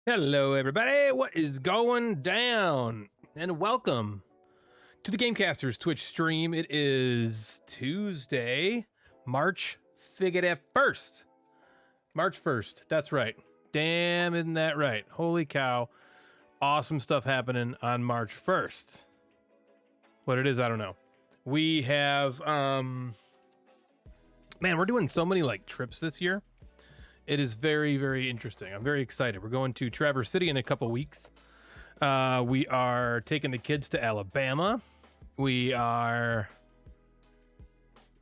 Hello, everybody. What is going down? And welcome to the Gamecasters Twitch stream. It is Tuesday, March 1st. March 1st. That's right. Damn, isn't that right? Holy cow. Awesome stuff happening on March 1st. What it is, I don't know. We have, man, we're doing so many like trips this year. It is very, very interesting. I'm very excited. We're going to Traverse City in a couple weeks. We are taking the kids to Alabama. We are...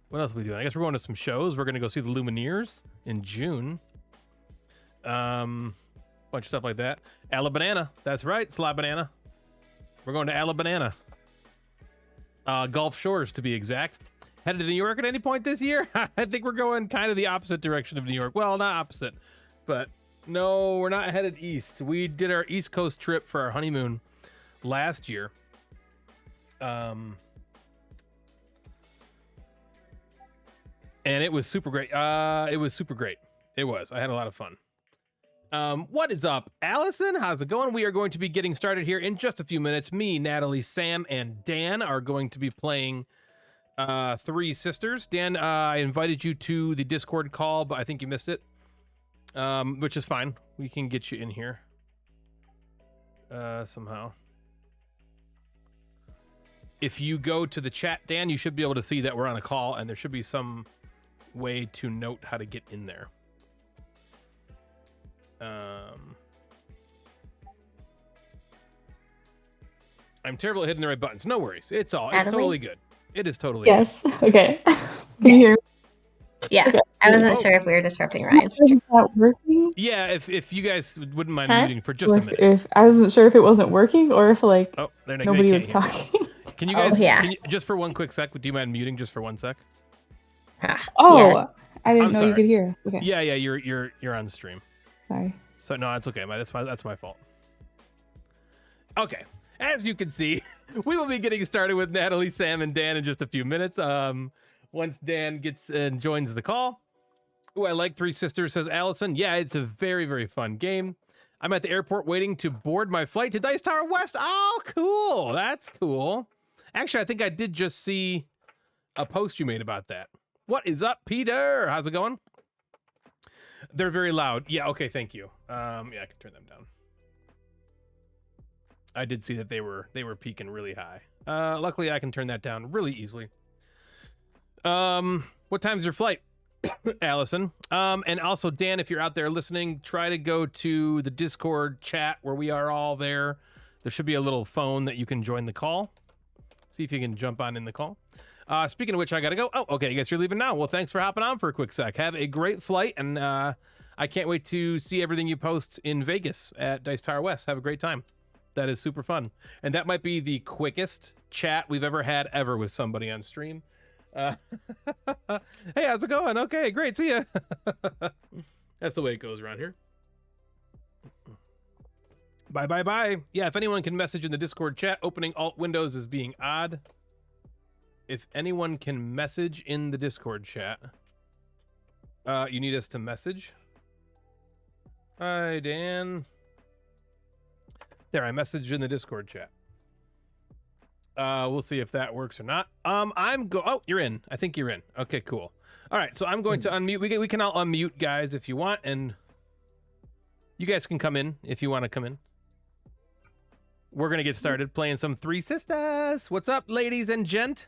What else are we doing? I guess we're going to some shows. We're going to go see the Lumineers in June. Bunch of stuff like that. Alabama. That's right. Sly Banana. We're going to Alabama. Gulf Shores, to be exact. Headed to New York at any point this year? I think we're going kind of the opposite direction of New York. Well, not opposite, but no, we're not headed east. We did our East Coast trip for our honeymoon last year. And it was super great. It was super great. It was. I had a lot of fun. What is up, Allison? How's it going? We are going to be getting started here in just a few minutes. Me, Natalie, Sam, and Dan are going to be playing Three Sisters. Dan, I invited you to the Discord call, but I think you missed it, which is fine. We can get you in here somehow. If you go to the chat, Dan, you should be able to see that we're on a call, and there should be some way to note how to get in there. I'm terrible at hitting the right buttons. No worries. It's totally good. It is totally good. Okay. Can you hear me? Yeah. Okay. I wasn't sure if we were disrupting Ryan's. Is that working? Yeah, if you guys wouldn't mind muting for just a minute. If I wasn't sure if it wasn't working or if nobody was talking. Can you guys just for one quick sec, do you mind muting just for 1 sec? I didn't know you could hear us. Okay. Yeah, you're on stream. Sorry. So no, it's okay. That's my fault. Okay. As you can see, we will be getting started with Natalie, Sam, and Dan in just a few minutes. Once Dan gets and joins the call. Oh, I like Three Sisters, says Allison. Yeah, it's a very, very fun game. I'm at the airport waiting to board my flight to Dice Tower West. Oh, cool. That's cool. Actually, I think I did just see a post you made about that. What is up, Peter? How's it going? They're very loud. Yeah, okay, thank you. Yeah, I can turn them down. I did see that they were peaking really high. Luckily, I can turn that down really easily. What time's your flight, Allison? And also, Dan, if you're out there listening, try to go to the Discord chat where we are all there. There should be a little phone that you can join the call. See if you can jump on in the call. Speaking of which, I gotta go. Oh, okay, I guess you're leaving now. Well, thanks for hopping on for a quick sec. Have a great flight, and I can't wait to see everything you post in Vegas at Dice Tower West. Have a great time. That is super fun. And that might be the quickest chat we've ever had with somebody on stream. Hey, how's it going? Okay, great. See ya. That's the way it goes around here. Bye. Yeah, if anyone can message in the Discord chat, opening alt windows is being odd. If anyone can message in the Discord chat, you need us to message. Hi, Dan. There, I messaged in the Discord chat. We'll see if that works or not. Oh, you're in. I think you're in. Okay, cool. All right, so I'm going to unmute. We can all unmute, guys, if you want, and you guys can come in if you want to come in. We're gonna get started playing some Three Sisters. What's up, ladies and gent?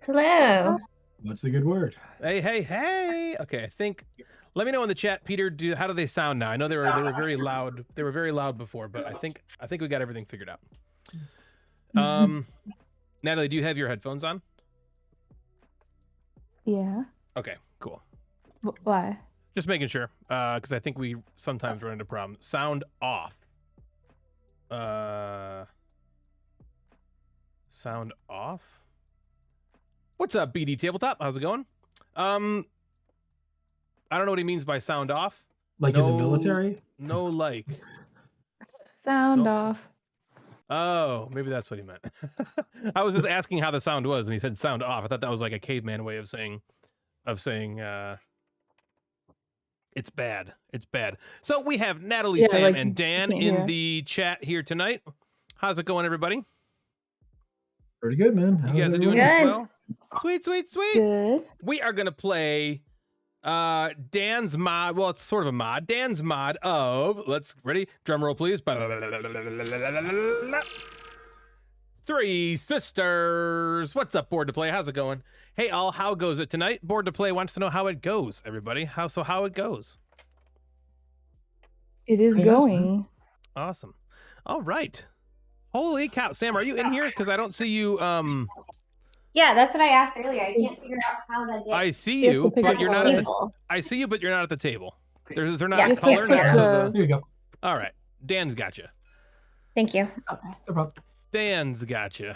Hello. What's the good word? Hey. Okay, I think. Let me know in the chat, Peter. How do they sound now? I know they were very loud. They were very loud before, but I think we got everything figured out. Natalie, do you have your headphones on? Yeah. Okay, cool. Why? Just making sure, because I think we sometimes run into problems. Sound off. Sound off. What's up, BD Tabletop? How's it going? I don't know what he means by sound off. Like in the military? No, like. Sound off. Oh, maybe that's what he meant. I was just asking how the sound was, and he said sound off. I thought that was like a caveman way of saying It's bad. It's bad. So we have Natalie, Yeah, Sam, like, and Dan can't in hear. the chat here tonight. How's it going, everybody? Pretty good, man. You How's guys are everyone? doing this Good. well? Sweet, sweet, sweet. Good. We are going to play Dan's mod. Well, it's sort of a mod. Dan's mod of, ready? Drum roll, please. Three Sisters. What's up, Board to Play? How's it going? Hey, all, how goes it tonight? Board to Play wants to know how it goes, everybody. How it goes? It is Pretty nice, going. Awesome. All right. Holy cow. Sam, are you in here? Because I don't see you. Yeah, that's what I asked earlier. I can't figure out how that gets. I see He has you, to pick but up you're the not at the. table. I see you, but you're not at the table. They're not Yeah, a Just color pick next up to the- the. Here you go. All right. Dan's got you. Thank you. Okay. No problem. Dan's got you.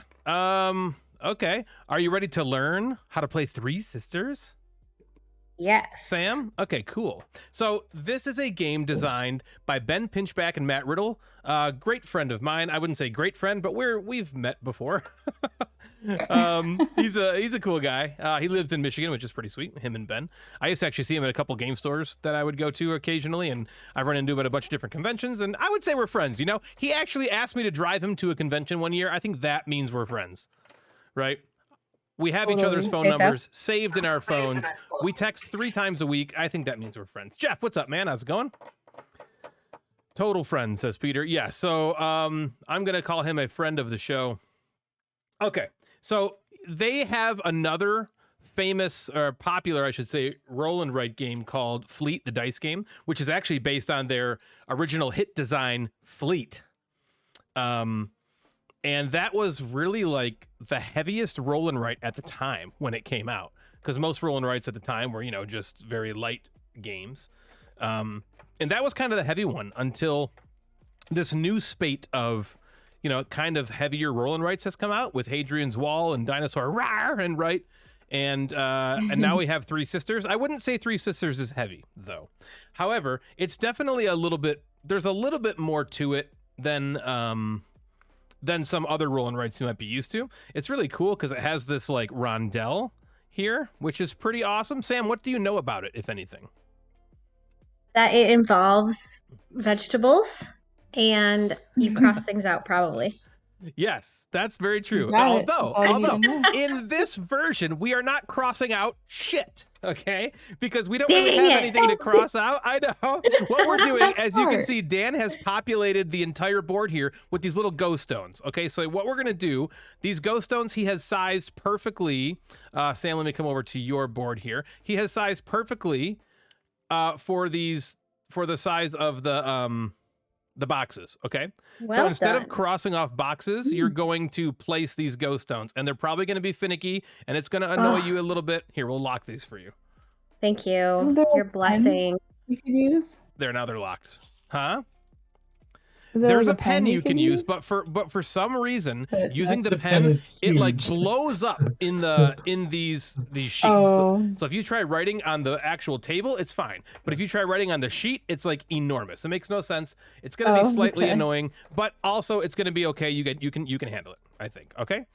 Okay. Are you ready to learn how to play Three Sisters? Yes. Sam? Okay, cool. So this is a game designed by Ben Pinchback and Matt Riddle. Great friend of mine. I wouldn't say great friend, but we've met before. He's a cool guy. He lives in Michigan, which is pretty sweet. Him and Ben. I used to actually see him at a couple game stores that I would go to occasionally, and I've run into him at a bunch of different conventions, and I would say we're friends. You know, he actually asked me to drive him to a convention one year. I think that means we're friends, right? We have each other's phone Say so. numbers saved in our phones. We text 3 times a week. I think that means we're friends. Jeff, what's up, man? How's it going? Total friend, says Peter. Yeah, so I'm going to call him a friend of the show. Okay, so they have another famous, or popular, I should say, roll and write game called Fleet, the dice game, which is actually based on their original hit design, Fleet. And that was really like the heaviest roll and write at the time when it came out, because most roll and writes at the time were, you know, just very light games. And that was kind of the heavy one until this new spate of, you know, kind of heavier roll and writes has come out with Hadrian's Wall and Dinosaur Rawr and Right. And now we have Three Sisters. I wouldn't say Three Sisters is heavy, though. However, it's definitely there's a little bit more to it than some other roll and writes you might be used to. It's really cool because it has this like rondelle here, which is pretty awesome. Sam, what do you know about it, if anything? That it involves vegetables and you cross things out probably. Yes, that's very true. You got it. Although That's all you need to know. in this version, we are not crossing out shit, okay? Because we don't really Dang have it. anything to cross out. I know. What we're doing, as you can Part. see, Dan has populated the entire board here with these little ghost stones. Okay, so what we're going to do, these ghost stones he has sized perfectly. Sam, let me come over to your board here. He has sized perfectly for the size of the boxes, okay? Well so instead done. of crossing off boxes, you're going to place these ghost stones, and they're probably going to be finicky, and it's going to annoy you a little bit. Here, we'll lock these for you. Thank you. Isn't there a Your pen? blessing. You can use? Now they're locked. Huh? Is there There's like a pen you can use, but for some reason, But using the The pen pen, is it like huge. blows up in these sheets. Oh. So if you try writing on the actual table, it's fine. But if you try writing on the sheet, it's like enormous. It makes no sense. It's gonna be Oh, slightly okay. annoying, but also it's gonna be okay. You can handle it, I think. Okay.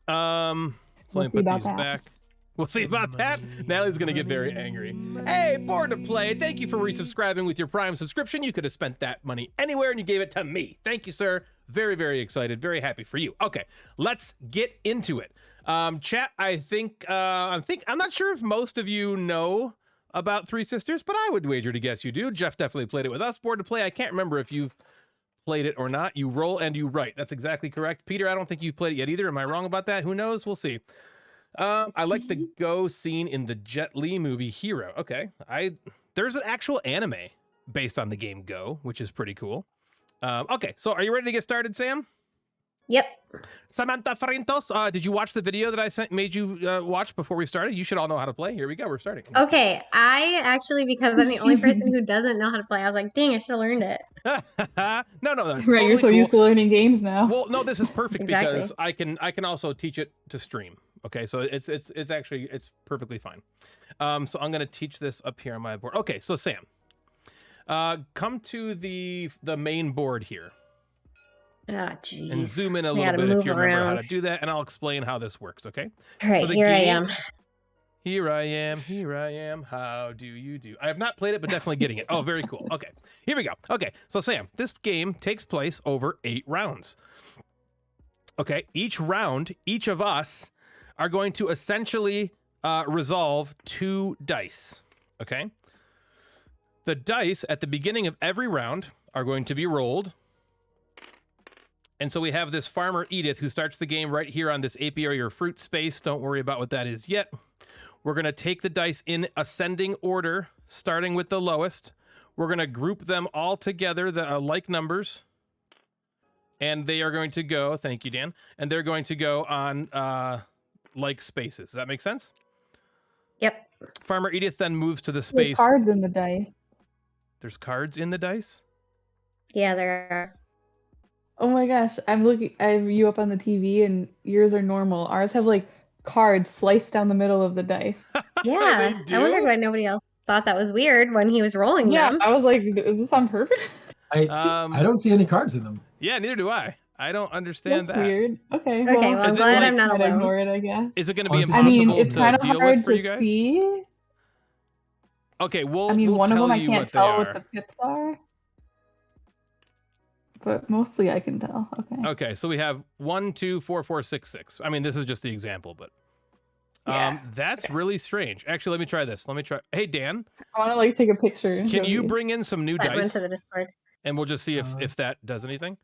So We'll let see me put about these that. back. We'll see about that. Natalie's gonna get very angry. Hey, Board to Play, thank you for resubscribing with your Prime subscription. You could have spent that money anywhere and you gave it to me. Thank you, sir. Very, very excited. Very happy for you. Okay, let's get into it. Chat, I'm not sure if most of you know about Three Sisters, but I would wager to guess you do. Jeff definitely played it with us. Board to Play, I can't remember if you've played it or not. You roll and you write. That's exactly correct. Peter, I don't think you've played it yet either. Am I wrong about that? Who knows? We'll see. I like the Go scene in the Jet Li movie Hero. Okay. There's an actual anime based on the game Go, which is pretty cool. Okay, so are you ready to get started, Sam? Yep. Samantha Frintos, did you watch the video that I made you watch before we started? You should all know how to play. Here we go. We're starting. Okay. I actually, because I'm the only person who doesn't know how to play, I was like, dang, I should have learned it. no, Right, it's you're totally so cool. used to learning games now. Well, no, this is perfect Exactly. because I can also teach it to stream. Okay, so it's actually perfectly fine. So I'm gonna teach this up here on my board. Okay, so Sam, come to the main board here Oh, geez. and zoom in a We little gotta bit if move you remember how around. to do that, and I'll explain how this works. Okay. All right, the here I game- am. Here I am, here I am. How do you do? I have not played it, but definitely getting it. Oh, very cool. Okay, here we go. Okay, so Sam, this game takes place over 8 rounds. Okay, each round, each of us are going to essentially resolve 2 dice. Okay, the dice at the beginning of every round are going to be rolled. And so we have this farmer Edith who starts the game right here on this apiary or fruit space. Don't worry about what that is yet. We're going to take the dice in ascending order, starting with the lowest. We're going to group them all together, the like numbers. And they are going to go, thank you, Dan, and they're going to go on like spaces. Does that make sense? Yep. Farmer Edith then moves to the There's space. cards in the dice. There's cards in the dice? Yeah, there are. Oh my gosh, I have you up on the TV and yours are normal. Ours have like cards sliced down the middle of the dice. Yeah. They I wondered do? why nobody else thought that was weird when he was rolling Yeah, them. I was like, is this on purpose? I don't see any cards in them. Yeah, neither do I. I don't understand That's that. weird. Okay, Okay, well, I'm Is it glad like- I'm not I'd alone. ignore it, I guess. Is it going to Oh, be it's I impossible mean, it's to kind of deal hard with for you to guys? see. Okay, we'll I mean, we'll one of tell them I you can't what they tell are. what the pips are. But mostly I can tell. Okay. Okay, so we have 1, 2, 4, 4, 6, 6. I mean, this is just the example, but Yeah. that's really strange. Actually, let me try this. Let me try. Hey, Dan, I want to like take a picture. And can show you bring in some new That went dice, to the Discord. and we'll just see Uh, if that does anything.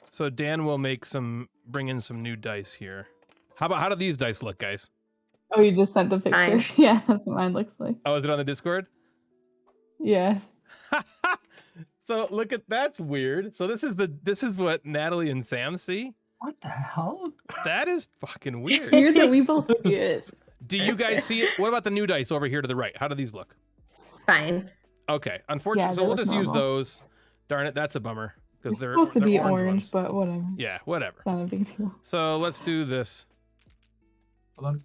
So Dan will bring in some new dice here. How do these dice look, guys? Oh, you just sent the picture. Fine. Yeah, that's what mine looks like. Oh, is it on the Discord? Yes. So look at that's weird. So this is what Natalie and Sam see. What the hell? That is fucking weird. Weird that we both see it. Do you guys see it? What about the new dice over here to the right? How do these look? Fine. Okay, unfortunately, Yeah, so they we'll look just use normal. thuse. Darn it, that's a bummer because It's they're supposed to they're be ones. orange, but whatever. Yeah, whatever. Not a big deal. So let's do this. Hold on.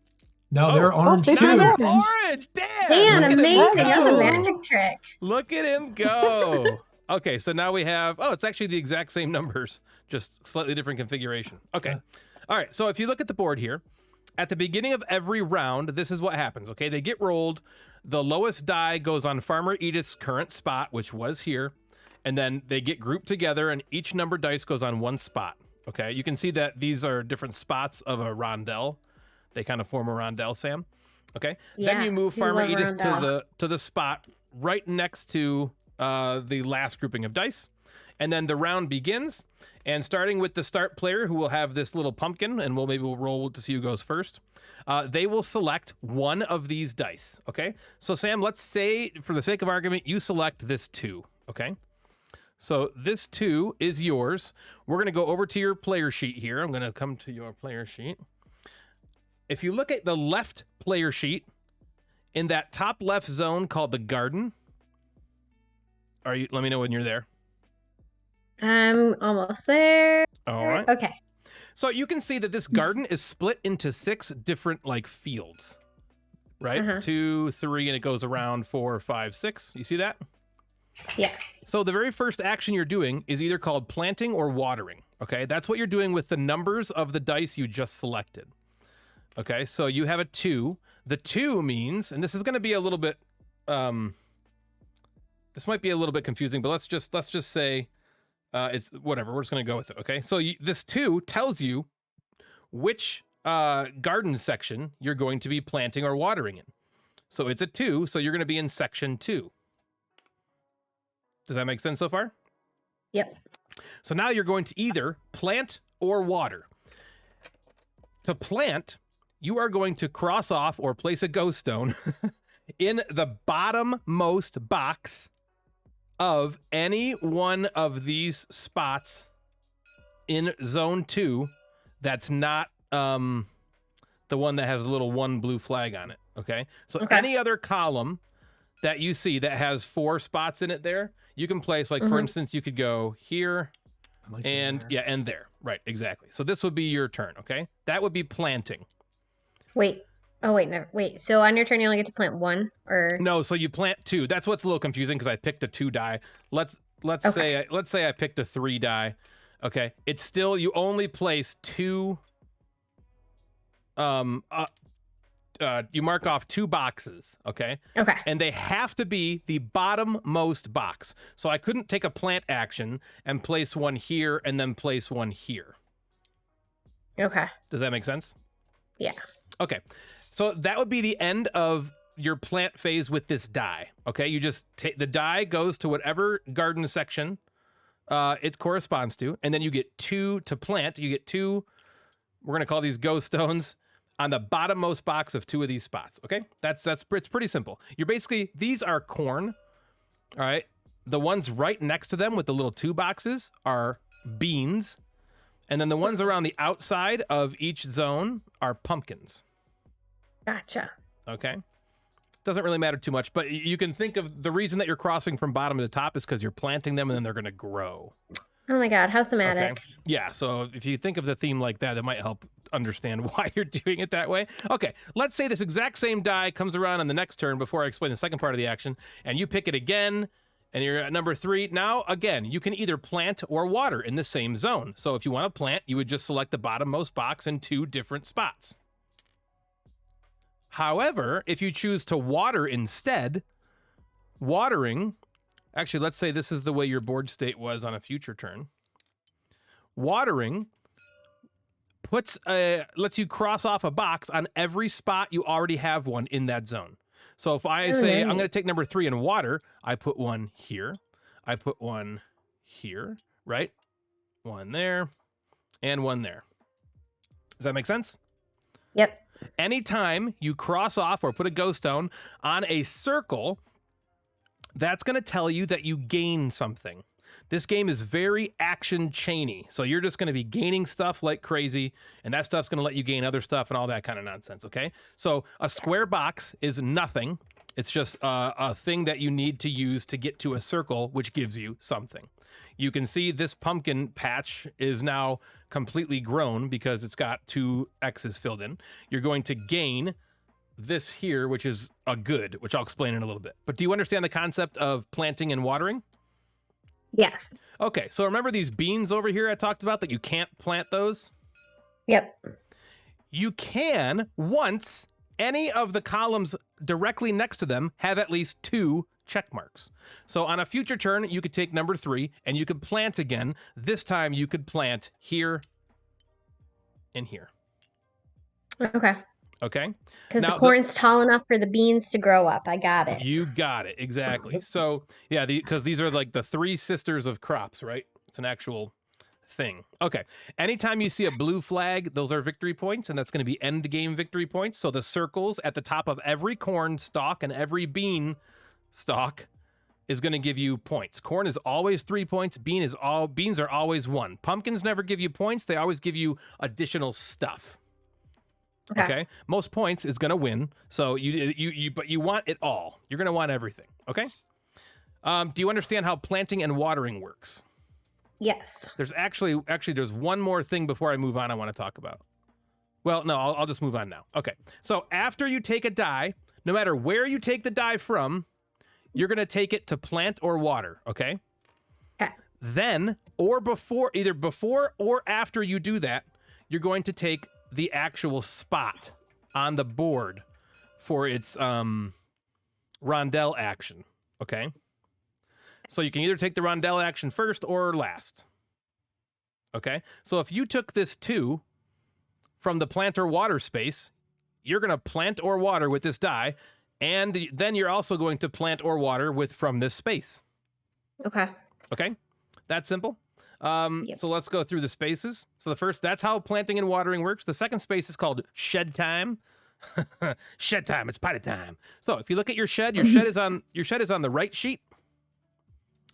No, Oh. they're orange they too. Now turned they're orange. orange. Damn! Dan, look at him amazing. That's a go. magic trick. Look at him go. Okay, so now we have. Oh, it's actually the exact same numbers, just slightly different configuration. Okay. Yeah. All right. So if you look at the board here, at the beginning of every round, this is what happens. Okay, they get rolled. The lowest die goes on Farmer Edith's current spot, which was here, and then they get grouped together, and each number dice goes on one spot. Okay, you can see that these are different spots of a rondelle. They kind of form a rondelle, Sam. Okay, then Yeah, you move we Farmer love a Edith rondelle. to the spot right next to the last grouping of dice, and then the round begins. And starting with the start player, who will have this little pumpkin, and we'll roll to see who goes first. They will select one of these dice. Okay, so Sam, let's say for the sake of argument, you select this 2. Okay, so this 2 is yours. We're gonna go over to your player sheet here. I'm gonna come to your player sheet. If you look at the left player sheet, in that top left zone called the garden, let me know when you're there. I'm almost there. All right. Okay. So you can see that this garden is split into 6 different like fields, right? Uh-huh. 2, 3, and it goes around 4, 5, 6. You see that? Yes. So the very first action you're doing is either called planting or watering. Okay, that's what you're doing with the numbers of the dice you just selected. Okay, so you have a 2. The 2 means, and this is going to be a little bit, this might be a little bit confusing, but let's just say. It's whatever. We're just going to go with it. Okay. So this 2 tells you which garden section you're going to be planting or watering in. So it's a 2. So you're going to be in section 2. Does that make sense so far? Yep. So now you're going to either plant or water. To plant, you are going to cross off or place a ghost stone in the bottommost box of any one of these spots in zone 2 that's not the one that has a little 1 blue flag on it. Okay, so Okay. any other column that you see that has 4 spots in it there, you can place, like, for instance, you could go here I'm like and there. yeah, and there. Right, exactly. So this would be your turn. Okay, that would be planting. Wait. Oh, wait. No. Wait. So on your turn, you only get to plant 1, or No, so you plant 2. That's what's a little confusing because I picked a 2 die. Let's Okay. say I picked a 3 die. Okay, it's still, you only place 2 you mark off 2 boxes, okay? Okay. And they have to be the bottommost box. So I couldn't take a plant action and place one here and then place one here. Okay. Does that make sense? Yeah. Okay. So that would be the end of your plant phase with this die. Okay, you just take the die goes to whatever garden section it corresponds to, and then you get 2 to plant. You get 2, we're gonna call these go stones, on the bottommost box of 2 of these spots. Okay, it's pretty simple. You're basically, these are corn. All right, the ones right next to them with the little 2 boxes are beans, and then the ones around the outside of each zone are pumpkins. Gotcha. Okay. Doesn't really matter too much, but you can think of the reason that you're crossing from bottom to the top is because you're planting them and then they're going to grow. Oh my God, how thematic. Okay. Yeah, so if you think of the theme like that, it might help understand why you're doing it that way. Okay, let's say this exact same die comes around on the next turn before I explain the second part of the action, and you pick it again, and you're at number 3. Now, again, you can either plant or water in the same zone. So if you want to plant, you would just select the bottommost box in 2 different spots. However, if you choose to water instead, watering, actually, let's say this is the way your board state was on a future turn. Watering lets you cross off a box on every spot you already have one in that zone. So if I say I'm going to take number 3 and water, I put one here, I put one here, right? One there, and one there. Does that make sense? Yep. Anytime you cross off or put a ghost stone on a circle, that's going to tell you that you gain something. This game is very action chainy. So you're just going to be gaining stuff like crazy, and that stuff's going to let you gain other stuff and all that kind of nonsense, okay? So a square box is nothing. It's just a thing that you need to use to get to a circle, which gives you something. You can see this pumpkin patch is now completely grown because it's got 2 X's filled in. You're going to gain this here, which is a good, which I'll explain in a little bit. But do you understand the concept of planting and watering? Yes. Okay, so remember these beans over here I talked about that you can't plant those? Yep. You can, once any of the columns directly next to them have at least 2 check marks. So on a future turn, you could take number 3 and you could plant again. This time you could plant here and here. Okay. Okay? Because the Now, corn's tall enough for the beans to grow up. I got it. You got it, exactly. So yeah, because these are like the 3 sisters of crops, right? It's an actual thing. Okay. Anytime you see a blue flag, those are victory points, and that's going to be end game victory points. So the circles at the top of every corn stalk and every bean stalk is going to give you points. Corn is always 3 points. Beans are always 1. Pumpkins never give you points. They always give you additional stuff. Okay. Most points is going to win. So but you want it all. You're going to want everything. Okay. Do you understand how planting and watering works? Yes. There's actually there's one more thing before I move on I want to talk about. Well, no, I'll just move on now. Okay. So after you take a die, no matter where you take the die from, you're going to take it to plant or water. Okay. Okay. Then, either before or after you do that, you're going to take the actual spot on the board for its rondelle action. Okay. So you can either take the rondelle action first or last. Okay. So if you took this 2 from the plant or water space, you're going to plant or water with this die, and then you're also going to plant or water from this space. Okay. Okay. That's simple. Yep. So let's go through the spaces. So that's how planting and watering works. The second space is called shed time. Shed time. It's potty time. So if you look at your shed is on the right sheet.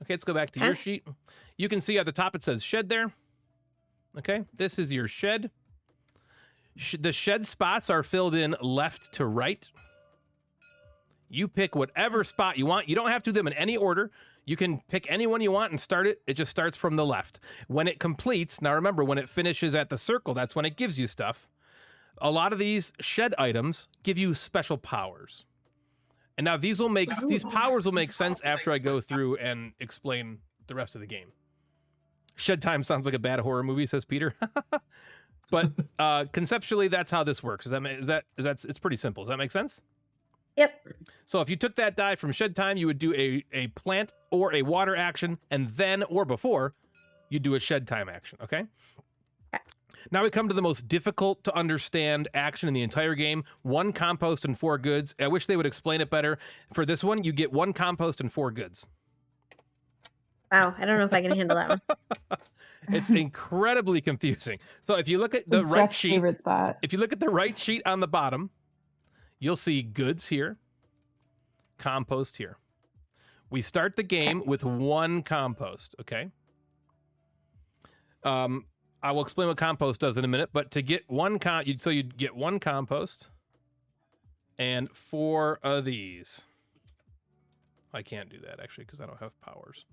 Okay, let's go back to your sheet. You can see at the top it says shed there. Okay, this is your shed. The shed spots are filled in left to right. You pick whatever spot you want. You don't have to do them in any order. You can pick any one you want and start it. It just starts from the left. When it completes, now remember, when it finishes at the circle, that's when it gives you stuff. A lot of these shed items give you special powers. And now these powers will make sense after I go through and explain the rest of the game. Shed time sounds like a bad horror movie, says Peter. But conceptually, that's how this works. It's pretty simple. Does that make sense? Yep. So if you took that die from shed time, you would do a plant or a water action, and then or before you do a shed time action. Okay. Now we come to the most difficult to understand action in the entire game. 1 compost and 4 goods. I wish they would explain it better. For this one, you get 1 compost and 4 goods. Wow, I don't know if I can handle that one. It's incredibly confusing. So if you look at the It's right Jeff's sheet, favorite spot. if you look at the right sheet on the bottom, you'll see goods here, compost here. We start the game with 1 compost, okay? I will explain what compost does in a minute, but to get 1 you'd get 1 compost and 4 of these. I can't do that actually because I don't have powers.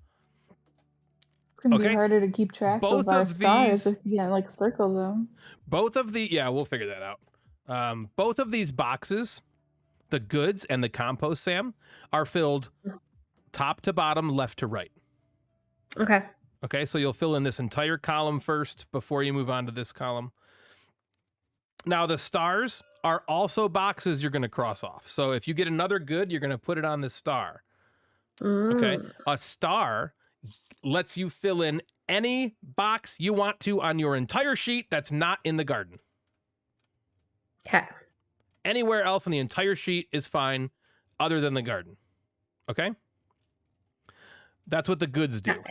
It's gonna Okay. be harder to keep track Both of our of stars these- if you can't like circle them. Both of the we'll figure that out. Both of these boxes, the goods and the compost, Sam, are filled top to bottom, left to right. Okay. Okay, so you'll fill in this entire column first before you move on to this column. Now, the stars are also boxes you're going to cross off. So if you get another good, you're going to put it on this star. Okay, a star lets you fill in any box you want to on your entire sheet that's not in the garden. Okay. Anywhere else on the entire sheet is fine other than the garden. Okay? That's what the goods do.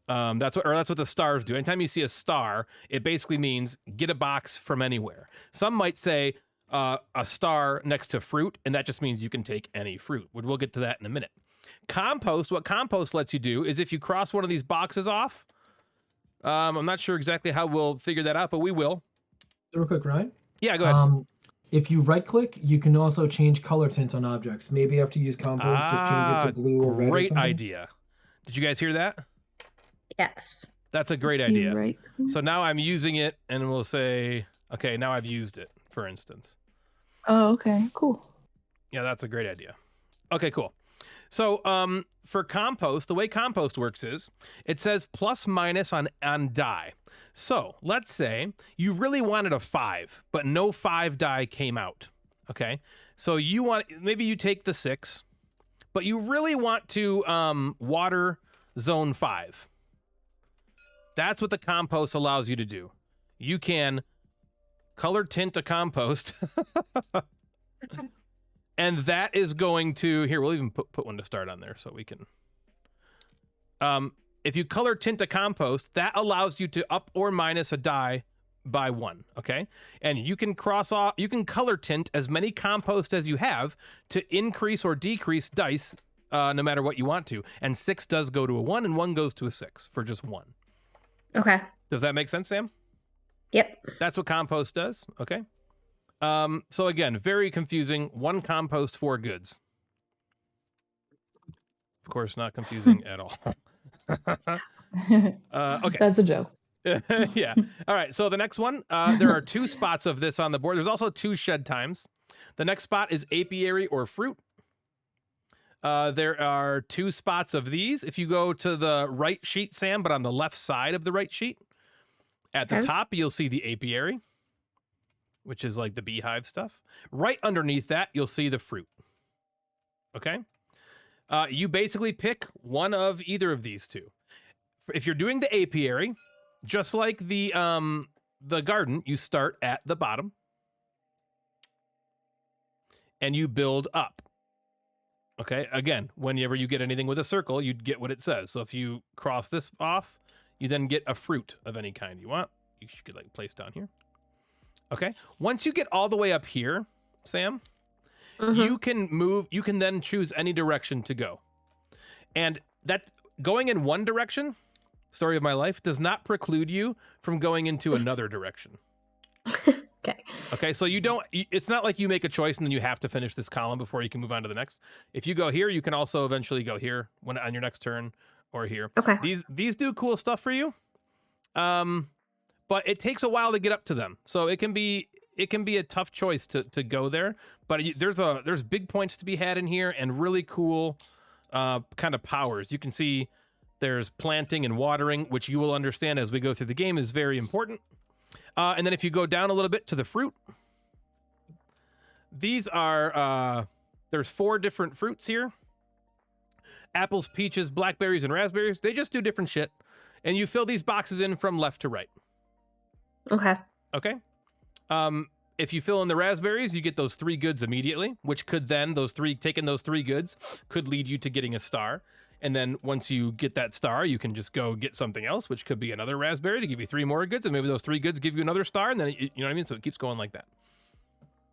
That's what the stars do. Anytime you see a star, it basically means get a box from anywhere. Some might say a star next to fruit, and that just means you can take any fruit. We'll get to that in a minute. Compost, what compost lets you do is if you cross one of these boxes off, I'm not sure exactly how we'll figure that out, but we will. Real quick, Ryan. Yeah, go ahead. If you right-click, you can also change color tint on objects. Maybe after you use compost, just change it to blue or red. Great or something. idea. Did you guys hear that? Yes. That's a great If you idea. right- So now I'm using it, and we'll say, okay, now I've used it, for instance. Oh, okay, cool. Yeah, that's a great idea. Okay, cool. So for compost, the way compost works is it says plus minus on die. So let's say you really wanted a 5, but no 5 die came out. Okay, so maybe you take the 6, but you really want to water zone 5. That's what the compost allows you to do. You can color tint a compost. And that is going to, here, we'll even put one to start on there so we can. If you color tint a compost, that allows you to up or minus a die by 1, okay? And you can color tint as many compost as you have to increase or decrease dice no matter what you want to. And 6 does go to a 1 and 1 goes to a 6 for just 1. Okay. Does that make sense, Sam? Yep. That's what compost does, okay? So again, very confusing. 1 compost, 4 goods. Of course, not confusing at all. Okay. That's a joke. Yeah. All right. So the next one, there are 2 spots of this on the board. There's also 2 shed times. The next spot is apiary or fruit. There are 2 spots of these. If you go to the right sheet, Sam, but on the left side of the right sheet, at the top, you'll see the apiary, which is like the beehive stuff. Right underneath that, you'll see the fruit. Okay? You basically pick one of either of these 2. If you're doing the apiary, just like the garden, you start at the bottom and you build up. Okay? Again, whenever you get anything with a circle, you'd get what it says. So if you cross this off, you then get a fruit of any kind you want. You could like place down here. Okay. Once you get all the way up here, Sam, you can then choose any direction to go. And that going in one direction, story of my life, does not preclude you from going into another direction. Okay. Okay. So it's not like you make a choice and then you have to finish this column before you can move on to the next. If you go here, you can also eventually go here on your next turn or here. Okay. These do cool stuff for you. But it takes a while to get up to them. So it can be a tough choice to go there, but there's big points to be had in here and really cool kind of powers. You can see there's planting and watering, which you will understand as we go through the game is very important. And then if you go down a little bit to the fruit, these are, there's 4 different fruits here. Apples, peaches, blackberries, and raspberries. They just do different shit. And you fill these boxes in from left to right. Okay. Okay. If you fill in the raspberries, you get those 3 goods immediately, which could then, taking those 3 goods could lead you to getting a star. And then once you get that star, you can just go get something else, which could be another raspberry to give you 3 more goods. And maybe those 3 goods give you another star. And then, you know what I mean? So it keeps going like that.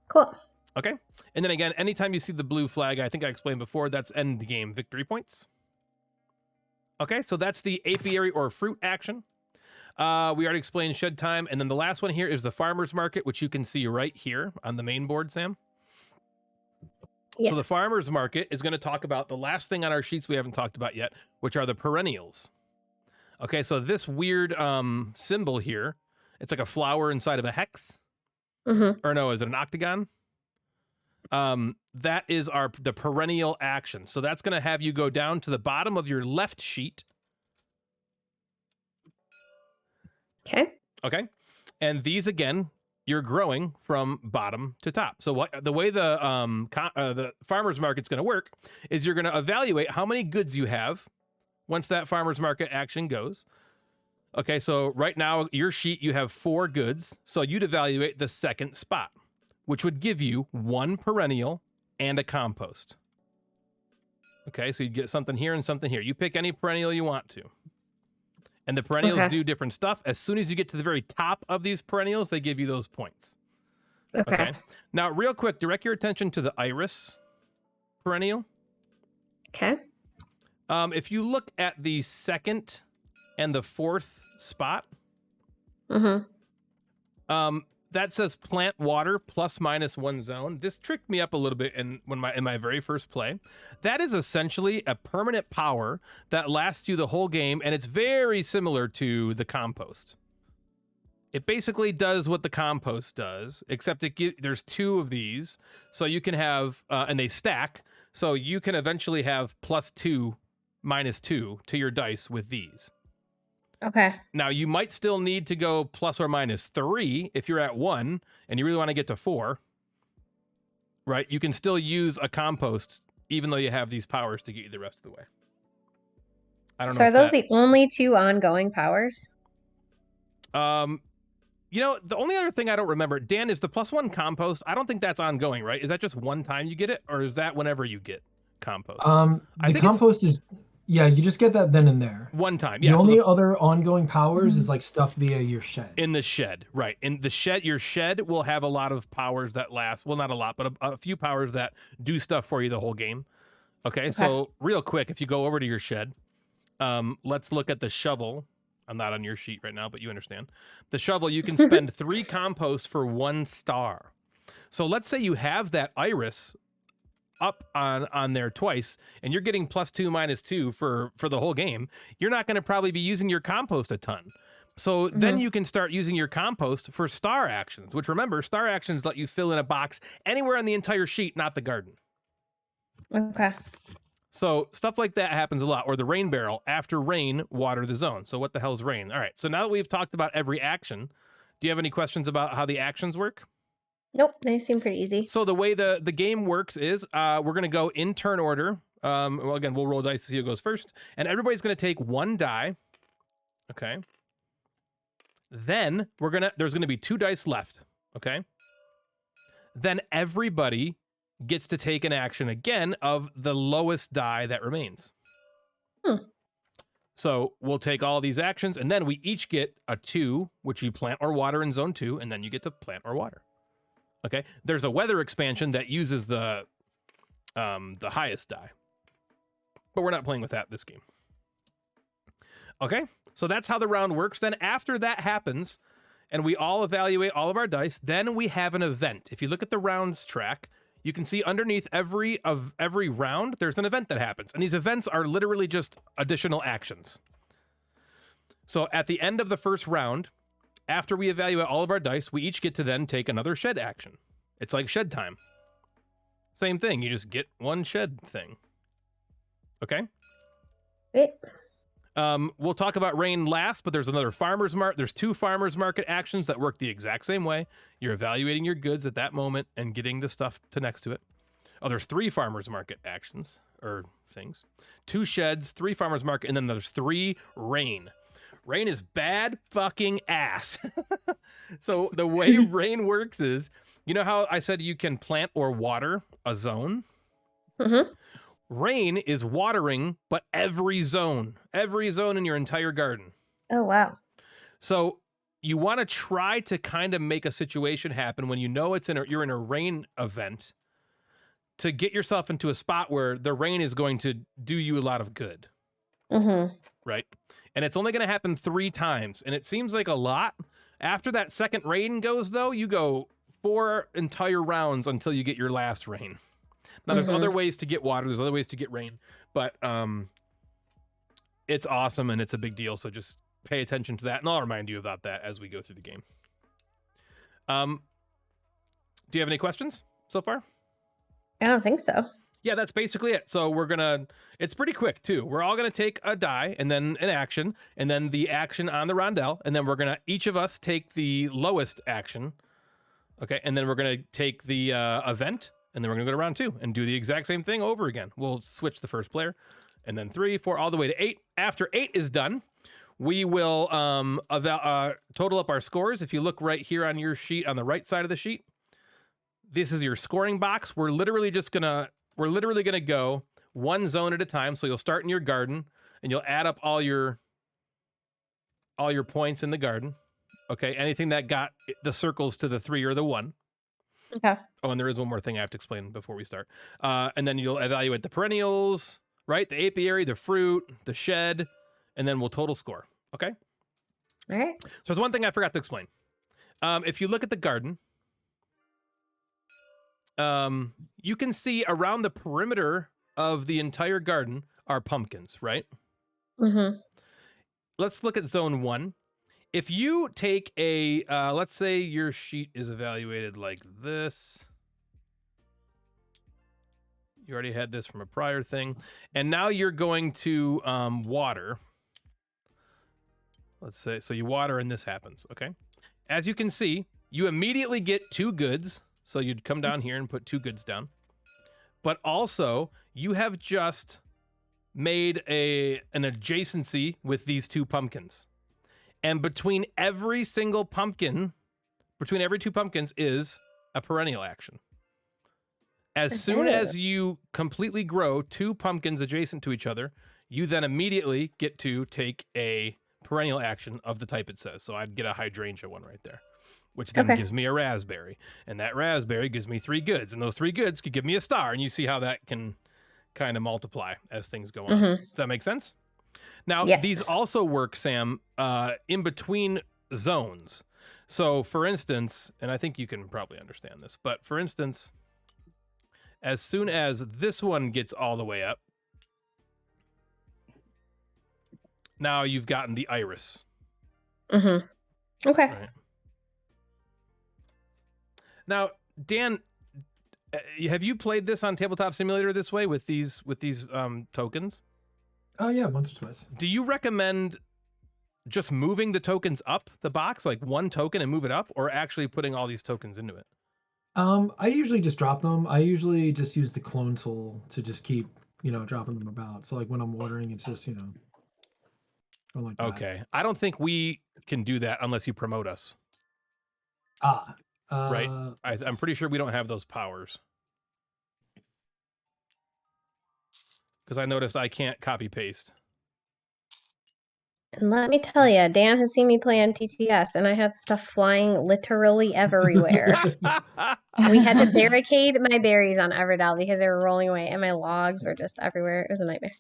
Cool. Okay. And then again, anytime you see the blue flag, I think I explained before, that's end game victory points. Okay. So that's the apiary or fruit action. We already explained shed time. And then the last one here is the farmer's market, which you can see right here on the main board, Sam. Yes. So the farmer's market is going to talk about the last thing on our sheets we haven't talked about yet, which are the perennials. Okay. So this weird symbol here, it's like a flower inside of a hex. Mm-hmm. Or no, is it an octagon? That is the perennial action. So that's going to have you go down to the bottom of your left sheet. Okay. Okay. And these, again, you're growing from bottom to top. So the way the farmer's market's going to work is you're going to evaluate how many goods you have once that farmer's market action goes. Okay. So right now, your sheet, you have 4 goods. So you'd evaluate the second spot, which would give you 1 perennial and a compost. Okay, so you'd get something here and something here. You pick any perennial you want to. And the perennials do different stuff. As soon as you get to the very top of these perennials, they give you those points. Okay. Now, real quick, direct your attention to the iris perennial. Okay. If you look at the 2nd and the 4th spot, Mm-hmm. that says plant water plus minus 1 zone. This tricked me up a little bit in my very first play. That is essentially a permanent power that lasts you the whole game, and it's very similar to the compost. It basically does what the compost does, except there's 2 of these, so you can have, and they stack, so you can eventually have +2, -2 to your dice with these. Okay. Now, you might still need to go ±3 if you're at 1 and you really want to get to 4, right? You can still use a compost even though you have these powers to get you the rest of the way. I don't know. So are those the only 2 ongoing powers? You know, the only other thing I don't remember, Dan, is the +1 compost. I don't think that's ongoing, right? Is that just one time you get it, or is that whenever you get compost? The compost is, yeah, you just get that then and there. One time, yeah. The only other ongoing powers is like stuff via your shed. In the shed, right? In the shed, your shed will have a lot of powers that last. Well, not a lot, but a few powers that do stuff for you the whole game. Okay, so real quick, if you go over to your shed, let's look at the shovel. I'm not on your sheet right now, but you understand. The shovel, you can spend 3 compost for 1 star. So let's say you have that iris up on there twice, and you're getting +2, -2 for the whole game. You're not going to probably be using your compost a ton. So then you can start using your compost for star actions, which, remember, star actions let you fill in a box anywhere on the entire sheet, not the garden. Okay. So stuff like that happens a lot. Or the rain barrel, after rain, water the zone. So what the hell's rain? All right, so now that we've talked about every action, do you have any questions about how the actions work? Nope, they seem pretty easy. So the way the game works is we're going to go in turn order. Well, again, we'll roll dice to see who goes first. And everybody's going to take 1 die. Okay. Then there's going to be 2 dice left. Okay. Then everybody gets to take an action again of the lowest die that remains. So we'll take all these actions, and then we each get a 2, which you plant or water in zone 2, and then you get to plant or water. Okay. There's a weather expansion that uses the highest die, but we're not playing with that this game. Okay. So that's how the round works. Then after that happens, and we all evaluate all of our dice, then we have an event. If you look at the rounds track, you can see underneath every round, there's an event that happens. And these events are literally just additional actions. So at the end of the first round, after we evaluate all of our dice, we each get to then take another shed action. It's like shed time. Same thing. You just get 1 shed thing. Okay? We'll talk about rain last, but there's there's 2 farmers market actions that work the exact same way. You're evaluating your goods at that moment and getting the stuff to next to it. Oh, there's 3 farmers market actions or things. 2 sheds, 3 farmers market, and then there's 3 rain. Rain is bad fucking ass. So the way rain works is, you know how I said you can plant or water a zone? Mm-hmm. Rain is watering, but every zone in your entire garden. Oh, wow. So you want to try to kind of make a situation happen when you know you're in a rain event to get yourself into a spot where the rain is going to do you a lot of good. Mm-hmm. Right? And it's only going to happen 3 times. And it seems like a lot. After that second rain goes, though, you go 4 entire rounds until you get your last rain. Now, there's other ways to get water. There's other ways to get rain. But it's awesome, and it's a big deal. So just pay attention to that. And I'll remind you about that as we go through the game. Do you have any questions so far? I don't think so. Yeah, that's basically it. So it's pretty quick too. We're all gonna take a die and then an action and then the action on the rondelle. And then we're gonna, each of us take the lowest action. Okay. And then we're gonna take the event and then we're gonna go to round 2 and do the exact same thing over again. We'll switch the first player and then 3, 4, all the way to 8. After 8 is done, we will total up our scores. If you look right here on your sheet, on the right side of the sheet, this is your scoring box. We're literally gonna go 1 zone at a time. So you'll start in your garden and you'll add up all your points in the garden. Okay. Anything that got the circles to the 3 or the 1. Okay. Oh, and there is one more thing I have to explain before we start. And then you'll evaluate the perennials, right? The apiary, the fruit, the shed, and then we'll total score. Okay. All right. So there's one thing I forgot to explain. If you look at the garden, you can see around the perimeter of the entire garden are pumpkins, right? Mm-hmm. Let's look at zone 1. If you take a, let's say your sheet is evaluated like this. You already had this from a prior thing. And now you're going to water. Let's say, so you water and this happens, okay? As you can see, you immediately get 2 goods. So you'd come down here and put 2 goods down. But also, you have just made an adjacency with these 2 pumpkins. And between every 2 pumpkins is a perennial action. As soon as you completely grow 2 pumpkins adjacent to each other, you then immediately get to take a perennial action of the type it says. So I'd get a hydrangea one right there, which then gives me a raspberry. And that raspberry gives me 3 goods. And those 3 goods could give me a star. And you see how that can kind of multiply as things go on. Does that make sense? Now, these also work, Sam, in between zones. So, for instance, and I think you can probably understand this, but for instance, as soon as this one gets all the way up, now you've gotten the iris. Mm-hmm. Okay. Right. Now, Dan, have you played this on Tabletop Simulator this way with these tokens? Oh yeah, once or twice. Do you recommend just moving the tokens up the box, like 1 token and move it up, or actually putting all these tokens into it? I usually just drop them. I usually just use the clone tool to just keep, dropping them about. So like when I'm watering, it's just, going like that. Okay. I don't think we can do that unless you promote us. Right? I'm pretty sure we don't have those powers. Because I noticed I can't copy paste. And let me tell you, Dan has seen me play on TTS, and I had stuff flying literally everywhere. We had to barricade my berries on Everdell because they were rolling away, and my logs were just everywhere. It was a nightmare.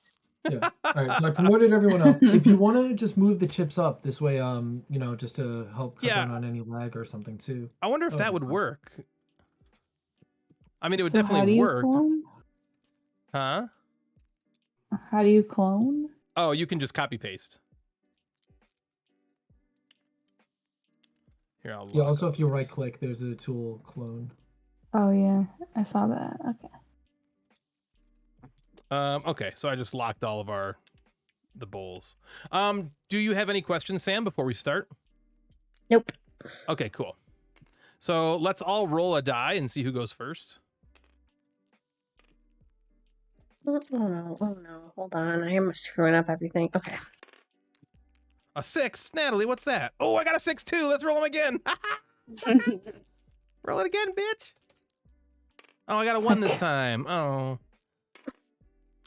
Yeah. All right. So I promoted everyone up. If you want to just move the chips up this way, just to help cut down on any lag or something too. I wonder if that would work. I mean, it would So definitely how do you work. Clone? Huh? How do you clone? Oh, you can just copy paste. Here, I'll Yeah. Also, if you right click, there's a tool clone. Oh yeah, I saw that. Okay. Okay, so I just locked all of the bowls. Do you have any questions, Sam, before we start? Nope. Okay, cool. So let's all roll a die and see who goes first. Oh no, hold on. I am screwing up everything. Okay. A 6. Natalie, what's that? Oh, I got a 6 too. Let's roll them again. Roll it again, bitch. Oh, I got a 1 this time. Oh.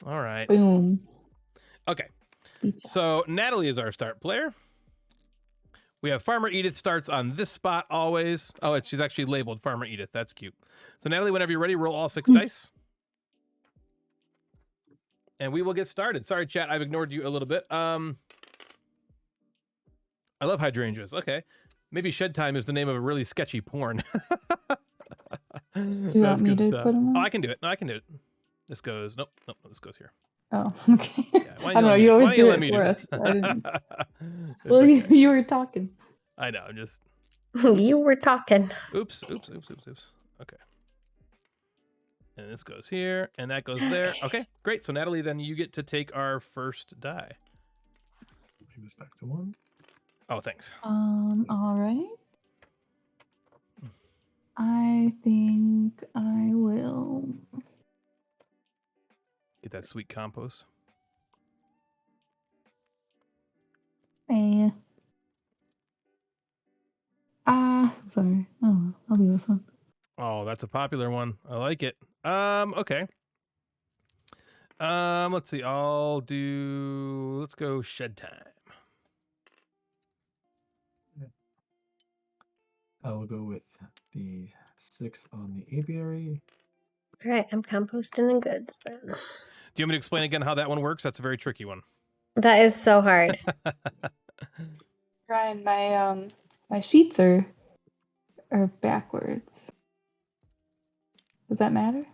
All right. Boom. Okay. So Natalie is our start player. We have Farmer Edith starts on this spot always. Oh, she's actually labeled Farmer Edith. That's cute. So Natalie, whenever you're ready, roll all 6 dice. And we will get started. Sorry, chat. I've ignored you a little bit. I love hydrangeas. Okay. Maybe Shed Time is the name of a really sketchy porn. That's good stuff. Put them Oh, on? I can do it. No, I can do it. This goes, nope, this goes here. Oh, okay. Yeah, I don't know. You always do it for us. I didn't... Well, okay. you were talking. I know. I'm just. You were talking. Oops. Okay. And this goes here, and that goes there. Okay, great. So Natalie, then you get to take our first die. Bring this back to 1. Oh, thanks. All right. I think I will. Get that sweet compost. Sorry. Sorry. Oh, I'll do this one. Oh, that's a popular one. I like it. Okay. Let's see. Let's go Shed Time. I will go with the 6 on the apiary. All right, I'm composting the goods then. Do you want me to explain again how that one works? That's a very tricky one. That is so hard. Ryan, my sheets are backwards. Does that matter?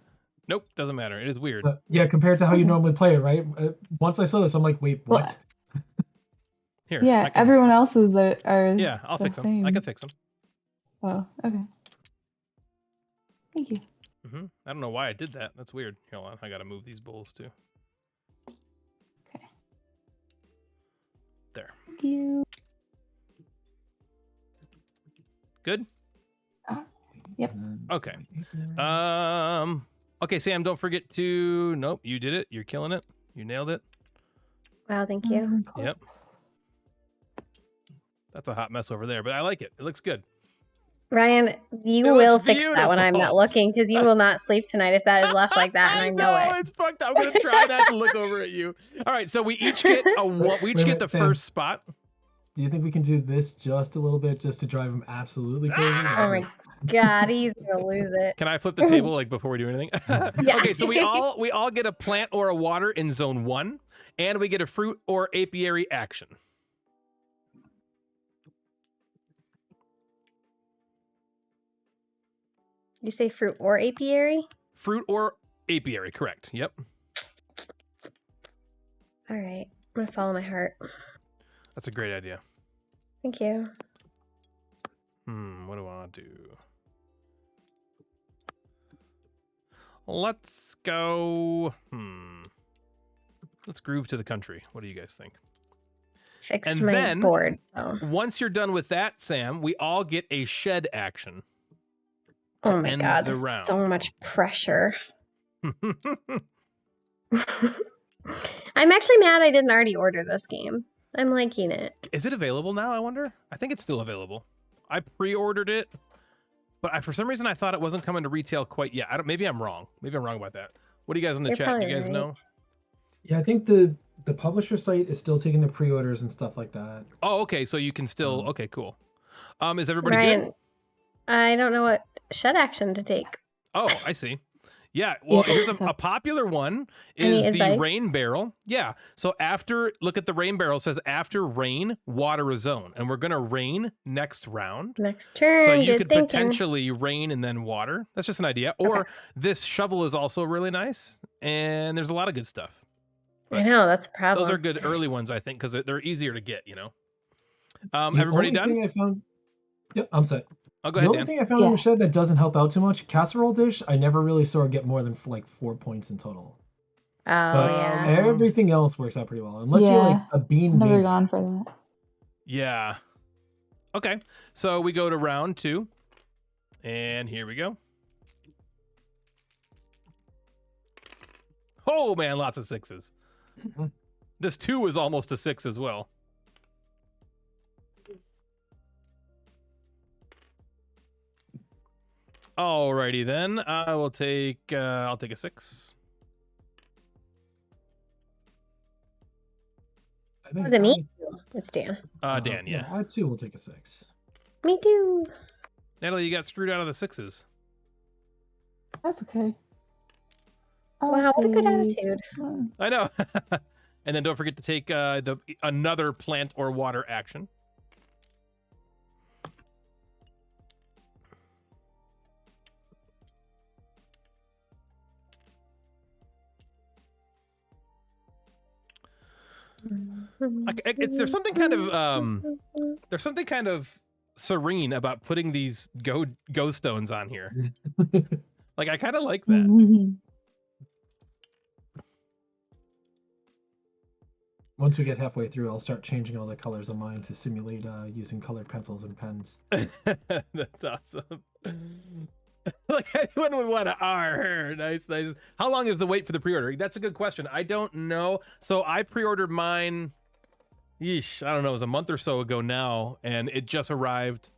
Nope, doesn't matter. It is weird. Yeah, compared to how you normally play it, right? Once I saw this, I'm like, wait, what? Here. Yeah, everyone else's are Yeah, I'll fix them. same. I can fix them. Oh, okay. Thank you. I don't know why I did that. That's weird. Hold on, I gotta move these bowls too. Okay. There. Thank you. Good? Yep. Okay. Okay, Sam, don't forget to... Nope, you did it. You're killing it. You nailed it. Wow, thank you. Yep. That's a hot mess over there, but I like it. It looks good. Ryan, you It will looks fix that when I'm not beautiful. looking, because you will not sleep tonight if that is left like that, and I know it. It's fucked up. I'm gonna try not to look over at you. All right, so we each get the Sam. first spot. Do you think we can do this just a little bit, just to drive him absolutely crazy? Oh my god, he's gonna lose it. Can I flip the table like before we do anything? Yeah. Okay, so we all get a plant or a water in zone 1, and we get a fruit or apiary action. You say fruit or apiary? Fruit or apiary, correct. Yep. All right, I'm gonna follow my heart. That's a great idea. Thank you. What do I want to do? Let's go. Let's groove to the country. What do you guys think? Fixed And my then- board. So. Once you're done with that, Sam, we all get a shed action. Oh my end god, the this is round. so much pressure. I'm actually mad I didn't already order this game. I'm liking it. Is it available now, I wonder? I think it's still available. I pre-ordered it, but for some reason I thought it wasn't coming to retail quite yet. Maybe I'm wrong. Maybe I'm wrong about that. What do you guys in the You're chat? Do you probably guys right. know? Yeah, I think the publisher site is still taking the pre-orders and stuff like that. Oh, okay. So you can still. Okay, cool. Is everybody Ryan, good? I don't know what shed action to take. Oh, I see. Yeah, well, Yeah. here's a popular one Any is the advice? rain barrel. Yeah, so look at the rain barrel. It says after rain, water a zone. And we're going to rain next round. Next turn. So you good could thinking. potentially rain and then water. That's just an idea. Or this shovel is also really nice. And there's a lot of good stuff. I know, that's a problem. Those are good early ones, I think, because they're easier to get, The Everybody only done? thing I found... Yep, I'm set. Oh, go The ahead, only Dan. thing I found in the shed that doesn't help out too much, casserole dish, I never really saw it get more than like 4 points in total. Oh But yeah. everything else works out pretty well. Unless you're like Yeah, a bean I've never baby. gone for that. Yeah. Okay. So we go to round 2. And here we go. Oh, man, lots of 6s. Mhm. This 2 is almost a 6 as well. Alrighty then. I will take I'll take a 6. I think Was it me? It's Dan. Dan, yeah. I too will take a 6. Me too. Natalie, you got screwed out of the 6s. That's okay. Wow, what a good Okay. attitude. I know. And then don't forget to take another plant or water action. There's something kind of serene about putting these go stones on here. Like, I kind of like that. Once we get halfway through, I'll start changing all the colors of mine to simulate using colored pencils and pens. That's awesome. Like, anyone would want to R. Nice. How long is the wait for the pre-order? That's a good question. I don't know. So I pre-ordered mine, I don't know, it was a month or so ago now, and it just arrived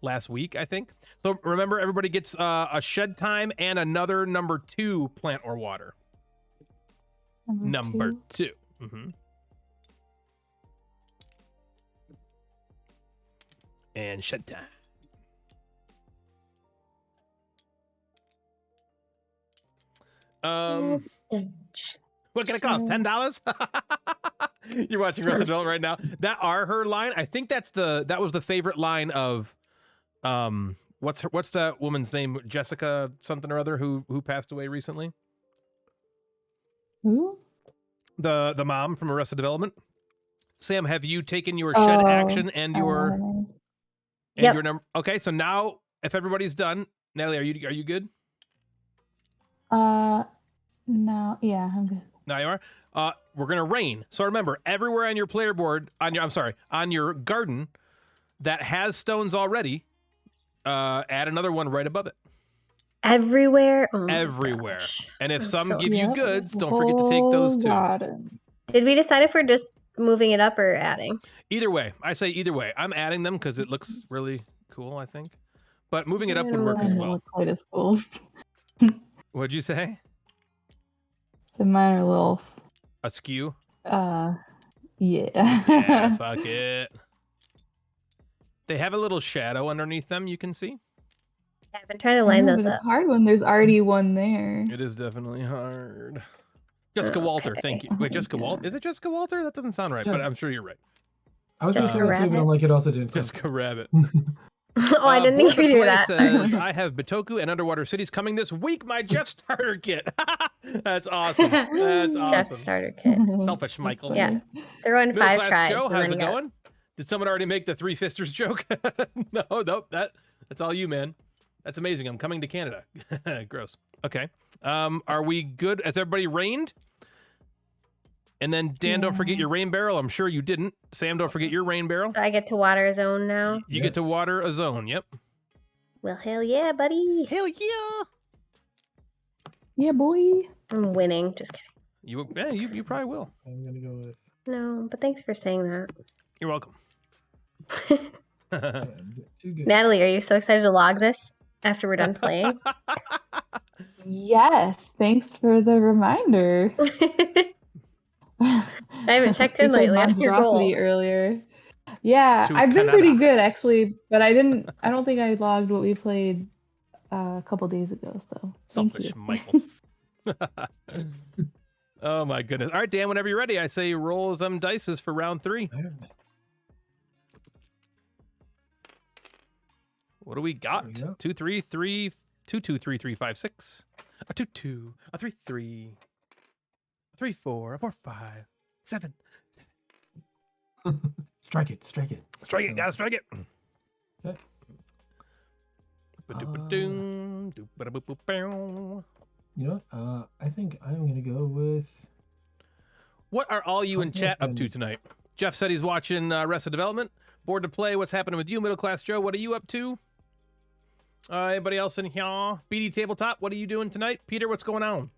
last week, I think. So remember, everybody gets a shed time and another number 2 plant or water. Number 2. Mm-hmm. And shed time. What can it cost? $10? You're watching Arrested Development right now. That are her line. I think that was the favorite line of what's that woman's name? Jessica something or other who passed away recently. Who? The mom from Arrested Development. Sam, have you taken your shed action and your Yep. your number? Okay, so now if everybody's done, Natalie, are you good? No, yeah, I'm good. Now you are. We're gonna rain. So remember, everywhere on your player board, on your garden that has stones already, add another one right above it. Everywhere. Oh my Everywhere. gosh. And if I'm some so give you Yep. goods, don't forget to take those too. Garden. Did we decide if we're just moving it up or adding? Either way, I say either way. I'm adding them because it looks really cool, I think. But moving it up would work as Mine don't well. look quite as cool. What'd you say? The mine are a little. Askew? Yeah. Yeah, fuck it. They have a little shadow underneath them, you can see. I've been trying to I line know, those but up. it's hard when there's already one there. It is definitely hard. Jessica Walter, thank you. Wait, Jessica Walter? Is it Jessica Walter? That doesn't sound right, but I'm sure you're right. I was going to say Jessica that too, but I'm like, it also didn't sound Jessica Rabbit. Oh, I didn't think Board you to knew Play that. says, I have Bitoku and Underwater Cities coming this week. My Jeff starter kit. That's awesome. That's Chest awesome. starter kit. Selfish Michael. Yeah. They're on Middle 5 class tribes. Joe, and how's then it you got- going? Did someone already make the 3 fisters joke? No, that's all you, man. That's amazing. I'm coming to Canada. Gross. Okay. Are we good? Has everybody rained? And then Dan, don't forget your rain barrel. I'm sure you didn't. Sam, don't forget your rain barrel. So I get to water a zone now. You get to water a zone. Yep. Well, hell yeah, buddy. Hell yeah. Yeah, boy. I'm winning. Just kidding. You probably will. I'm going to go with. No, but thanks for saying that. You're welcome. Too good. Natalie, are you so excited to log this after we're done playing? Yes, thanks for the reminder. I haven't checked in We played lately on your Monstrosity goal. earlier. Yeah, To I've been Canada. pretty good actually, but I don't think I logged what we played a couple days ago. So thank Selfish you. Michael. Oh my goodness. All right, Dan, whenever you're ready, I say roll some dices for round 3. What do we got? There we go. 2, 3, 3, 2, 2, 3, 3, 5, 6. A 2, 2, a 3, 3, a 3, 4, a 4, 5, 7. Strike it. Strike it. Strike it, gotta strike it. Okay. Ba-doop-ba-doom, doop-ba-da-boop-boop-bow. You know what? I think I'm gonna go with. What are all you in chat up to Compost tonight? Jeff said he's watching Arrested Development. Bored to play. What's happening with you, Middle Class Joe? What are you up to? Anybody else in here? BD Tabletop, what are you doing tonight? Peter, what's going on?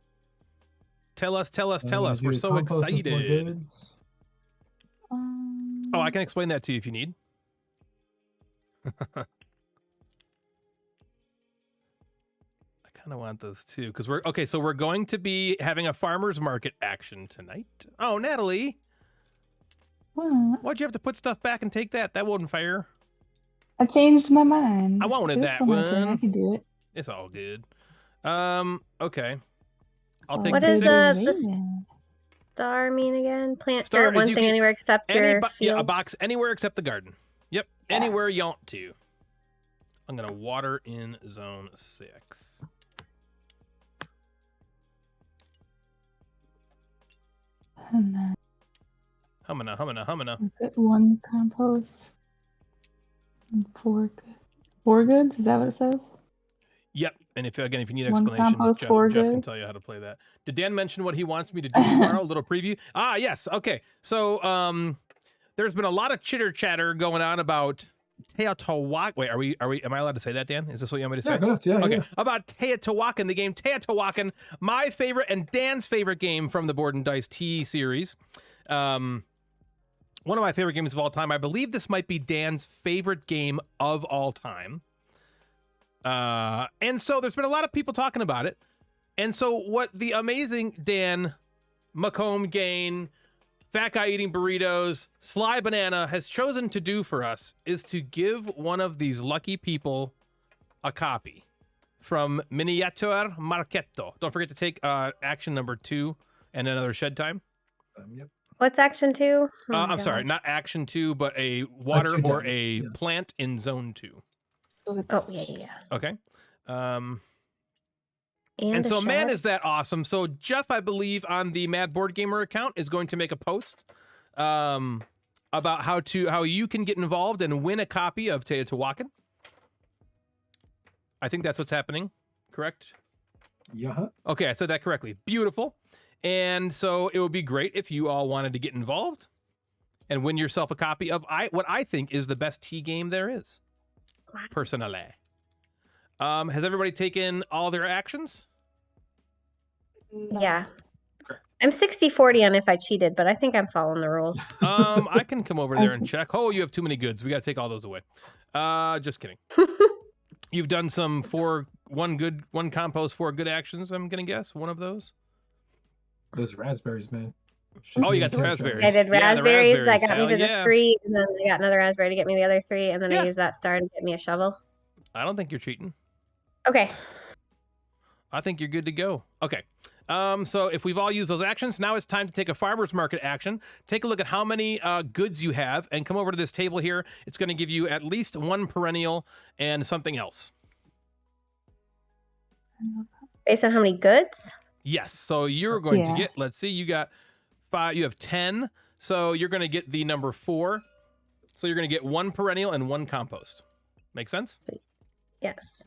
Tell us. We're so compost with more excited. goods. Oh, I can explain that to you if you need. I kind of want those too, because so we're going to be having a farmer's market action tonight. Oh, Natalie, What? why'd you have to put stuff back and take that? That wasn't fair. I changed my mind. I wanted It was that still my turn. I one. can do it. It's all good. Okay. I'll take What the is six. the star mean again? Plant Star or is one you thing can- anywhere except your Yeah, a fields? box anywhere except the garden. Yep, Yeah. anywhere you want to. I'm gonna water in zone 6. Hummina. Is it 1 compost and 4 good? 4 goods? Is that what it says? Yep, and if you need One explanation, compost, Jeff 4 can goods. tell you how to play that. Did Dan mention what he wants me to do tomorrow? A little preview. Yes. Okay. So there's been a lot of chitter chatter going on about Teotihuacan. Wait, am I allowed to say that, Dan? Is this what you want me to say? Yeah, go nuts. Yeah, Okay, yeah. about Teotihuacan, the game Teotihuacan, my favorite and Dan's favorite game from the Board and Dice T series. One of my favorite games of all time. I believe this might be Dan's favorite game of all time. And so there's been a lot of people talking about it. And so what the amazing Dan Macomb Gain, Fat Guy Eating Burritos, Sly Banana has chosen to do for us is to give one of these lucky people a copy from Miniature Marchetto. Don't forget to take action number 2 and another shed time. Yep. What's action 2? I'm sorry, not action 2, but a water Action or time, a yeah. plant in zone 2. So it's Oh, yeah. Okay. And And a so, man, shot. is that awesome. So Jeff, I believe, on the Mad Board Gamer account is going to make a post about how you can get involved and win a copy of Teotihuacan. I think that's what's happening, correct? Yeah. Okay, I said that correctly. Beautiful. And so it would be great if you all wanted to get involved and win yourself a copy of what I think is the best tea game there is, personally. Has everybody taken all their actions? Yeah. I'm 60-40 on if I cheated, but I think I'm following the rules. I can come over there and check. Oh, you have too many goods. We got to take all those away. Just kidding. You've done some 1 compost, 4 good actions, I'm going to guess. One of those? Those raspberries, man. Oh, you got the raspberries. I did Yeah, the raspberries. That got Hell me to yeah. the 3, and then I got another raspberry to get me the other 3, and then Yeah. I used that star to get me a shovel. I don't think you're cheating. Okay. I think you're good to go. Okay. So if we've all used those actions, now it's time to take a farmer's market action. Take a look at how many goods you have and come over to this table here. It's going to give you at least 1 perennial and something else. Based on how many goods? Yes. So you're going to Yeah. get, let's see, you got 5, you have 10. So you're going to get the number 4. So you're going to get 1 perennial and 1 compost. Make sense? Yes.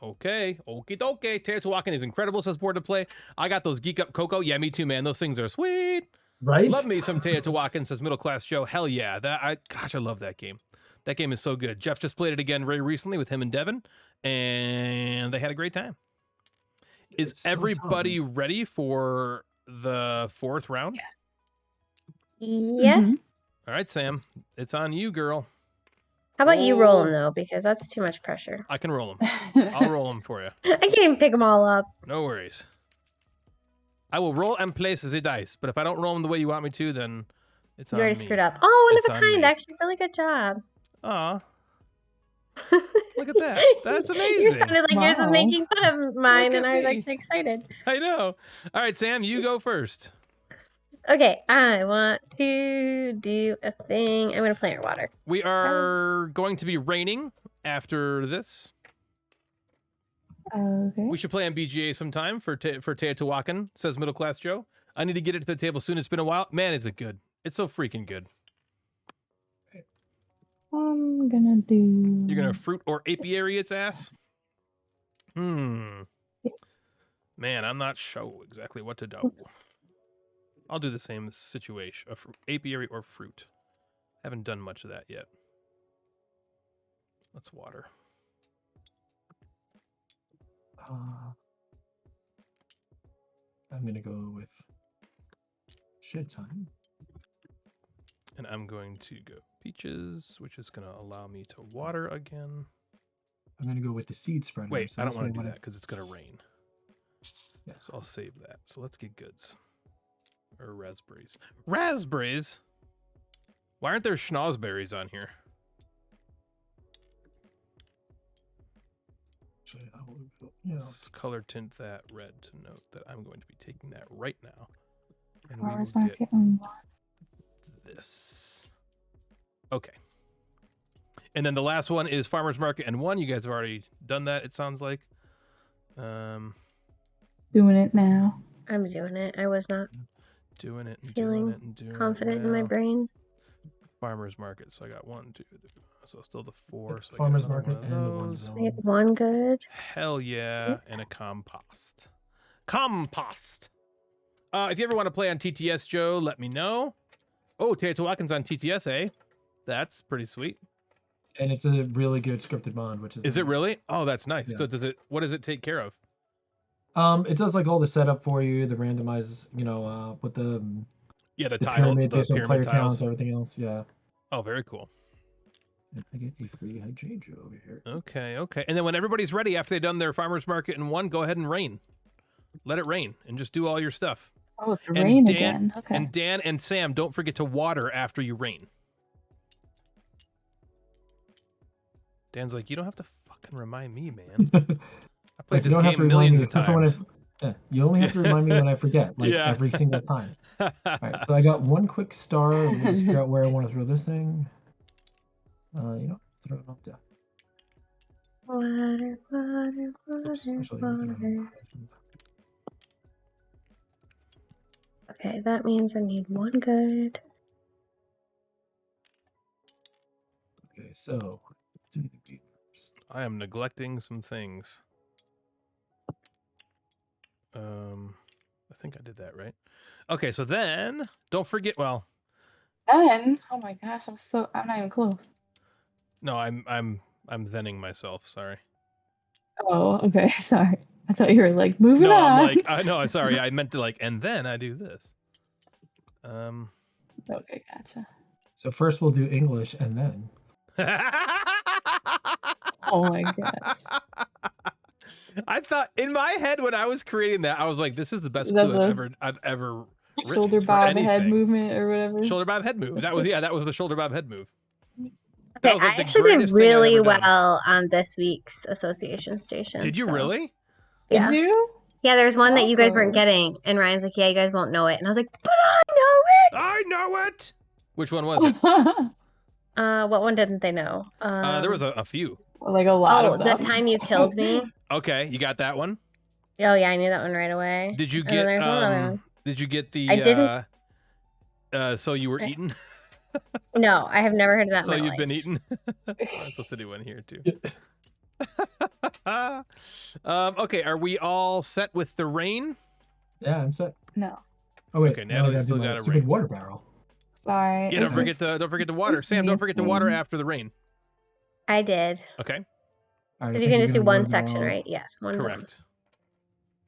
Okay. Okie dokie. Teotihuacan is incredible, says Board to Play. I got those Geek Up Cocoa. Yeah, me too, man. Those things are sweet. Right? Love me some Teotihuacan, says Middle Class Joe. Hell yeah. I love that game. That game is so good. Jeff just played it again very recently with him and Devin, and they had a great time. Is It's so everybody solid. ready for the 4th round? Yes. Mhm. All right, Sam. It's on you, girl. How about you roll Oh. them, though? Because that's too much pressure. I can roll them. I'll roll them for you. I can't even pick them all up. No worries. I will roll and place the dice, but if I don't roll them the way you want me to, then it's You on already me. screwed up. Oh, one It's of a on kind. me. Actually, really good job. Aw, look at that. That's You amazing. sounded like yours was Wow. making fun of mine, Look and at I was me. actually excited. I know. All right, Sam, you go first. Okay, I want to do a thing. I'm going to plant water. We are going to be raining after this. Okay. We should play on BGA sometime for Teotihuacan, says Middle Class Joe. I need to get it to the table soon. It's been a while. Man, is it good. It's so freaking good. I'm gonna do. You're gonna fruit or apiary its ass? Man, I'm not sure exactly what to do. I'll do the same situation. Apiary or fruit. Haven't done much of that yet. Let's water. I'm gonna go with shed time. And I'm going to go peaches, which is going to allow me to water again. I'm gonna go with the seed spreader. Wait, so I this don't want way to do when that because it's going to rain. Yeah. So I'll save that. So let's get goods. Or raspberries. Raspberries? Why aren't there schnozberries on here? Actually, I will go, you know, Let's color tint that red to note that I'm going to be taking that right now. And Farmers we will market and get this. Okay. And then the last one is Farmer's Market and 1. You guys have already done that, it sounds like. doing it now. I'm doing it. I was not Doing it and feeling doing it and doing confident it. in my Well, brain. Farmer's Market. So I got 1, 2, 3. So still the 4. So Farmers I got another market one and of the one those. zone. I had one good. Hell yeah, and a compost. Compost. If you ever want to play on TTS, Joe, let me know. Oh, Teotihuacan's on TTS, eh? That's pretty sweet. And it's a really good scripted mod, which is Is it nice. really? Oh, that's nice. Yeah. So does it? What does it take care of? It does like all the setup for you, the randomize, you know, with the Yeah, the tile, pyramid the based on pyramid player counts, tiles. everything else. Yeah. Oh, very cool. And I get a free hydrangea over here. Okay, okay. And then when everybody's ready after they've done their Farmer's Market in 1, go ahead and rain. Let it rain and just do all your stuff. Oh, it's And rain Dan- again. Okay. And Dan and Sam, don't forget to water after you rain. Dan's like, you don't have to fucking remind me, man. I played this game millions of times. Yeah, you only have to remind me when I forget, like Yeah. every single time. All right, so I got one quick star. Let me just figure out where I want to throw this thing. You know, throw it up there. Water, water, Oops, water, actually, let me throw it on water. the Okay, that means I need one good. Okay, so do the beavers. I am neglecting some things. I think I did that right. Okay, so then don't forget. Well, Done. Oh my gosh, I'm not even close. no, I'm thenning myself. Sorry. Oh, okay. Sorry. I thought you were like moving No, on. I'm like, no, sorry. I meant to like, and then I do this. Okay, gotcha. So first we'll do English, and then Oh my gosh. I thought in my head when I was creating that, I was like, "This is the best Is that clue the I've ever written Shoulder for bob head anything." movement or whatever. Shoulder bob head move. That was the shoulder bob head move. Okay, That was like I the actually did greatest thing I've really ever done. well on this week's Association Station. Did you so- really? Yeah. Did you? Yeah, there's one that you guys weren't Awesome. getting, and Ryan's like, "Yeah, you guys won't know it," and I was like, "But I know it." I know it. Which one was it? What one didn't they know? There was a few. Like a lot Oh, of the them. time you killed me. Okay, you got that one. Oh yeah, I knew that one right away. Did you And then get there's one other one. Did you get the? I didn't- So you were I- eaten. No, I have never heard of that. So in my you've life. been eaten. I'm supposed to do one here too. Yeah. Okay, are we all set with the rain? yeah, I'm set. No. Oh wait, Okay, now I Natalie's gotta still do my gotta stupid rain. water barrel. Sorry. Yeah, it's just- don't forget to water. it's Sam, don't forget to water missing. after the rain. I did. Okay, All right, I Because you think can we're just do gonna one water section, barrel. right? Yes, one zone. correct.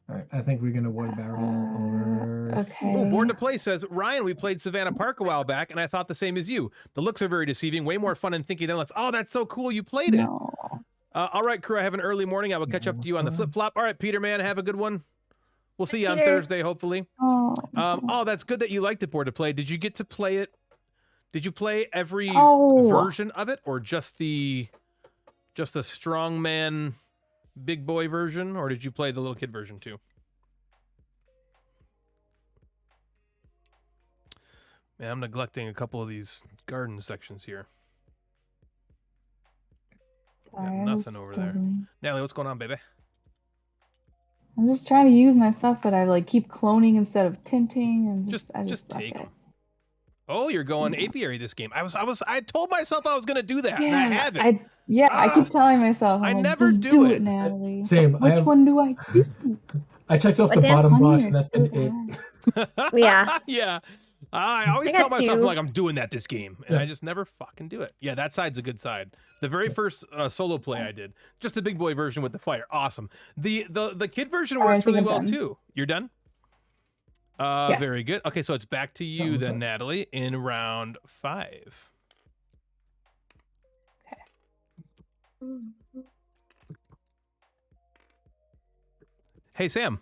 All right, I think we're gonna water barrel over. Okay. Oh, Born to Play says, Ryan, we played Savannah Park a while back, and I thought the same as you. The looks are very deceiving, way more fun and thinky than it looks. Oh, that's so cool, you played it. No. All right, crew, I have an early morning. I will catch up to you on the flip-flop. All right, Peter, man, have a good one. We'll see you on Peter. Thursday, hopefully. Oh. Oh, that's good that you liked it, Born to Play. Did you get to play it? Did you play every Oh. version of it, or just the strongman big boy version, or did you play the little kid version too? Man, I'm neglecting a couple of these garden sections here. Sorry, Got I was nothing over there. struggling. Natalie, what's going on, baby? I'm just trying to use my stuff, but I like keep cloning instead of tinting, and I Just suck take at them. Oh, you're going apiary this game. I told myself I was gonna do that, and I haven't. I keep telling myself, I I'm like, never just do do it. it, Natalie. Same. Which one do I do? I checked off What, the Dan? bottom Honey box, or and that's been split it. Yeah. Yeah. I always I tell got myself two. like I'm doing that this game, and I Yeah. just never fucking do it. Yeah, that side's a good side. The very first solo play I did, just the big boy version with the fire, awesome. The kid version All right, I works think really I'm well done. too. You're done? Yeah. Very good. Okay, so it's back to you what's then, up? Natalie, in round 5. Hey, Sam.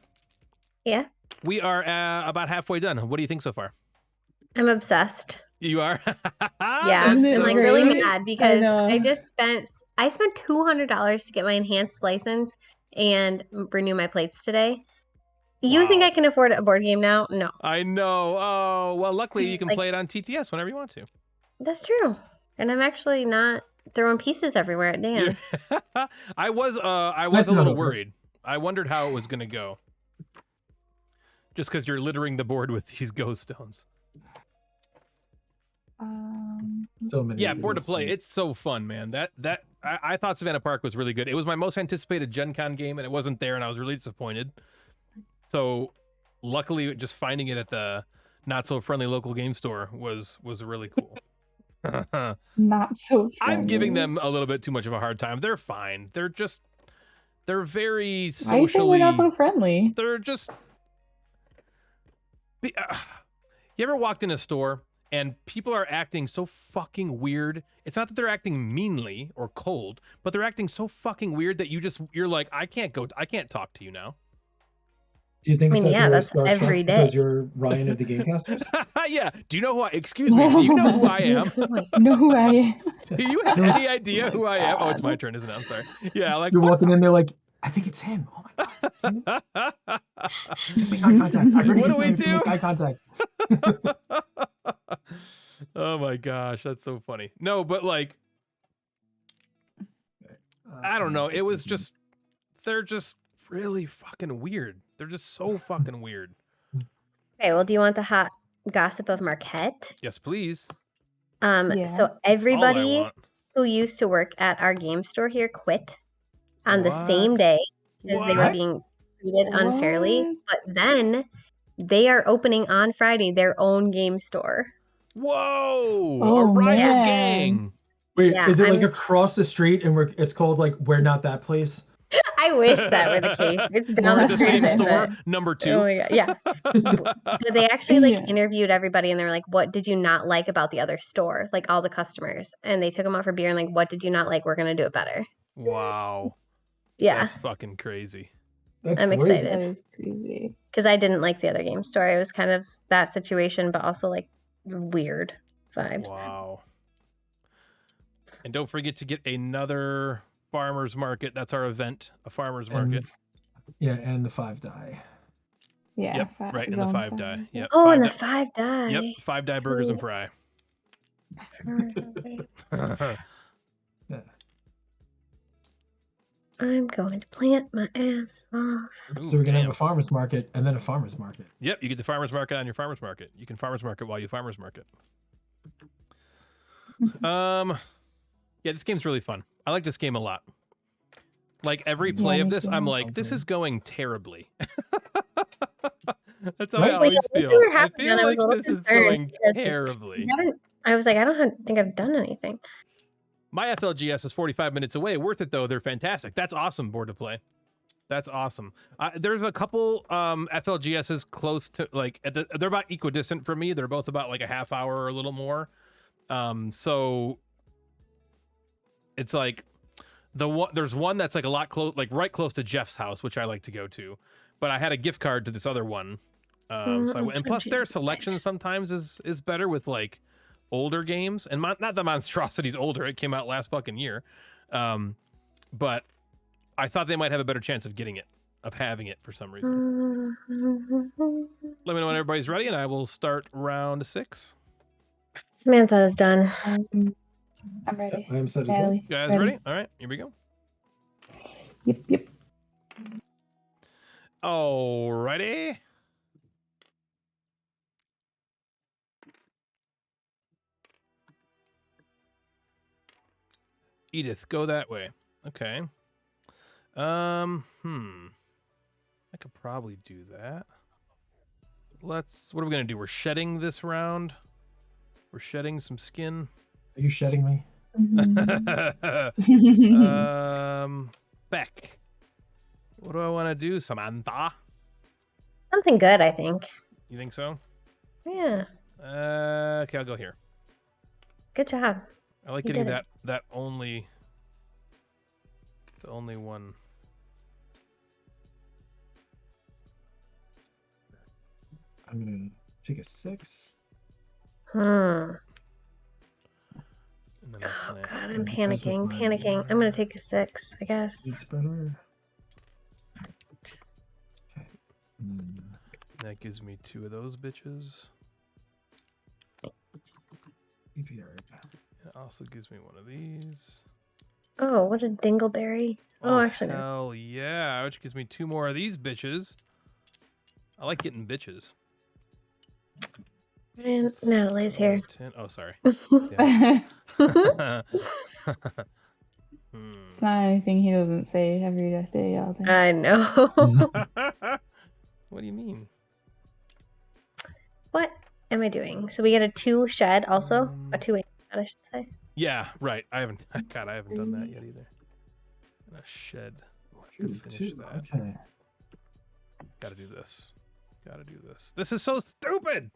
Yeah. We are about halfway done. What do you think so far? I'm obsessed. You are? Yeah. Isn't That's it I'm so like really great? funny. mad because know. I spent $200 to get my enhanced license and renew my plates today. You think Wow. I can afford a board game now? No. I know. Oh, well, luckily you can Like- play it on TTS whenever you want to. That's true. And I'm actually not throwing pieces everywhere at Dan. Yeah. I was That's a not little over. worried. I wondered how it was going to go. Just because you're littering the board with these ghost stones. So many. Yeah, of board to those play. things. It's so fun, man. I thought Savannah Park was really good. It was my most anticipated Gen Con game, and it wasn't there, and I was really disappointed. So, luckily, just finding it at the not so friendly local game store was really cool. Not so friendly. I'm giving them a little bit too much of a hard time. They're fine. They're very Why are you saying we're not so socially. friendly? They're just. You ever walked in a store and people are acting so fucking weird? It's not that they're acting meanly or cold, but they're acting so fucking weird that you're like, I can't talk to you now. Do you think I it's mean, like yeah, you're that's starstruck every because day. you're Ryan of the Gamecasters? Yeah. Do you know who excuse me, do you know who I am? Know who I am? Do you have any idea Oh who my I am? Oh, it's my God. turn, isn't it? I'm sorry. Yeah, like You're what walking in there like, I think it's him. Oh my god. Make eye contact. I heard What his do we name. do? Make eye contact. Oh my gosh, that's so funny. No, but like, I don't know. It was just, they're just really fucking weird. They're just so fucking weird. Okay, well, do you want the hot gossip of Marquette? Yes, please. Yeah. So That's all I everybody want. who used to work at our game store here quit on the What? same day because they were What? being treated unfairly. What? But then they are opening on Friday their own game store. Whoa! Oh, a rival man. gang. Wait, Yeah, is it like I'm- across the street and it's called like We're Not That Place? I wish that were the case. It's down We're the the street same a bit, store, but- number 2. Oh my god, yeah. But they actually Yeah. interviewed everybody and they were like, what did you not like about the other store? Like all the customers. And they took them out for beer and like, what did you not like? We're gonna do it better. Wow. Yeah. That's fucking crazy. That's I'm crazy. excited. That is crazy. Because I didn't like the other game store. It was kind of that situation, but also like weird vibes. Wow. And don't forget to get another farmer's market. That's our event, a farmer's market. And the 5 die. Yeah. Yep, right, in the zone 5 die. Yep. Oh, 5 and the die. 5 die. Yep, 5 die burgers and Sweet. fry. Yeah. I'm going to plant my ass off. Ooh, So we're gonna damn. have a farmer's market and then a farmer's market. Yep, you get the farmer's market on your farmer's market. You can farmer's market while you farmer's market. Yeah, this game's really fun. I like this game a lot. Like every play Yeah, of me this, too. I'm like, this is going terribly. That's how Right? I Wait, always I wish feel. we were I halfway feel done. I was like a little this is concerned going because terribly. I was like, I don't think I've done anything. My FLGS is 45 minutes away. Worth it though. They're fantastic. That's awesome board to play. That's awesome. There's a couple FLGSs close to like they're about equidistant from me. They're both about like a half hour or a little more. So it's like there's one that's like a lot close, like right close to Jeff's house, which I like to go to. But I had a gift card to this other one. So I went, and plus their selection sometimes is better with like older games, and not that Monstrosity's older. It came out last fucking year. But I thought they might have a better chance of getting it, of having it for some reason. Let me know when everybody's ready, and I will start round 6. Samantha is done. I'm ready. I am set as well. Natalie, You guys ready? All right, here we go. Yep. Alrighty. Edith, go that way. Okay. I could probably do that. What are we gonna do? We're shedding this round. We're shedding some skin. Are you shedding me? Beck. What do I want to do, Samantha? Something good, I think. You think so? Yeah. Okay, I'll go here. Good job. I like You getting did it. the only one. I'm gonna take a 6. Hmm. And then I'll Oh plant. god, I'm And because of panicking. my Panicking. I'm gonna take a 6, I guess. seed spreader. Okay. And then That gives me 2 of those bitches. apiary. It also gives me one of these. Oh, what a dingleberry. Oh, actually, no. hell yeah! Which gives me 2 more of these bitches. I like getting bitches. And Let's Natalie's go here. 10. Oh, sorry. It's Damn it. not anything he doesn't say every day all day. I know. What do you mean? What am I doing? So we get a 2 shed also? A Um, 2 shed, I should say. Yeah, right. I haven't done that yet either. And a shed. Ooh, I could Shoot, finish 2. that. Okay. Gotta do this. Gotta do this. This is so stupid!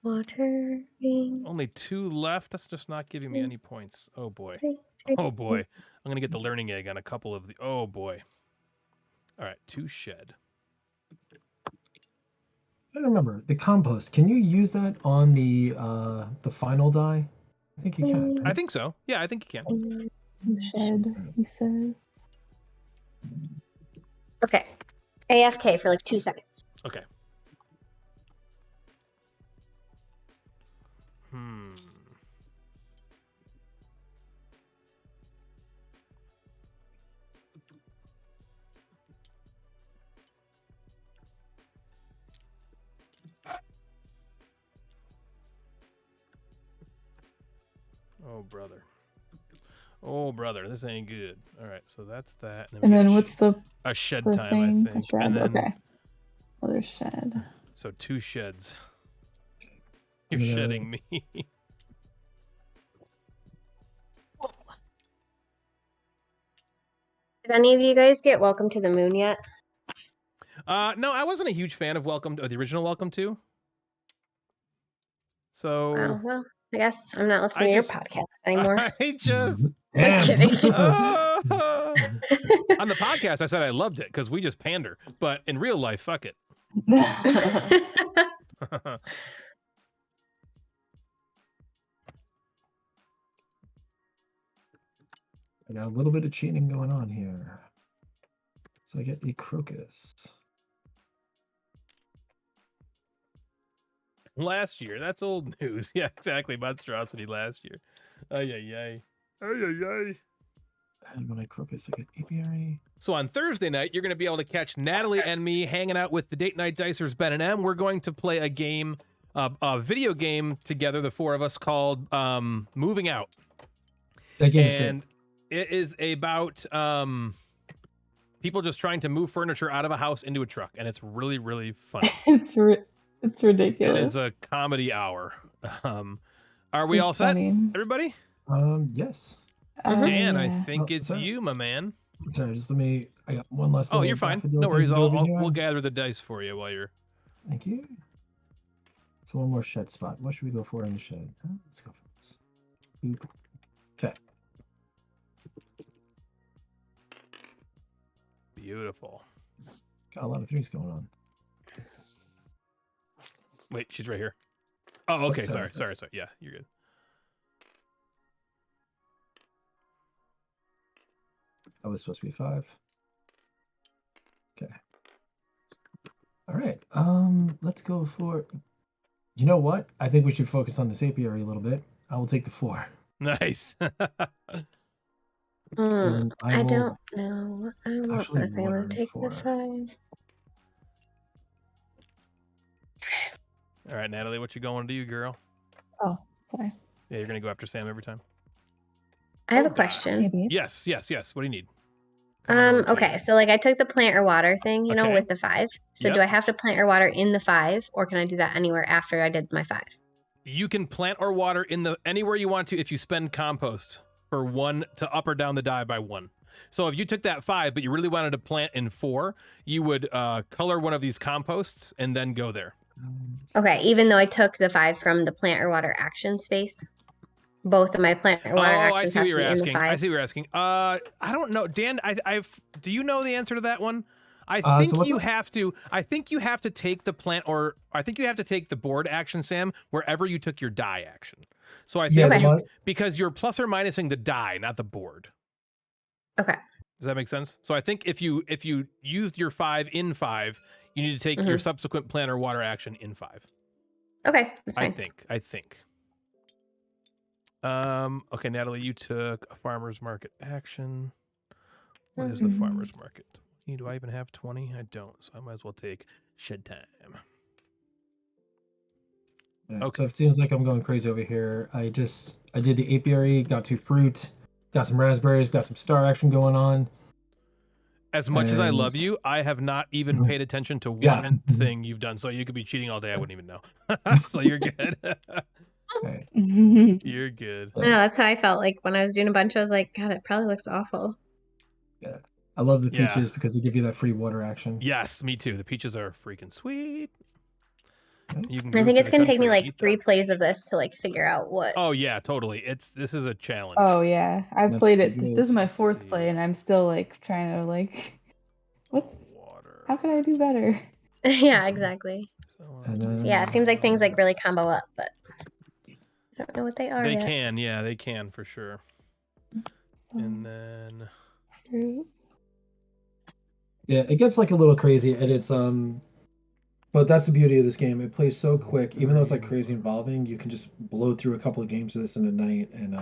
Water being Only 2 left. That's just not giving me any points. Oh boy. 3, Oh boy. I'm gonna get the learning egg on a couple of the. Oh boy. All right, 2 shed. I don't remember the compost. Can you use that on the final die? I think you can. I Right? think so. Yeah, I think you can. Shed, he says. Okay. AFK for like 2 seconds. Okay. Hmm. Oh brother. Oh brother, this ain't good. All right, so that's that. And we get then a what's the a shed the time, thing? I think. A shed. And then Okay. Another shed. so 2 sheds. You're I'm gonna- shedding me. Did any of you guys get Welcome to the Moon yet? No, I wasn't a huge fan of the original Welcome to. So Oh, well, I guess I'm not listening I to your just- podcast anymore. I just Damn. kidding. on the podcast I said I loved it because we just pander, but in real life, fuck it. I got a little bit of cheating going on here. So I get a crocus. Last year, that's old news. Yeah, exactly. Monstrosity last year. Ay ay ay. Ay ay ay. And when I crocus, I get apiary. So on Thursday night, you're going to be able to catch Natalie and me hanging out with the Date Night Dicers, Ben and M. We're going to play a game, a video game together, the 4 of us, called Moving Out. That game is And it is about people just trying to move furniture out of a house into a truck, and it's really, really funny. it's It ridiculous. is a comedy hour. Are we It's all set, funny. everybody? great. Yes. Dan, I Yeah. think Oh, it's sorry. you, my man. Sorry, just let me. I got one last. Oh, little you're fine. daffodil No thing worries. to do over here. We'll gather the dice for you while you're. Thank you. So one more shed spot. What should we go for in the shed? Huh? Let's go for this. Boop. Okay. Beautiful. Got a lot of 3s going on. Wait, she's right here. Oh, okay. sorry. Sorry. Yeah, you're good. That was supposed to be 5. Okay. All right. Let's go for. You know what? I think we should focus on this apiary a little bit. I will take the 4. Nice. And I will don't know. I don't know. I actually think I'm water gonna take the for- 5. All right, Natalie, what you going to do, girl? Oh, sorry. Yeah, you're gonna go after Sam every time. I have a Oda. question. Maybe. Yes. What do you need? Coming over to Okay, you. so like I took the plant or water thing, Okay. with the 5. So Yep. do I have to plant or water in the 5, or can I do that anywhere after I did my 5? You can plant or water in the anywhere you want to if you spend compost for 1 to up or down the die by 1. So if you took that 5, but you really wanted to plant in 4, you would color one of these composts and then go there. Okay, even though I took the 5 from the plant or water action space, both of my plant or water I actions see have what to you're be in the asking. 5. I see what you're asking. I don't know, Dan. Do you know the answer to that one? I So think what's you that? have to. I think you have to take the plant, or I think you have to take the board action, Sam, wherever you took your die action. So I Yeah, think Okay. because you're plus or minusing the die, not the board. Okay. Does that make sense? So I think if you used your 5 in 5, you need to take your subsequent plant or water action in 5. Okay, that's fine. I think. Okay, Natalie, you took a farmer's market action. What is the farmer's market? 20? Do I even have 20? I don't, so I might as well take shed time. Yeah, Okay. So it seems like I'm going crazy over here. I did the apiary, got 2 fruit, got some raspberries, got some star action going on. As much as I And- love you, I have not even paid attention to Yeah. one thing you've done. So you could be cheating all day. I wouldn't even know. So you're good. Okay. You're good. No, that's how I felt like when I was doing a bunch. I was like, God, it probably looks awful. Yeah. I love the Yeah. peaches because they give you that free water action. Yes, me too. The peaches are freaking sweet. You can I move think to it's the gonna take me country and like eat 3 them. plays of this to like figure out what. Oh yeah, totally. This is a challenge. Oh yeah, I've That's played pretty it. good. This is my Let's 4th see. play, and I'm still like trying to like, what? Water. How can I do better? Yeah, exactly. And So, then, yeah, it seems like things like really combo up, but I don't know what they are They yet. can, yeah, they can for sure. And then Fruit. yeah, it gets like a little crazy, and it's but that's the beauty of this game. It plays so quick, even though it's like crazy involving. You can just blow through a couple of games of this in a night, and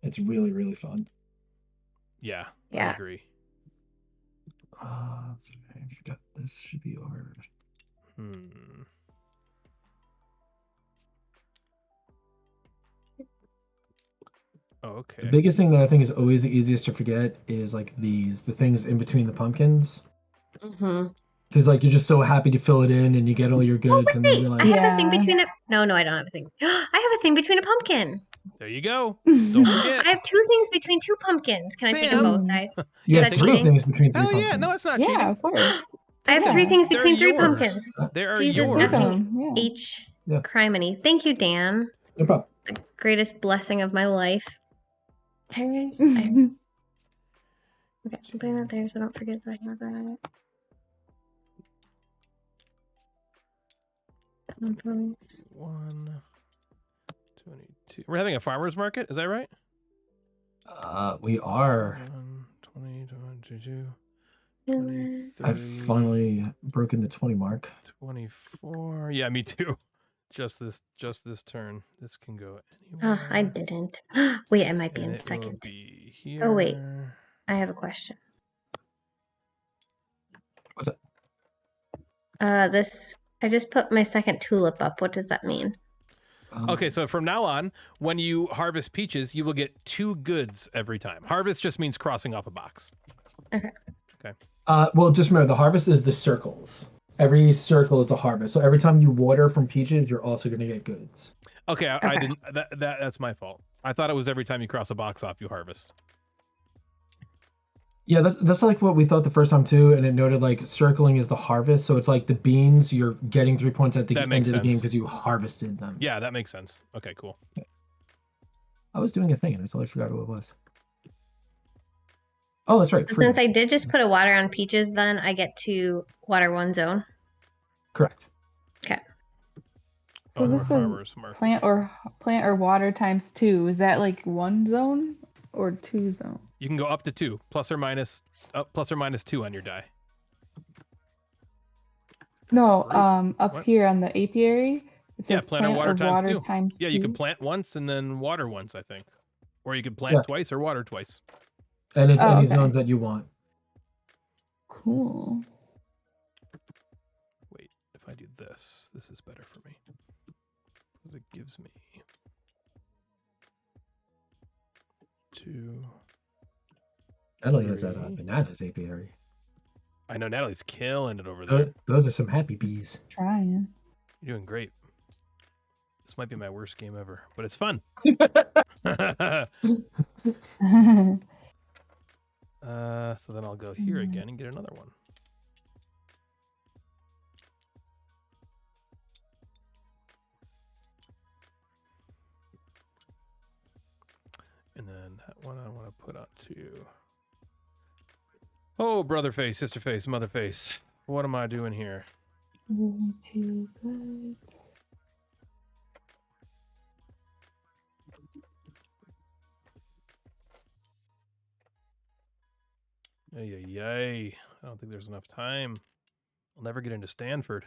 it's really really fun. yeah, I Yeah. agree. I forgot this should be over. Oh, okay. The biggest thing that I think is always the easiest to forget is like the things in between the pumpkins. Mm-hmm. Because like you're just so happy to fill it in and you get all your goods, and then Wait, you're I like, have a thing Yeah. between a. No, I don't have a thing. I have a thing between a pumpkin. There you go. Don't forget. I have 2 things between 2 pumpkins. Can I take them Sam. both, guys? you Is have that 3 cheating? things between 3 Hell pumpkins. yeah, no, it's not Yeah, cheating. of course. I have Yeah. 3 things They're between 3 yours. pumpkins. They are Jesus, yours. not Take me. 'em, yeah. H. Yeah. Criminy. Thank you, Dan. No problem. The greatest blessing of my life. Okay, I'm putting that there so I don't forget that I have that. Compost. 1, 22. We're having a farmer's market, is that right? We are. 20, 22, Mm. 23, I've finally broken the 20 mark. 24. Yeah, me too. Just this turn. This can go anywhere. Oh, I didn't. Wait, I might be And in it will second. be here. Oh, wait. I have a question. What's that? I just put my second tulip up. What does that mean? Okay, so from now on, when you harvest peaches, you will get 2 goods every time. Harvest just means crossing off a box. Okay. Well, just remember the harvest is the circles. Every circle is the harvest. So every time you water from peaches, you're also going to get goods. Okay, I Okay. didn't. That's my fault. I thought it was every time you cross a box off, you harvest. Yeah, that's like what we thought the first time too, and it noted like circling is the harvest. So it's like the beans, you're getting 3 points at the That end makes of the game sense. because you harvested them. Yeah, that makes sense. Okay, cool. I was doing a thing and I totally forgot what it was. Oh, that's right. So fruit. since I did just put a water on peaches, then I get to water 1 zone. Correct. Okay. So Oh, this more is farmers market. Plant or water times 2. Is that like 1 zone or 2 zone? You can go up to 2, plus or minus 2 on your die. No, Fruit. up What? here on the apiary, it Yeah, says plant or water times 2. times Yeah, 2. you can plant once and then water once, I think. Or you could plant twice or water twice. And it's Oh, any okay. zones that you want. Cool. Wait, if I do this is better for me. Because it gives me 2. Natalie has that 3. bananas apiary. I know Natalie's killing it over there. Those are some happy bees. Trying. You're doing great. This might be my worst game ever, but it's fun. So then I'll go here again and get another one. And then that one I want to put on to. Oh, brother face, sister face, mother face. What am I doing here? Really too good. Ay. I don't think there's enough time. I'll never get into Stanford.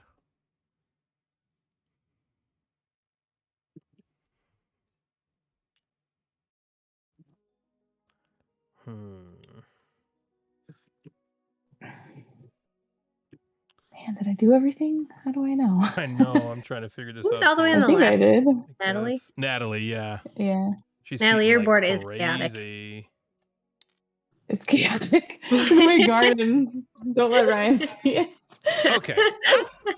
Man, did I do everything? How do I know? I know. I'm trying to figure this Who's out. all the way too. on I the think I left? did. Natalie? Natalie, yeah. Yeah, She's Natalie, cheating your like board is chaotic. crazy. it's chaotic. Look at my garden. Don't let Ryan see it. Okay.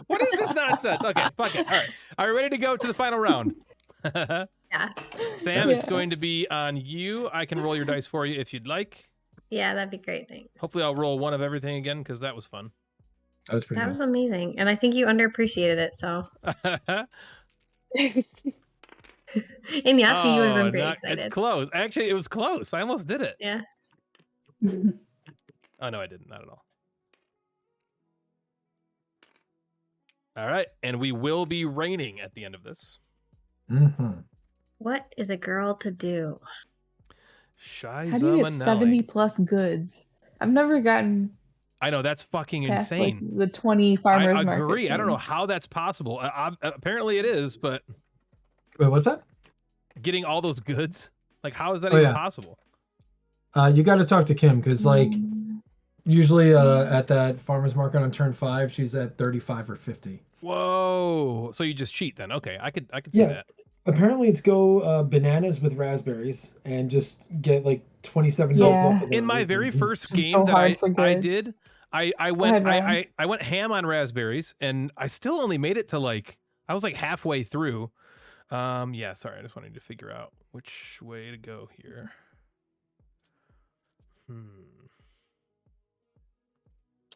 What is this nonsense? Okay, fuck it. All right. Are we ready to go to the final round? Yeah. Sam, Yeah. it's going to be on you. I can roll your dice for you if you'd like. Yeah, that'd be great. Thanks. Hopefully I'll roll one of everything again because that was fun. That was pretty That good. was amazing. And I think you underappreciated it, so. In Yahtzee, you would have been pretty excited. It's close. Actually, it was close. I almost did it. Yeah. Oh, no, I didn't. Not at all. All right. And we will be raining at the end of this. Mm-hmm. What is a girl to do? How do you get 70 plus goods? I've never gotten I know, that's fucking past insane. like the 20 farmers I market agree. I don't know thing. how that's possible. Apparently it is, but Wait, what's that? getting all those goods, like how is that even possible? You got to talk to Kim because like usually at that farmer's market on turn 5, she's at 35 or 50. Whoa! So you just cheat then? Okay, I could see that. Apparently, it's go bananas with raspberries and just get like 27 So goods off of in my those very and- first Just game go that hard for I goods. did, I went Ryan. I went ham on raspberries, and I still only made it to like I was like halfway through. Yeah, sorry, I just wanted to figure out which way to go here. 1, 2,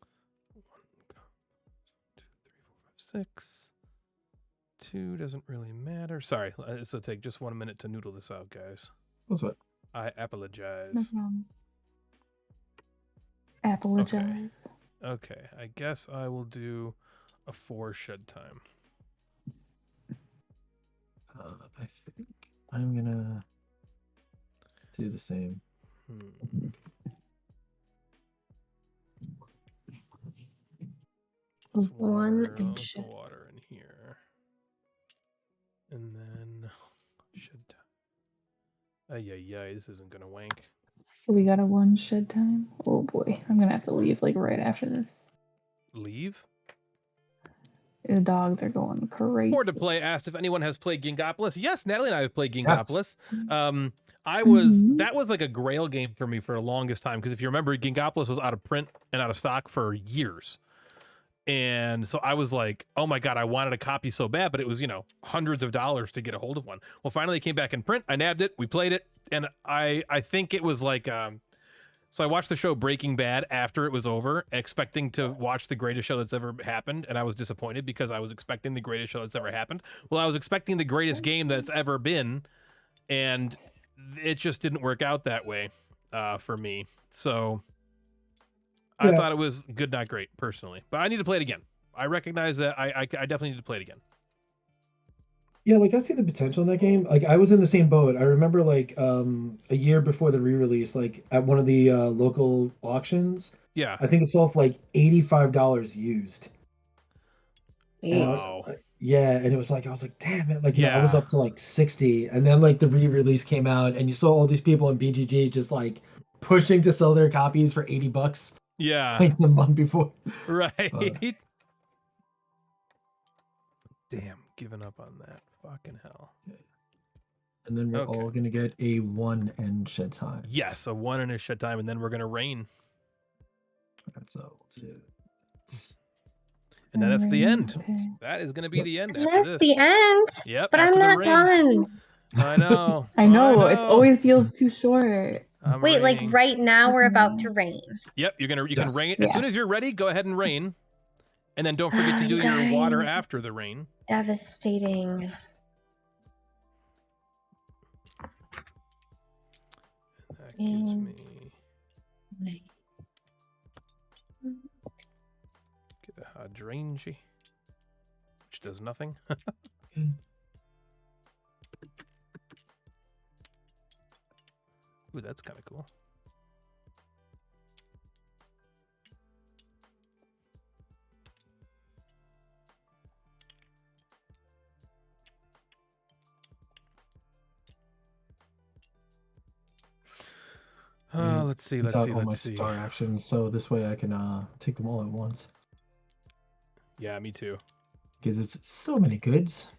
3, 4, 5, 6. 2 doesn't really matter. Sorry, this will take just 1 minute to noodle this out, guys. What's what? I apologize. No problem. Apologize. Okay, I guess I will do a 4 shed time. I think I'm gonna do the same. One I'll and put shed. water in here, and then shed time. Ay, this isn't gonna wank. So we got a 1 shed time. Oh boy, I'm gonna have to leave like right after this. Leave? The dogs are going crazy. Board to Play asked if anyone has played Gingopolis. Yes, Natalie and I have played Yes. Gingopolis. I was Mhm. that was like a grail game for me for the longest time because if you remember, Gingopolis was out of print and out of stock for years. And so I was like, oh my God, I wanted a copy so bad, but it was, hundreds of dollars to get a hold of one. Well, finally it came back in print. I nabbed it. We played it. And I think it was like, so I watched the show Breaking Bad after it was over, expecting to watch the greatest show that's ever happened. And I was disappointed because I was expecting the greatest show that's ever happened. Well, I was expecting the greatest game that's ever been. And it just didn't work out that way for me. So I thought it was good, not great, personally. But I need to play it again. I recognize that I definitely need to play it again. Yeah, like I see the potential in that game. Like I was in the same boat. I remember like a year before the re-release, like at one of the local auctions. Yeah. I think it sold for like $85 used. And I was Wow. like, and it was like I was like, damn it! Like I was Yeah. up to like 60, and then like the re-release came out, and you saw all these people in BGG just like pushing to sell their copies for $80 Yeah. like the month before. Right. Damn, giving up on that. Fucking hell. And then we're Okay. all gonna get a 1 and shed time. Yes, a 1 and a shed time, and then we're gonna rain. Alright, so we'll do And then that's the end. Okay. That is gonna be Yep. the end And after that's this. the end. Yep. But after I'm the not rain. done. I know. I know. It always feels too short. I'm Wait, like raining. right now we're about to rain. Yep, you can Yes. rain. Yeah. As soon as you're ready, go ahead and rain. And then don't forget to You do your water guys. after the rain. Devastating. That gives me get a hydrangea, which does nothing. Okay. Ooh, that's kind of cool. Let's see. Print out all my Let's see. star actions, so this way I can take them all at once. Yeah, me too. Because it's so many goods.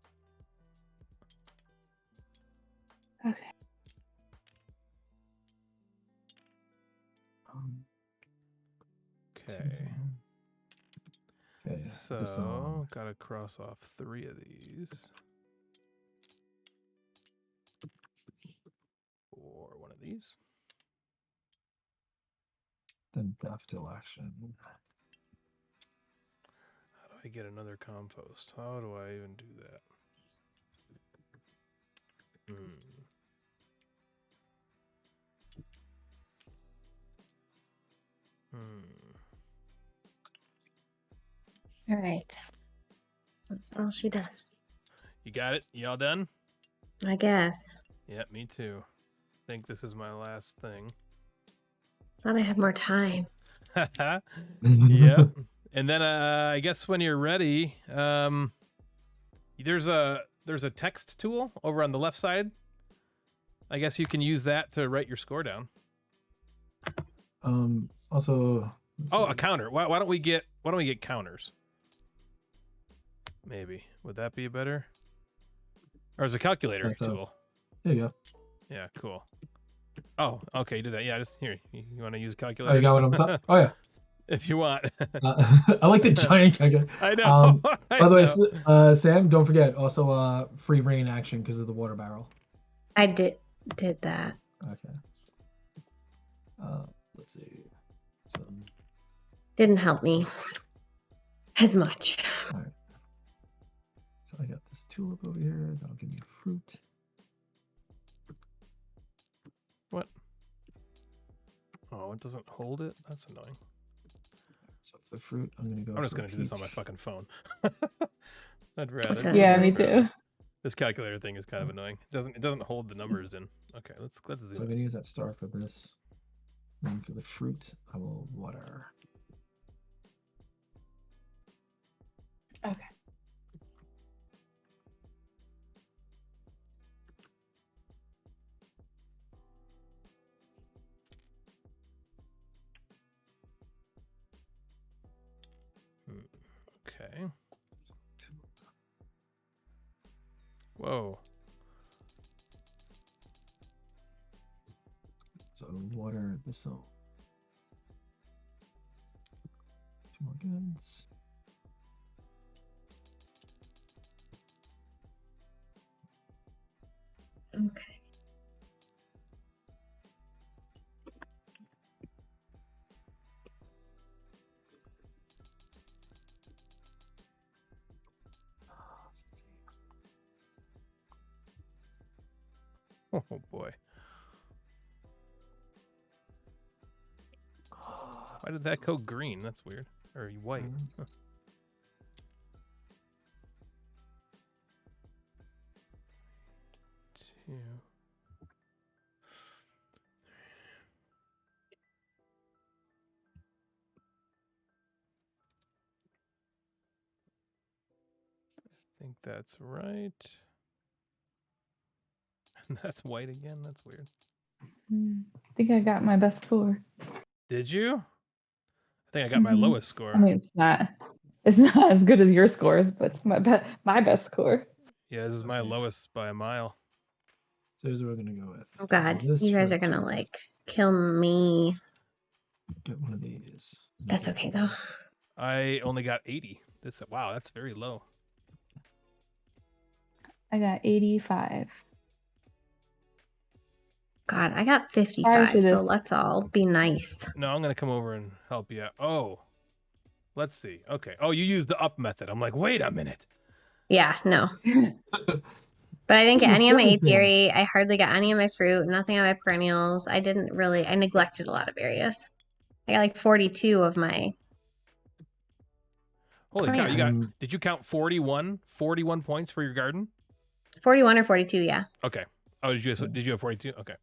Okay. Okay. Okay. So, gotta cross off 3 of these. Or 1 of these. Then daffodil action. How do I get another compost? How do I even do that? All right. That's all she does. You got it? Y'all done? I guess. Yep, me too. Think this is my last thing. Thought I had more time. Yep. And then I guess when you're ready, there's a text tool over on the left side. I guess you can use that to write your score down. Also. Oh, a counter. Why don't we get counters? Maybe. Would that be better? Or is a calculator tool? There you go. Yeah, cool. Oh, okay, do that. Yeah, just here. You want to use a calculator? Oh, you got what I'm talking? Oh yeah. If you want. I like the giant calculator. I know. By the way, Sam, don't forget also free rain action because of the water barrel. I did that. Okay. Let's see. Didn't help me as much. All right. So I got this tulip over here. That'll give me fruit. What? Oh, it doesn't hold it? That's annoying. So for the fruit, I'm just gonna do this on my fucking phone. I'd rather. Yeah, me too. This calculator thing is kind of annoying. It doesn't hold the numbers in. Okay, let's zoom. So I'm gonna use that star for this. And for the fruit, I will water. Okay. Okay. Whoa. So water this all. 2 more goods. Okay. Oh boy. Why did that go green? That's weird. Or white. Huh. Two. I think that's right. That's white again. That's weird. I think I got my best score. Did you? I think I got my lowest score. I mean, it's not as good as your scores, but it's my best score. Yeah, this is my lowest by a mile. So here's what we're gonna go with. Oh God, Do this you guys are first. gonna like kill me. Get one of these. That's okay though. I only got 80. Wow, that's very low. I got 85. God, I got Prior 55. to So this- let's all be nice. No, I'm gonna come over and help you out. Oh, let's see. Okay. Oh, you used the up method. I'm like, wait a minute. Yeah, no. But I didn't get You any on my still missing. apiary. I hardly got any on my fruit. Nothing on my perennials. I neglected a lot of areas. I got like 42 of my. Holy cow! You got? Um, Did you count 41 points for your garden? 41 or 42, yeah. Okay. Oh, did you have 42? Okay.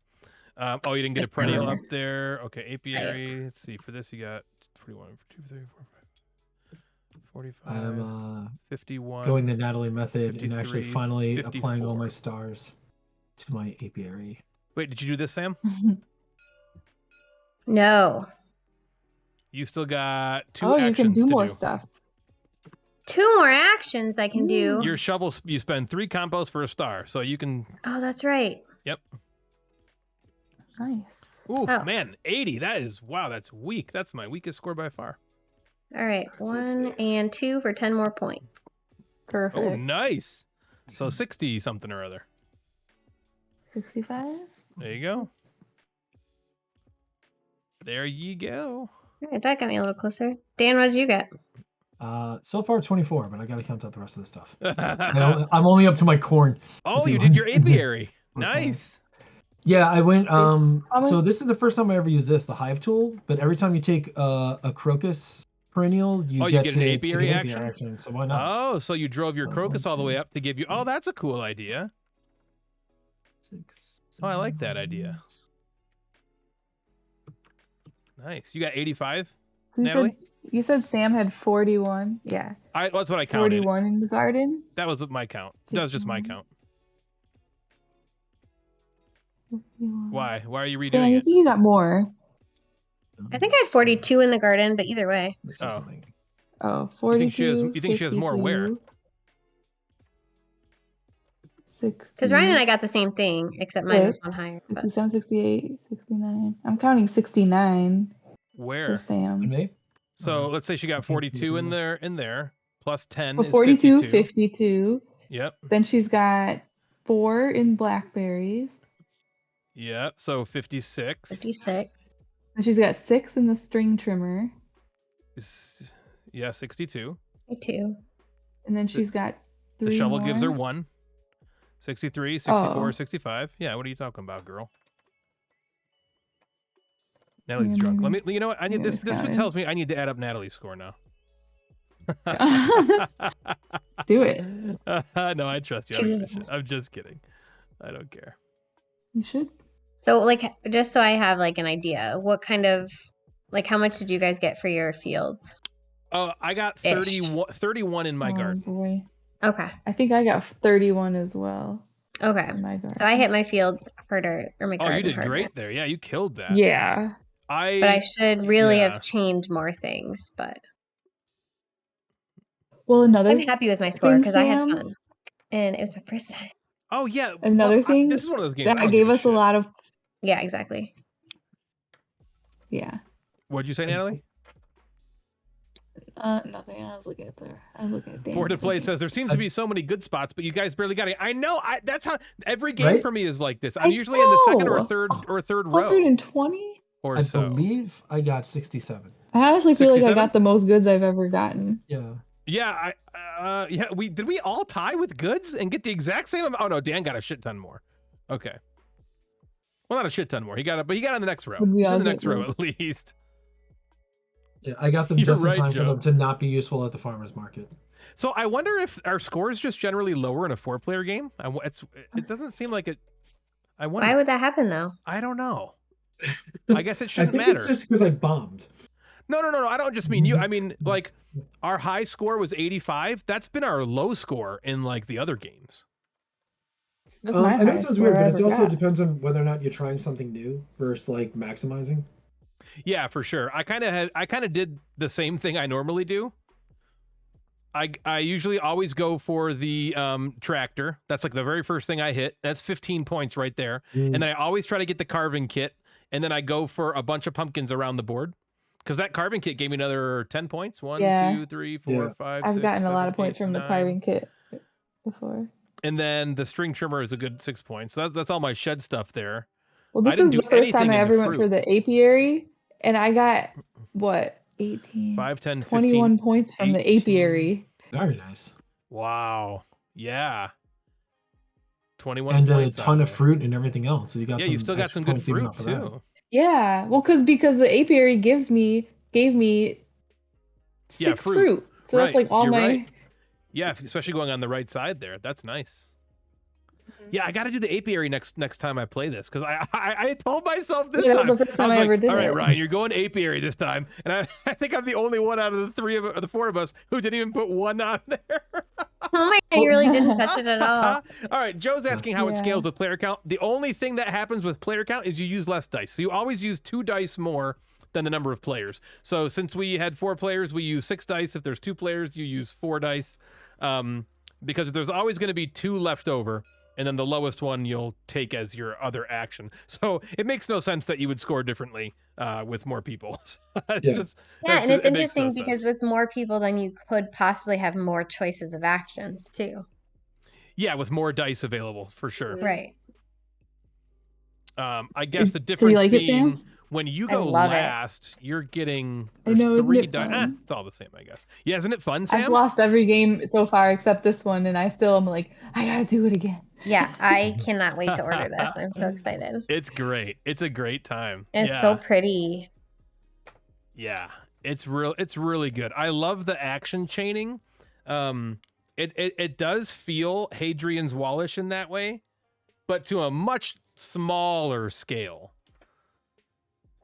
Oh, you didn't get a perennial up there. Okay, apiary. Let's see. For this, you got 41, 42, 45, I'm 51. going the Natalie method and actually 53, finally applying all 54. my stars to my apiary. Wait, did you do this, Sam? No. You still got 2 Oh, you actions can do to more do. stuff. 2 more actions I can do. Your shovel, you spend 3 compost for a star, so you can. Oh, that's right. Yep. Nice. Ooh, Oh. man, 80. That is wow. That's weak. That's my weakest score by far. All right. 1 and 2 for 10 more points. Perfect. Oh, nice. So 60 something or other. 65? There you go. There you go. All right, that got me a little closer. Dan, what did you get? So far 24, but I gotta count out the rest of the stuff. Oh, I'm only up to my corn. you did your apiary. Nice. Yeah, I went. So many- this is the first time I ever used this, the hive tool. But every time you take a crocus perennial, you Oh, you get get an to apiary take action? So why not? Oh, so you drove your One, crocus all the way two. up to give you. Oh, that's a cool idea. 6, Oh, I like that idea. Nice. You got 85, You Natalie? you said Sam had 41. Yeah. That's what I counted. 41 in the garden. That was my count. That was just my 51. count. 51. Why? Why are you Sam, redoing you it? think you got more. I think I had 42 in the garden, but either way. Let's see Oh. something. Oh, 42. You think she has more where? 60. Because Ryan and I got the same thing, except mine was Six. one higher. But 67, 68, 69. I'm counting 69 for Where? And Sam. me? So let's say she got I think 42 in 52. there, plus 10 So is 42, 52. 52. Yep. Then she's got 4 in blackberries. Yep. So 56. 56. And she's got 6 in the string trimmer. Yeah, 62. 52. And then she's got 3 The shovel more. gives her 1. 63, 64, Oh. 65. Yeah, what are you talking about, girl? Natalie's Yeah, drunk. maybe. You know what? I need this. Maybe This it's one counted. tells me I need to add up Natalie's score now. Do it. No, I trust you. I'm just kidding. I don't care. You should. So, like, just so I have, like, an idea, what kind of, like, how much did you guys get for your fields? Oh, I got Ish. 31 in my Oh, garden. boy. Okay. I think I got 31 as well Okay. in my garden. So I hit my fields harder, or my Oh, garden you did harder. great there. Yeah, you killed that. Yeah. But I should really yeah. have changed more things, but Well, another I'm happy with my score thing, because I had Sam, fun. And it was my first time. Oh yeah. Another Plus, thing this is one of those games. I that don't gave give us a shit. lot of. Yeah, exactly. Yeah. What'd you say, Natalie? Nothing. I was looking at there. I was looking at Board to play says there seems to be so many good spots, but you guys barely got it. I know. That's how every game Right? for me is like this. I I'm usually in the second or know. third row 120. or I so. believe I got 67. I honestly feel like I 67? got the most goods I've ever gotten. Yeah. Yeah, we all tie with goods and get the exact same amount. Oh no, Dan got a shit ton more. Okay. Well, not a shit ton more. He got on the next row. Would we He's all in the get next row more? at least. Yeah, I got them You're just right, in time Joe. for them to not be useful at the farmer's market. So I wonder if our score is just generally lower in a 4-player game. It doesn't seem like it. I wonder. Why would that happen, though? I don't know. I guess it I shouldn't think matter. it's just because I bombed. No. I don't just mean you. I mean, like, our high score was 85. That's been our low score in, like, the other games. That's my I know it highest sounds score weird, I but it ever also got. depends on whether or not you're trying something new versus like maximizing. Yeah, for sure. I kind of did the same thing I normally do. I usually always go for the tractor. That's like the very first thing I hit. That's 15 points right there. And then I always try to get the carving kit, and then I go for a bunch of pumpkins around the board. Because that carving kit gave me another 10 points. 1, Yeah. 2, 3, 4, Yeah. 5, I've 6, gotten a lot 7, of points 8, from the 9. carving kit before. And then the string trimmer is a good 6 points. So that's all my shed stuff there. Well, I this didn't is do the first time anything I in the ever went for fruit. the apiary, and I got, what, 18? 5, 10, 15, 21 points from the 18. apiary. Very nice. Wow. Yeah. 21 And a points. ton of fruit and everything else. So you got Yeah, some you still got extra some good points even fruit off of that. too. Yeah, well, because the apiary gave me Yeah, 6 fruit. fruit. So that's Right, like all you're my. right. Yeah, especially going on the right side there. That's nice. Yeah, I got to do the apiary next time I play this, because I told myself this Yeah, time. that was the first time was I like, ever did all right, it. Ryan, you're going apiary this time, and I think I'm the only one out of the 4 of us who didn't even put one on there. Oh my god, you really didn't touch it at all. All right, Joe's asking how it Yeah. scales with player count. The only thing that happens with player count is you use less dice. So you always use 2 dice more than the number of players. So since we had 4 players, we use 6 dice. If there's 2 players, you use 4 dice. Because there's always going to be 2 left over, and then the lowest one you'll take as your other action. So it makes no sense that you would score differently with more people. It's Yeah. just, Yeah, and it's it makes no interesting sense. because with more people, then you could possibly have more choices of actions too. Yeah, with more dice available, for sure. Right. I guess the So you difference like it, being Sam? when you I go love it. last, you're getting I there's know, isn't 3 it dice. fun? It's all the same, I guess. Yeah, isn't it fun, I've Sam? lost every game so far except this one, and I still am like, I gotta do it again. Yeah, I cannot wait to order this. I'm so excited. It's great. It's a great time. It's yeah. so pretty. Yeah, it's really good. I love the action chaining. It does feel Hadrian's Wallish in that way, but to a much smaller scale.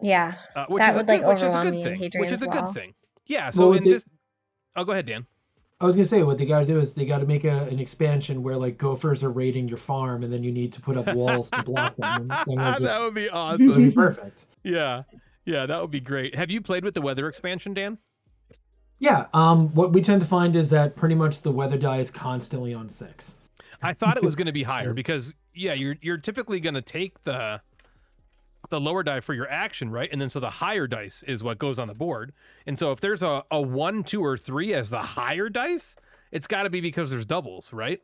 Yeah, Which that is a would good, like which is a overwhelm good me in thing. Hadrian Which is as a well. good thing. Yeah. So Well, in they- this, oh, go ahead, Dan. I was gonna say what they got to do is they got to make an expansion where like gophers are raiding your farm, and then you need to put up walls to block them. And then That just, would be it'll awesome. be perfect. Yeah, that would be great. Have you played with the weather expansion, Dan? Yeah. What we tend to find is that pretty much the weather die is constantly on 6. I thought it was going to be higher because you're typically going to take the lower die for your action, right? And then so the higher dice is what goes on the board. And so if there's a 1, 2, or 3 as the higher dice, it's got to be because there's doubles, right?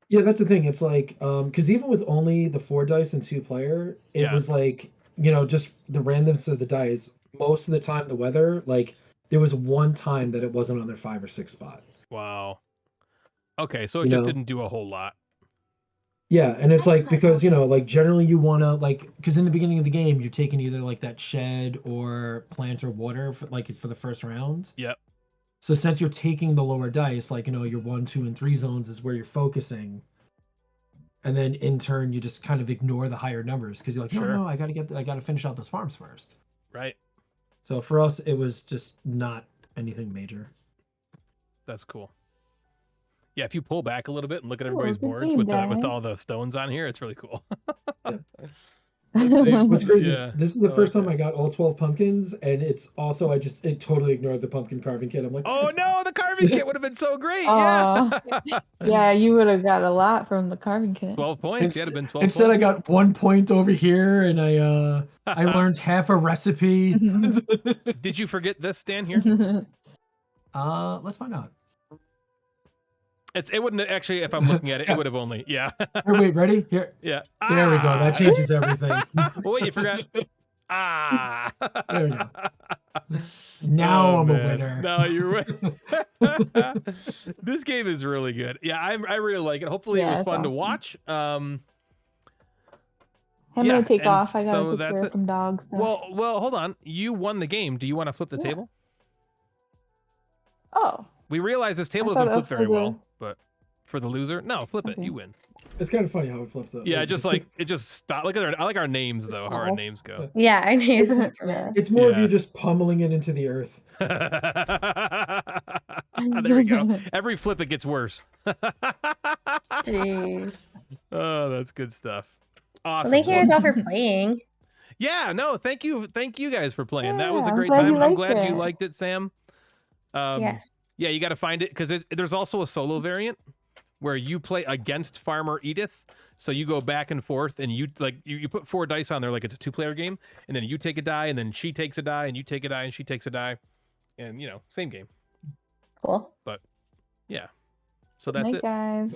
Yeah, that's the thing. It's like, because even with only the 4 dice and 2 player, it Yeah. was like, just the randomness of the dice. Most of the time, the weather, like, there was one time that it wasn't on their 5 or 6 spot. Wow. Okay, so it just didn't do a whole lot. Yeah, and it's like, because, like, generally you want to, like, because in the beginning of the game, you're taking either, like, that shed or plant or water, for the first round. Yep. So since you're taking the lower dice, like, your 1, 2, and 3 zones is where you're focusing. And then in turn, you just kind of ignore the higher numbers because you're like, Sure. no, I gotta finish out those farms first. Right. So for us, it was just not anything major. That's cool. Yeah, if you pull back a little bit and look at Cool, everybody's good boards game, with Dad. all the stones on here, it's really cool. What's crazy Yeah, is this is the I first like time I got all 12 pumpkins, and it's also it totally ignored the pumpkin carving kit. I'm like, Oh "It's fine." no, the carving kit would have been so great. Aw. Yeah. Yeah, you would have got a lot from the carving kit. 12 points. Yeah, it'd have been 12 Instead, points. I got 1 point over here, and I learned half a recipe. Did you forget this, Dan, here? Let's find out. It wouldn't actually, if I'm looking at it, it would have only, yeah. Here, wait, ready? Here, Yeah. there we go. That changes everything. Oh, wait, you forgot. Ah. There we go. Now I'm a man. winner. No, you're winning. This game is really good. Yeah, I really like it. Hopefully it Yeah, was it's fun to awesome. watch. I'm Yeah, gonna take and off. I so gotta take that's care it. of some dogs. Stuff. Well, hold on. You won the game. Do you want to flip the Yeah. table? Oh, We realize this table I thought doesn't it flip was for very the- well, but for the loser, no, flip it. Okay. You win. It's kind of funny how it flips up. Yeah, just like it just stop. Look at I like our names though. How our off. names go. Yeah, I know. yeah. It's more of Yeah. you just pummeling it into the earth. There we go. Every flip it gets worse. Jeez. Oh, that's good stuff. Well, Awesome. thank you Well, yourself for playing. yeah, no, thank you guys for playing. That was a Yeah, great I'm glad time. you I'm liked glad you it. liked it, Sam. Yes. Yeah, you got to find it because there's also a solo variant where you play against Farmer Edith. So you go back and forth, and you put 4 dice on there like it's a 2-player game, and then you take a die, and then she takes a die, and you take a die, and she takes a die, and same game. Cool. But yeah, so that's Night, it. guys.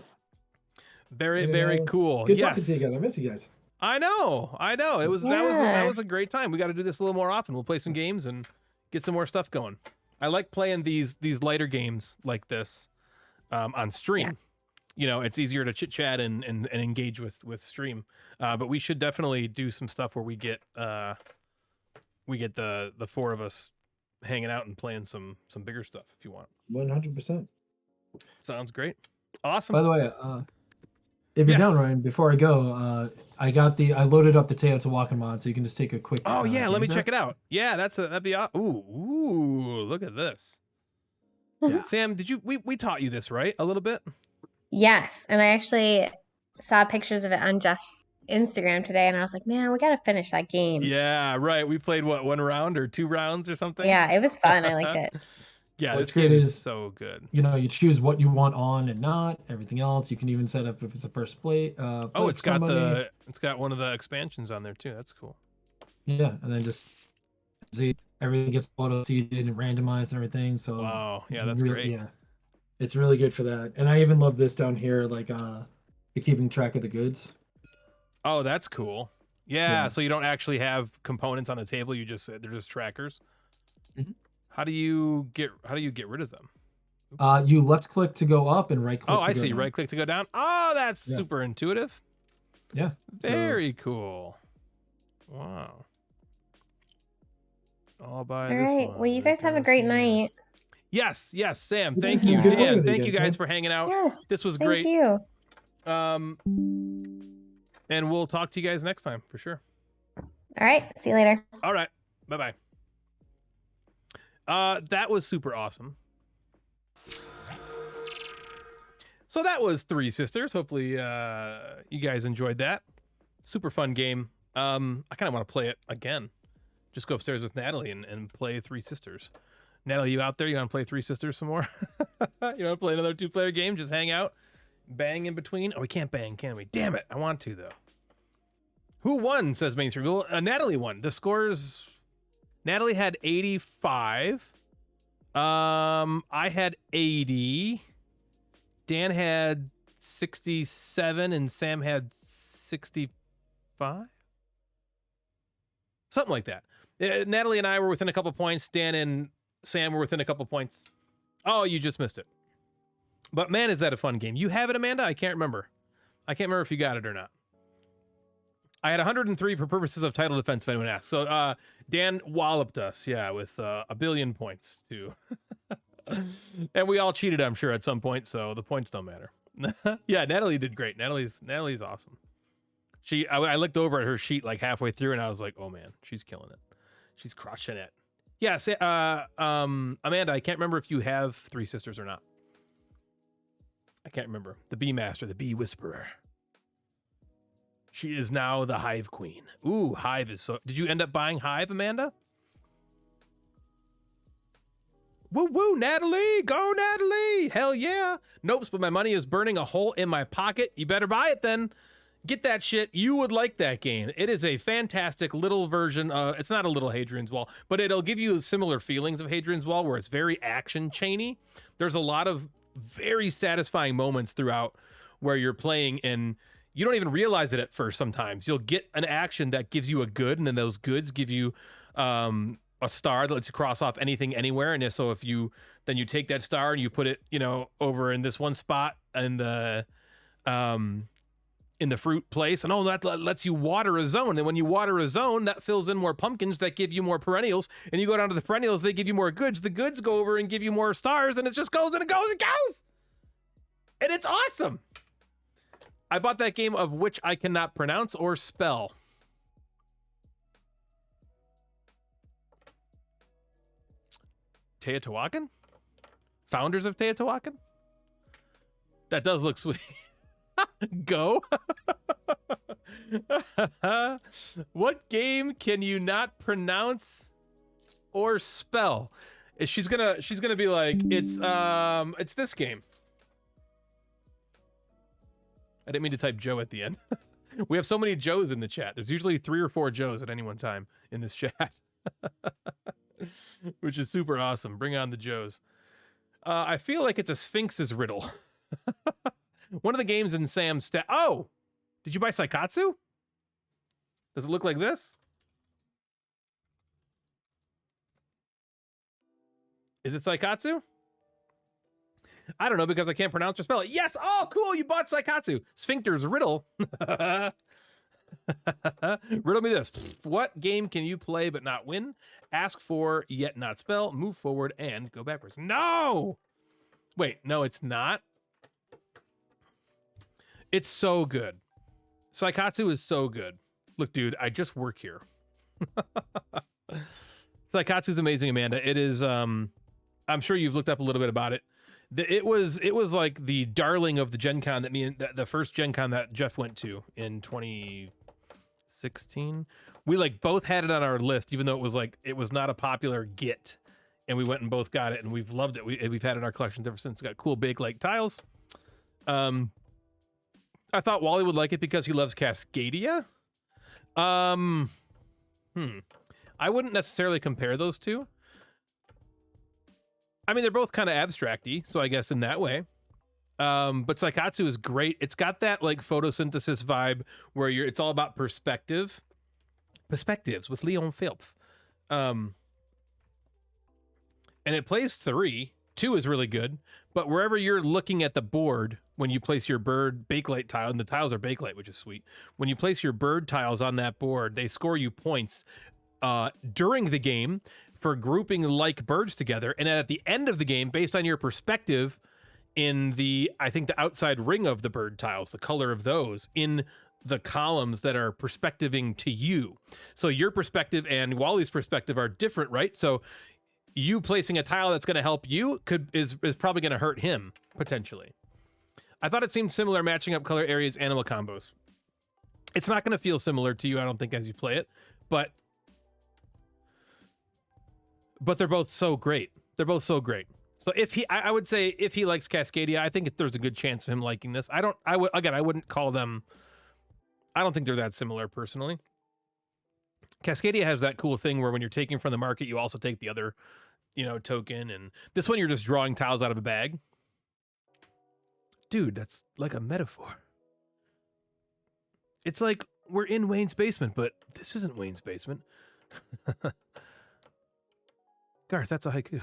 Very very cool. Good talking Yes, to you again. I miss you guys. I know. It was that Yeah. was a great time. We got to do this a little more often. We'll play some games and get some more stuff going. I like playing these lighter games like this on stream. It's easier to chit chat and engage with stream. But we should definitely do some stuff where we get the 4 of us hanging out and playing some bigger stuff if you want. 100%. Sounds great. Awesome. By the way, if you're down, Ryan, before I go, I loaded up the Teotihuacan mod, so you can just take a quick. Oh yeah, let me gander. check it out. Yeah, that'd be ooh, look at this. Yeah. Sam, did we taught you this, right? A little bit? Yes, and I actually saw pictures of it on Jeff's Instagram today, and I was like, man, we gotta finish that game. Yeah, right. We played 1 round or 2 rounds or something? Yeah, it was fun. I liked it. Yeah, What's this game good is is, so good. You choose what you want on and not. Everything else, you can even set up if it's a first play. Oh, it's got one of the expansions on there too. That's cool. Yeah, and then just see everything gets auto seeded and randomized and everything. So Wow, yeah, it's that's great. Yeah, it's really good for that. And I even love this down here, like you're keeping track of the goods. Oh, that's cool. Yeah, Yeah. so you don't actually have components on the table. They're just trackers. Mhm. How do you get rid of them? You left click to go up and right click. Oh, I to go see. down. Right click to go down. Oh, that's Yeah. super intuitive. Yeah. so- Very cool. Wow. All by All this right. one. Well, you guys have a Right great down here. night. Yes, Sam. This Thank has been you, good playing Dan. with you Thank you guys, guys man. for hanging out. Yes. This was Thank great. you. And we'll talk to you guys next time for sure. All right. See you later. All right. Bye-bye. That was super awesome. So that was 3 Sisters. Hopefully you guys enjoyed that. Super fun game. I kind of want to play it again. Just go upstairs with Natalie and play 3 Sisters. Natalie, you out there? You want to play 3 Sisters some more? You want to play another 2-player game? Just hang out? Bang in between? Oh, we can't bang, can we? Damn it. I want to, though. Who won, says Mainstream. Well, Natalie won. The scores... Natalie had 85. I had 80. Dan had 67 and Sam had 65. Something like that. Natalie and I were within a couple points. Dan and Sam were within a couple points. Oh, you just missed it. But man, is that a fun game. You have it, Amanda? I can't remember. I can't remember if you got it or not. I had 103 for purposes of title defense, if anyone asks. So Dan walloped us, yeah, with 1 billion points, too. And we all cheated, I'm sure, at some point, so the points don't matter. Yeah, Natalie did great. Natalie's awesome. I looked over at her sheet like halfway through, and I was like, oh, man, she's killing it. She's crushing it. Yeah, Amanda, I can't remember if you have 3 Sisters or not. I can't remember. The Bee Master, the Bee Whisperer. She is now the Hive Queen. Ooh, Hive is so... Did you end up buying Hive, Amanda? Woo woo, Natalie! Go, Natalie! Hell yeah! Nope, but my money is burning a hole in my pocket. You better buy it then. Get that shit. You would like that game. It is a fantastic little version of... It's not a little Hadrian's Wall, but it'll give you similar feelings of Hadrian's Wall, where it's very action-chainy. There's a lot of very satisfying moments throughout where you're playing, and you don't even realize it at first sometimes. You'll get an action that gives you a good, and then those goods give you a star that lets you cross off anything, anywhere. And so if you take that star and you put it, over in this one spot in the fruit place, and that lets you water a zone. And when you water a zone, that fills in more pumpkins that give you more perennials. And you go down to the perennials, they give you more goods. The goods go over and give you more stars, and it just goes and it goes and goes. And it's awesome. I bought that game, of which I cannot pronounce or spell. Teotihuacan? Founders of Teotihuacan? That does look sweet. Go. What game can you not pronounce or spell? She's gonna be like, it's this game. I didn't mean to type Joe at the end. We have so many Joes in the chat. There's usually 3 or 4 Joes at any one time in this chat, which is super awesome. Bring on the Joes. I feel like it's a Sphinx's riddle. One of the games in Sam's stat. Oh, did you buy Saikatsu? Does it look like this? Is it Saikatsu? I don't know because I can't pronounce or spell it. Yes. Oh, cool. You bought Saikatsu. Sphincter's riddle. Riddle me this. What game can you play but not win? Ask for yet not spell. Move forward and go backwards. No. Wait, no, it's not. It's so good. Saikatsu is so good. Look, dude, I just work here. Saikatsu is amazing, Amanda. It is. I'm sure you've looked up a little bit about it. It was like the darling of the Gen Con that the first Gen Con that Jeff went to in 2016. We like both had it on our list, even though it was not a popular get, and we went and both got it, and we've loved it. We've had it in our collections ever since. It's got cool bake-like tiles. I thought Wally would like it because he loves Cascadia. I wouldn't necessarily compare those two. I mean, they're both kind of abstract-y, so I guess in that way. But Saikatsu is great. It's got that like photosynthesis vibe where it's all about perspectives with Leon Philps. And it plays 3. 2 is really good, but wherever you're looking at the board when you place your bird bakelite tile, and the tiles are bakelite, which is sweet. When you place your bird tiles on that board, they score you points during the game for grouping like birds together, and at the end of the game, based on your perspective in the outside ring of the bird tiles, the color of those in the columns that are perspectiving to you. So your perspective and Wally's perspective are different, right? So you placing a tile that's going to help you is probably going to hurt him potentially. I thought it seemed similar, matching up color areas, animal combos. It's not going to feel similar to you, I don't think, as you play it, but they're both so great. They're both so great. So I would say if he likes Cascadia, I think there's a good chance of him liking this. I wouldn't call them. I don't think they're that similar personally. Cascadia has that cool thing where when you're taking from the market, you also take the other, token. And this one, you're just drawing tiles out of a bag. Dude, that's like a metaphor. It's like we're in Wayne's basement, but this isn't Wayne's basement. Garth, that's a haiku.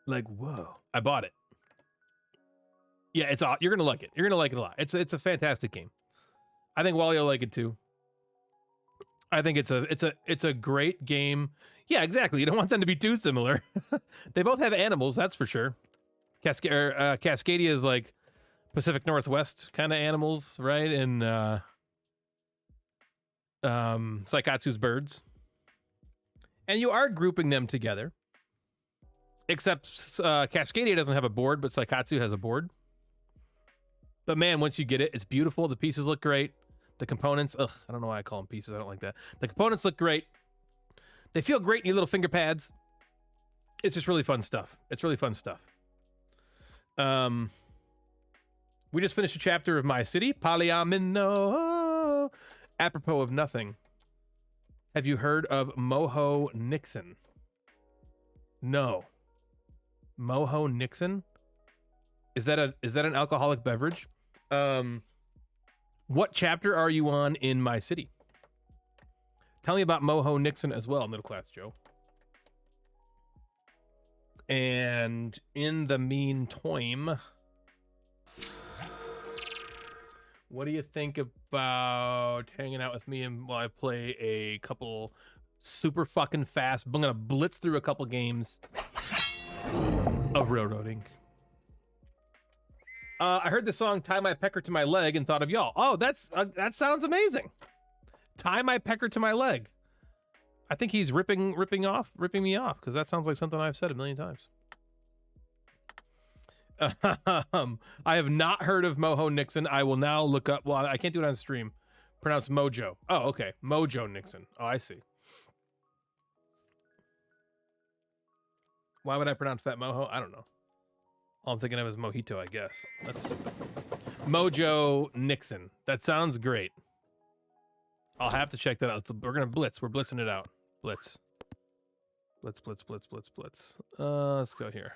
Like, whoa. I bought it. Yeah, you're gonna like it. You're gonna like it a lot. It's a fantastic game. I think Wally will like it too. I think it's a great game. Yeah, exactly. You don't want them to be too similar. They both have animals, that's for sure. Cascadia is like Pacific Northwest kind of animals, right? And Saikatsu's birds. And you are grouping them together. Except Cascadia doesn't have a board, but Saikatsu has a board. But man, once you get it, it's beautiful. The pieces look great. The components, I don't know why I call them pieces. I don't like that. The components look great. They feel great in your little finger pads. It's just really fun stuff. It's really fun stuff. We just finished a chapter of My City, Polyamino. Apropos of nothing. Have you heard of Moho Nixon? No. Moho Nixon? Is that an alcoholic beverage? What chapter are you on in My City? Tell me about Moho Nixon as well, Middle Class Joe. And in the meantime, what do you think about hanging out with me and while I play a couple super fucking fast? I'm gonna blitz through a couple games of railroading. I heard the song "Tie My Pecker to My Leg" and thought of y'all. Oh, that sounds amazing. Tie my pecker to my leg. I think he's ripping me off because that sounds like something I've said a million times. I have not heard of Moho Nixon. I will now look up. Well, I can't do it on stream. Pronounce Mojo. Oh, okay. Mojo Nixon. Oh, I see. Why would I pronounce that moho? I don't know. All I'm thinking of is mojito, I guess. That's stupid. Mojo Nixon. That sounds great. I'll have to check that out. We're gonna blitz. We're blitzing it out. Blitz. Blitz, blitz, blitz, blitz, blitz. Let's go here.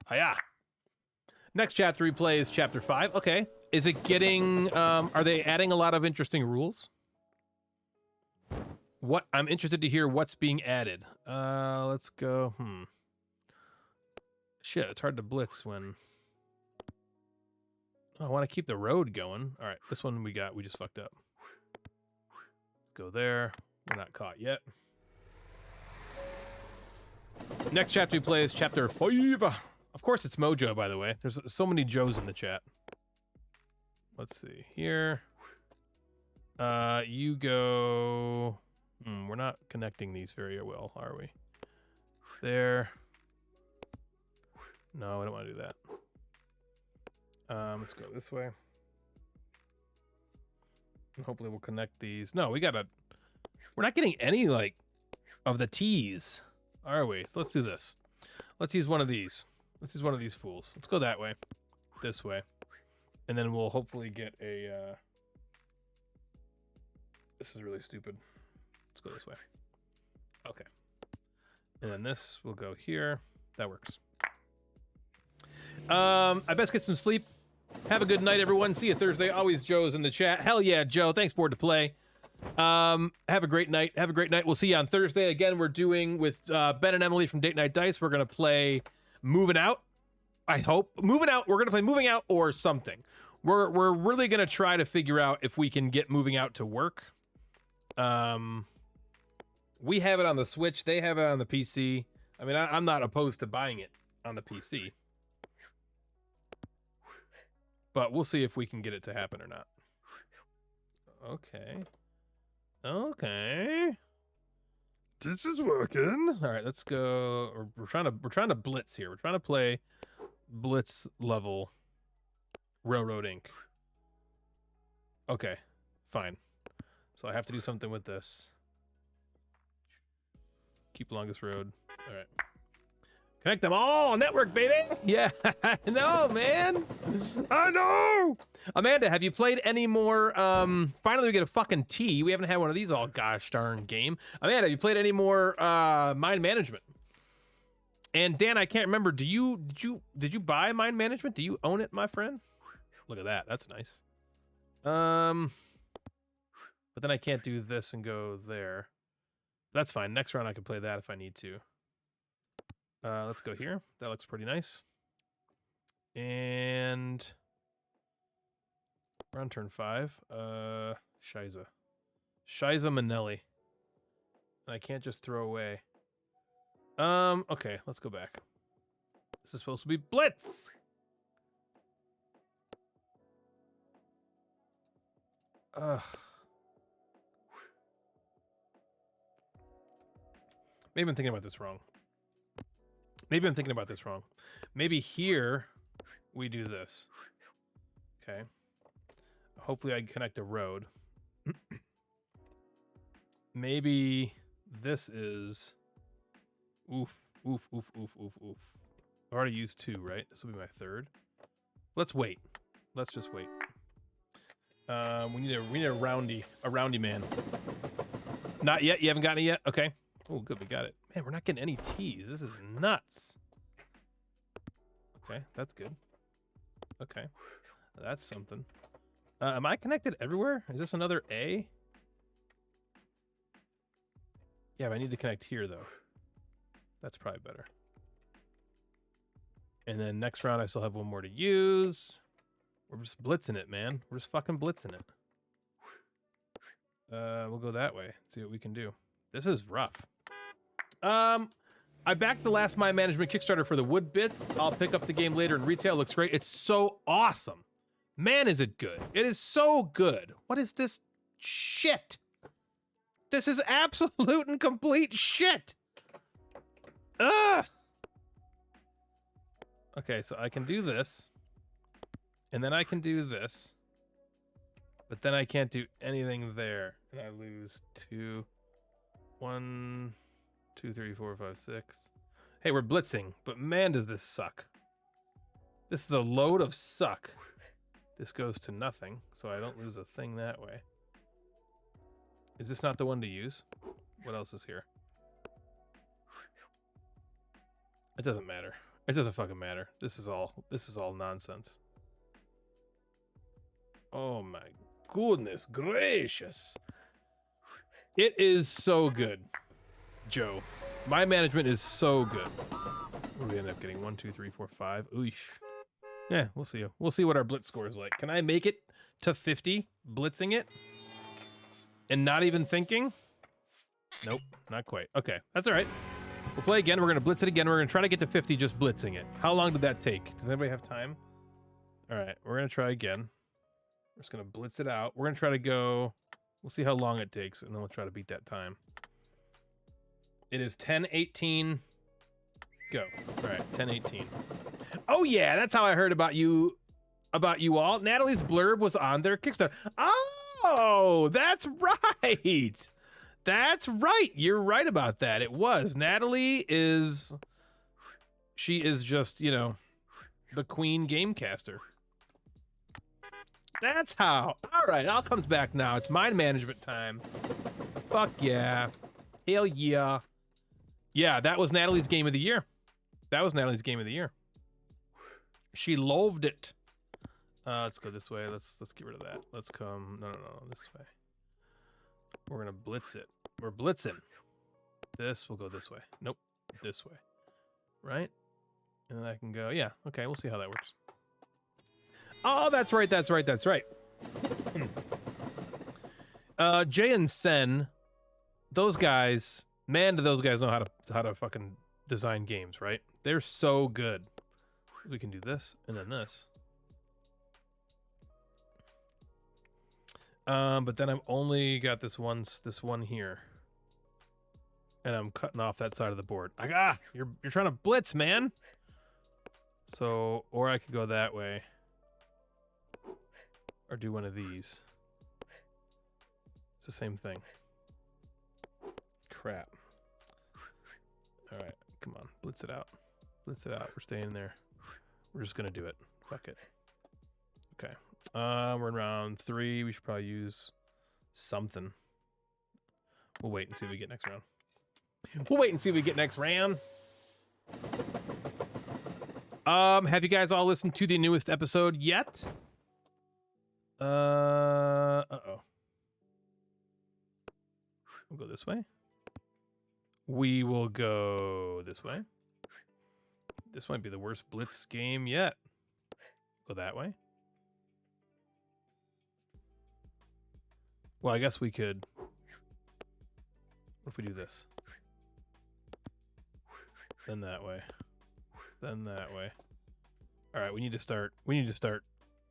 Hiya! Next chapter we play is chapter 5. Okay. Is it getting, are they adding a lot of interesting rules? What, I'm interested to hear what's being added. Let's go, Shit, it's hard to blitz when... Oh, I want to keep the road going. All right, this one we just fucked up. Go there. We're not caught yet. Next chapter we play is chapter 5. Of course it's Mojo, by the way. There's so many Joes in the chat. Let's see here. You go... we're not connecting these very well, are we? There. No, I don't want to do that. Let's go this way. And hopefully we'll connect these. No, we're not getting any, like, of the T's, are we? So let's do this. Let's use one of these. Let's use one of these fools. Let's go that way. This way. And then we'll hopefully get a, This is really stupid. Let's go this way. Okay. And then this will go here. That works. I best get some sleep. Have a good night, everyone. See you Thursday. Always Joe's in the chat. Hell yeah, Joe. Thanks, Board to Play. Have a great night. Have a great night. We'll see you on Thursday. Again, we're doing with Ben and Emily from Date Night Dice. We're going to play Moving Out. I hope. Moving Out. We're going to play Moving Out or something. We're really going to try to figure out if we can get Moving Out to work. We have it on the Switch. They have it on the PC. I mean, I'm not opposed to buying it on the PC. But we'll see if we can get it to happen or not. Okay. Okay. This is working. All right, let's go. We're trying to blitz here. We're trying to play blitz level Railroad Inc. Okay, fine. So I have to do something with this. Keep longest road. All right. Connect them all! Network, baby! Yeah, I know, man! I know! Amanda, have you played any more, finally we get a fucking T. We haven't had one of these all gosh darn game. Amanda, have you played any more, Mind Management? And Dan, I can't remember, did you buy Mind Management? Do you own it, my friend? Look at that, that's nice. But then I can't do this and go there. That's fine, next round I can play that if I need to. Let's go here. That looks pretty nice. And we're on turn 5. Shiza Manelli. And I can't just throw away. Okay, let's go back. This is supposed to be Blitz! Ugh. Maybe I'm thinking about this wrong. Maybe here we do this. Okay. Hopefully I can connect a road. Maybe this is... Oof. I've already used 2, right? This will be my 3rd. Let's wait. Let's just wait. We need a roundy man. Not yet? You haven't gotten it yet? Okay. Oh, good, we got it. Man, we're not getting any T's. This is nuts. Okay, that's good. Okay, that's something. Am I connected everywhere? Is this another A? Yeah, but I need to connect here, though. That's probably better. And then next round, I still have one more to use. We're just blitzing it, man. We're just fucking blitzing it. We'll go that way. See what we can do. This is rough. I backed the last Mind Management Kickstarter for the wood bits. I'll pick up the game later in retail. It looks great. It's so awesome. Man, is it good. It is so good. What is this shit? This is absolute and complete shit. Ugh. Okay, so I can do this. And then I can do this. But then I can't do anything there. And I lose 2, 1, 2, 3, 4, 5, 6. Hey, we're blitzing, but man, does this suck. This is a load of suck. This goes to nothing, so I don't lose a thing that way. Is this not the one to use? What else is here? It doesn't matter. It doesn't fucking matter. This is all nonsense. Oh my goodness gracious. It is so good, Joe. My management is so good. What do we end up getting? 1, 2, 3, 4, 5. Oosh. Yeah, we'll see. We'll see what our blitz score is like. Can I make it to 50 blitzing it? And not even thinking? Nope, not quite. Okay, that's all right. We'll play again. We're going to blitz it again. We're going to try to get to 50 just blitzing it. How long did that take? Does anybody have time? All right, we're going to try again. We're just going to blitz it out. We're going to try to go... We'll see how long it takes, and then we'll try to beat that time. It is 10:18. Go. All right, 10:18. Oh, yeah, that's how I heard about you all. Natalie's blurb was on their Kickstarter. Oh, that's right. That's right. You're right about that. It was. Natalie is... She is just, you know, the queen gamecaster. That's how. All right, it all comes back now. It's mind management time. Fuck yeah. Hell yeah. Yeah, that was Natalie's game of the year. That was Natalie's game of the year. She loved it. Let's go this way. Let's get rid of that. Let's come. No, this way. We're gonna blitz it. We're blitzing. This will go this way. Nope, this way. Right? And then I can go. Yeah. Okay. We'll see how that works. Oh, that's right. That's right. That's right. Jay and Sen, those guys. Man, do those guys know how to fucking design games, right? They're so good. We can do this and then this. But then I've only got this one here, and I'm cutting off that side of the board. You're trying to blitz, man. So, or I could go that way, or do one of these. It's the same thing. Crap. All right, come on, blitz it out. Blitz it out. We're staying there. We're just gonna do it. Fuck it. Okay. We're in round 3. We should probably use something. We'll wait and see what we get next round. We'll wait and see what we get next round. Have you guys all listened to the newest episode yet? Uh-oh. We'll go this way. We will go this way. This might be the worst blitz game yet. Go that way. Well, I guess we could... What if we do this? Then that way. Then that way. All right, we need to start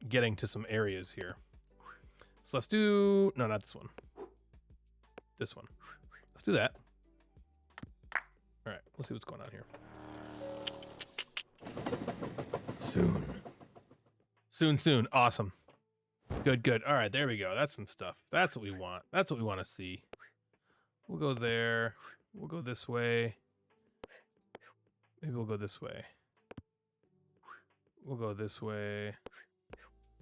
getting to some areas here. So let's do... No, not this one. This one. Let's do that. All right, let's see what's going on here. Soon. Awesome. Good. All right, there we go. That's some stuff. That's what we want. That's what we want to see. We'll go there. We'll go this way. Maybe we'll go this way. We'll go this way.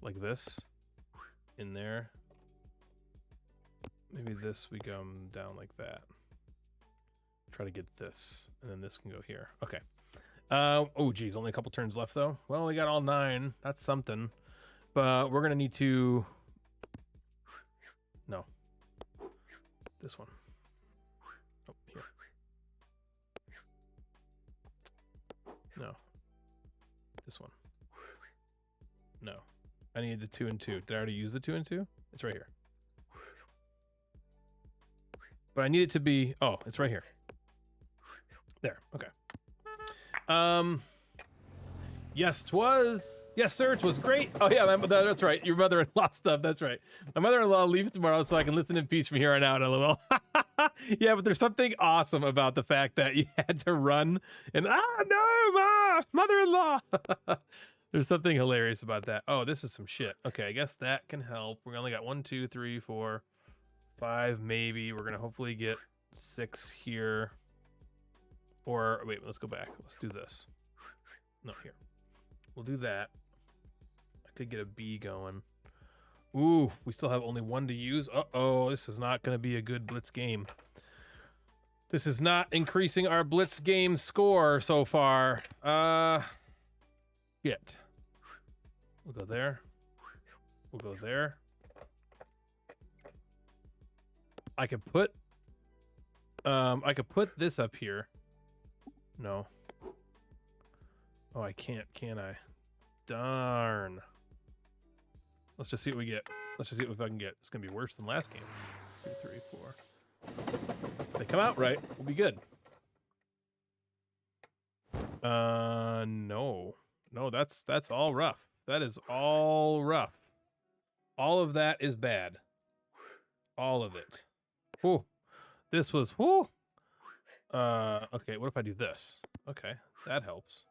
Like this. In there. Maybe this we go down like that. Try to get this. And then this can go here. Okay. Oh, geez. Only a couple turns left, though. Well, we got all 9. That's something. But we're going to need to... No. This one. Oh, here. No. This one. No. I need the 2 and 2. Did I already use the 2 and 2? It's right here. But I need it to be... Oh, it's right here. There. Okay. Yes, it was. Yes, sir, it was great. Oh, yeah, that's right. Your mother-in-law stuff. That's right. My mother-in-law leaves tomorrow, so I can listen in peace from here on out a little. Yeah, but there's something awesome about the fact that you had to run and, no, Ma, mother-in-law. There's something hilarious about that. Oh, this is some shit. Okay, I guess that can help. We only got 1, 2, 3, 4, 5, maybe. We're going to hopefully get 6 here. Or wait, let's go back. Let's do this. No, here. We'll do that. I could get a B going. Ooh, we still have only one to use. Uh-oh, this is not going to be a good blitz game. This is not increasing our blitz game score so far. Shit. We'll go there. We'll go there. I could put this up here. No. Oh, I can't, can I? Darn. Let's just see what we get. Let's just see what I can get. It's gonna be worse than last game. 2, 3, 4. If they come out right, we'll be good. No. No, that's all rough. That is all rough. All of that is bad. All of it. Whew. This was whew. Okay, what if I do this? Okay, that helps.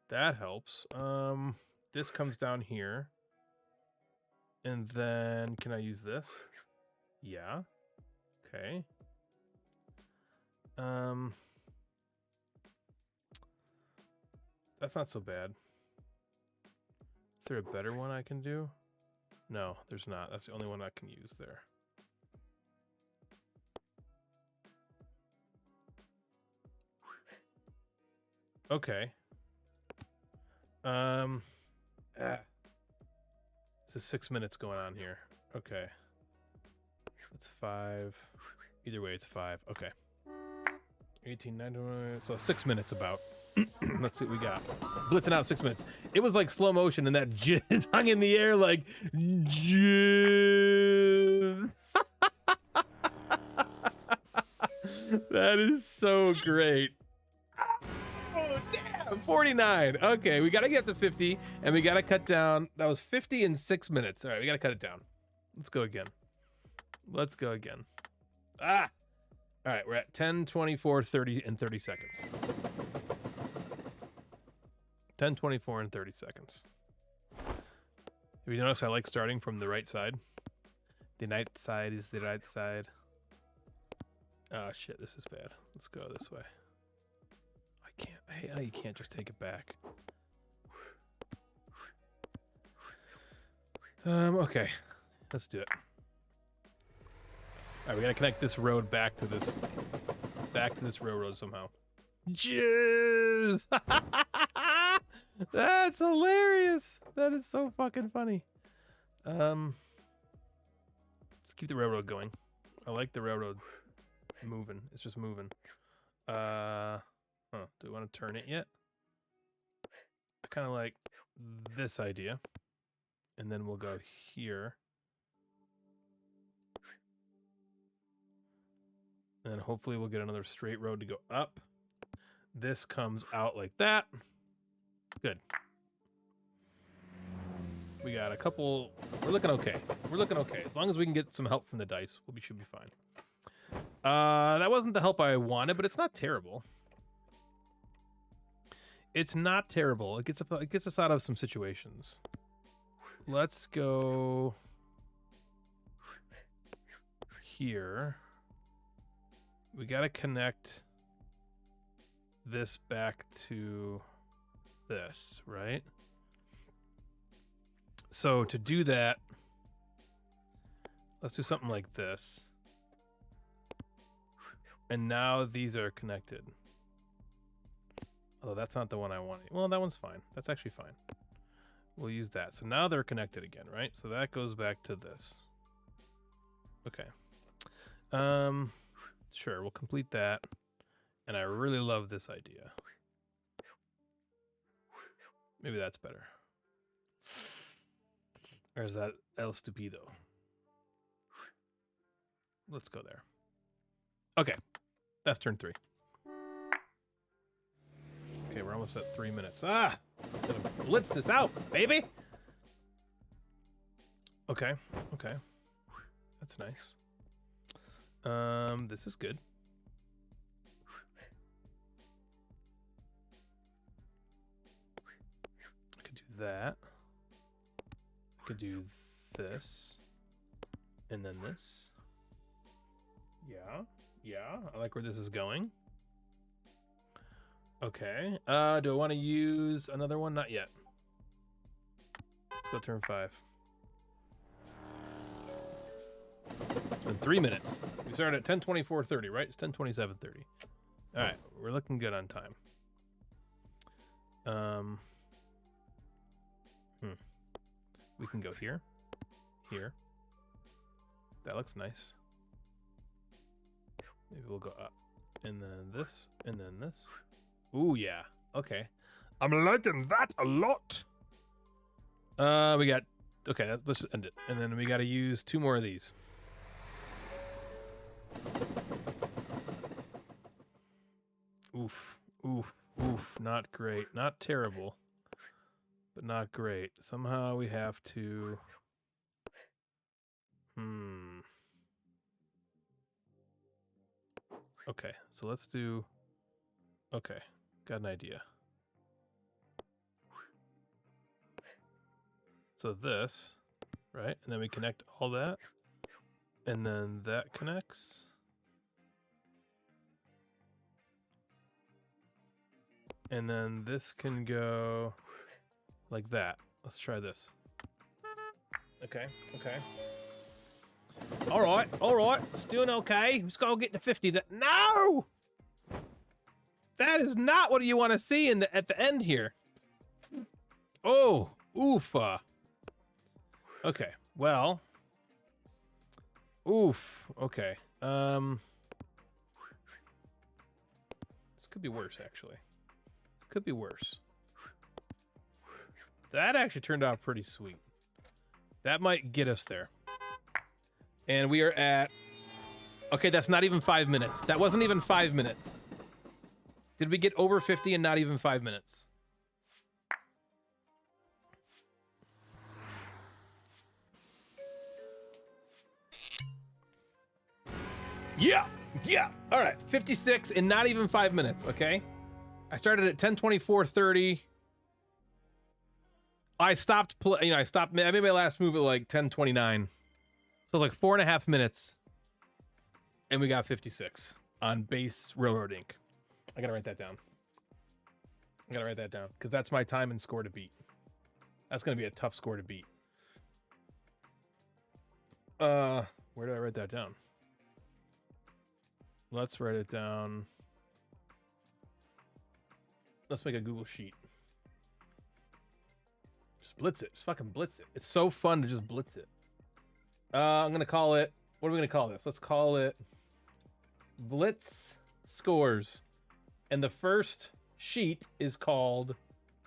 That helps. This comes down here. And then can I use this? Yeah. Okay. That's not so bad. Is there a better one I can do? No, there's not. That's the only one I can use there. Okay. This is 6 minutes going on here. Okay. That's 5. Either way, it's 5. Okay. 18, 19, so 6 minutes about. Let's see what we got. Blitzing out 6 minutes. It was like slow motion and that jizz hung in the air like jizz. That is so great. Oh, damn. 49. Okay, we got to get to 50 and we got to cut down. That was 50 in 6 minutes. All right, we got to cut it down. Let's go again. Let's go again. Ah. All right, we're at 10, 24, 30, and 30 seconds. 10, 24, and 30 seconds. If you notice, I like starting from the right side. The night side is the right side. Oh, shit, this is bad. Let's go this way. I hate how you can't just take it back. Okay. Let's do it. Alright, we gotta connect this road back to this railroad somehow. Jizz! That's hilarious! That is so fucking funny. Let's keep the railroad going. I like the railroad moving. It's just moving. Do we want to turn it yet? I kind of like this idea. And then we'll go here. And then hopefully we'll get another straight road to go up. This comes out like that. Good. We got a couple. We're looking okay. We're looking okay. As long as we can get some help from the dice, should be fine. That wasn't the help I wanted, but it's not terrible. It's not terrible. It gets us out of some situations. Let's go here. We got to connect this back to this, right? So to do that, let's do something like this. And now these are connected. Although that's not the one I wanted. Well, that one's fine. That's actually fine. We'll use that. So now they're connected again, right? So that goes back to this. Okay. Sure, we'll complete that. And I really love this idea. Maybe that's better. Or is that El Stupido? Let's go there. Okay. That's turn 3. Okay, we're almost at 3 minutes. Ah! Gonna blitz this out, baby! Okay, okay. That's nice. This is good. I could do that. I could do this. And then this. Yeah, yeah. I like where this is going. Okay. Do I want to use another one? Not yet. Let's go turn 5. It's been 3 minutes. We started at 10:24:30, right? It's 10:27:30. All right, we're looking good on time. We can go here, here. That looks nice. Maybe we'll go up, and then this, and then this. Ooh, yeah. Okay, I'm liking that a lot. We got. Okay, let's just end it, and then we got to use 2 more of these. Oof, oof, oof. Not great. Not terrible, but not great. Somehow we have to. Okay, so let's do. Okay, got an idea. So this, right? And then we connect all that. And then that connects. And then this can go like that. Let's try this. Okay, okay. All right, it's doing okay. Let's go get to 50. No! That is not what you want to see at the end here. Oh, oofa. Okay, well. Oof, okay. This could be worse, actually. This could be worse. That actually turned out pretty sweet. That might get us there. And we are at... Okay, that's not even 5 minutes. That wasn't even 5 minutes. Did we get over 50 and not even 5 minutes? Yeah, yeah. All right, 56 in not even 5 minutes, okay? I started at 10:24:30. I stopped I made my last move at like 10:29. So like 4.5 minutes. And we got 56 on base Railroad Inc. I gotta write that down. Because that's my time and score to beat. That's gonna be a tough score to beat. Where do I write that down? Let's write it down. Let's make a Google Sheet. Just blitz it. Just fucking blitz it. It's so fun to just blitz it. I'm gonna call it. What are we gonna call this? Let's call it Blitz Scores. And the first sheet is called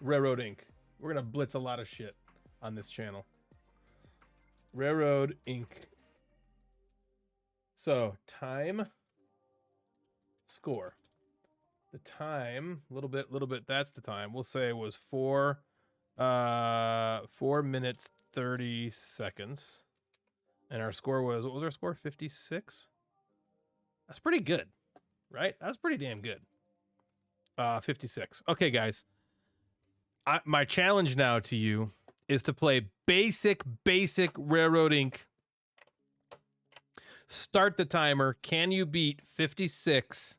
Railroad Inc. We're gonna blitz a lot of shit on this channel. Railroad Inc. So time, score. The time, little bit. That's the time. We'll say it was 4 minutes 30 seconds, and our score was, what was our score? 56. That's pretty good, right? That's pretty damn good. 56. Okay, guys. My challenge now to you is to play basic Railroad Inc. Start the timer. Can you beat 56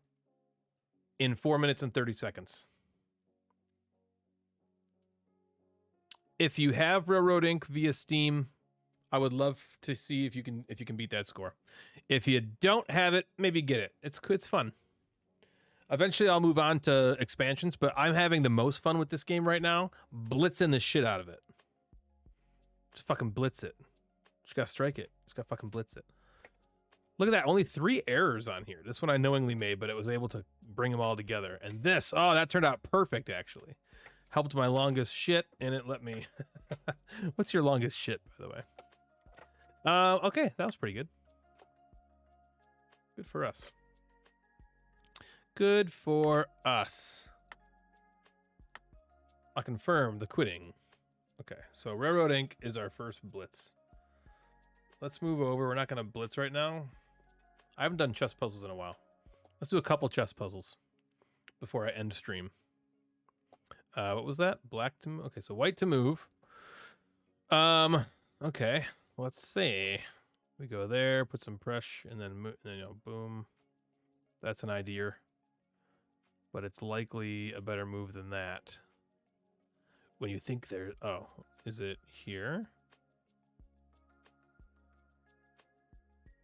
in 4 minutes and 30 seconds? If you have Railroad Inc. via Steam, I would love to see if you can beat that score. If you don't have it, maybe get it. It's fun. Eventually, I'll move on to expansions, but I'm having the most fun with this game right now, blitzing the shit out of it. Just fucking blitz it. Just gotta strike it. Just gotta fucking blitz it. Look at that. Only 3 errors on here. This one I knowingly made, but it was able to bring them all together. And this, oh, that turned out perfect, actually. Helped my longest shit, and it let me... What's your longest shit, by the way? Okay, that was pretty good. Good for us. Good for us. I confirm the quitting. Okay, so Railroad Inc. is our first blitz. Let's move over. We're not going to blitz right now. I haven't done chess puzzles in a while. Let's do a couple chess puzzles before I end stream. What was that? Black to move. Okay, so white to move. Okay, let's see. We go there, put some pressure, and then boom. That's an idea. but it's likely a better move than that. When you think there, oh, is it here?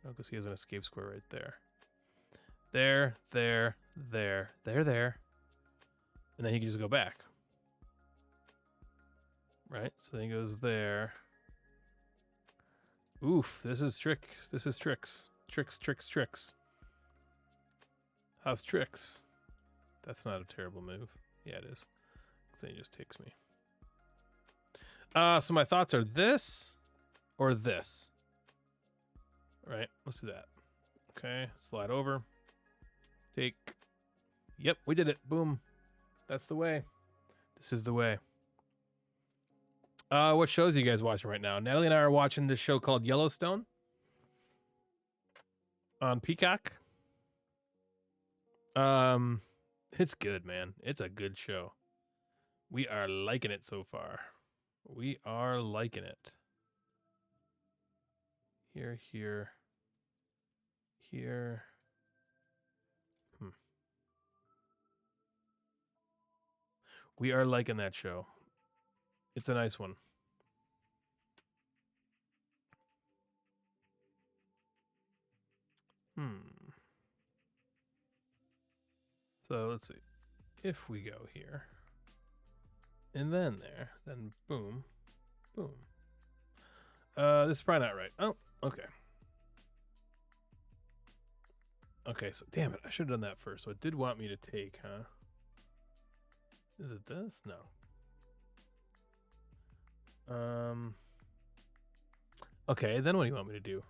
No, because he has an escape square right there. There. And then he can just go back. Right? So then he goes there. Oof, this is tricks. This is tricks. Tricks. How's tricks? That's not a terrible move. Yeah, it is. So he just takes me. So my thoughts are this or this. All right, let's do that. Okay, slide over. Take. Yep, we did it. Boom. That's the way. This is the way. What shows are you guys watching right now? Natalie and I are watching this show called Yellowstone on Peacock. It's good, man. It's a good show. We are liking it so far. We are liking it. Here. We are liking that show. It's a nice one. So let's see. If we go here, and then there, then boom. This is probably not right. Oh, okay. Okay, so damn it, I should have done that first. So it did want me to take, huh? Is it this? No. Okay, then what do you want me to do?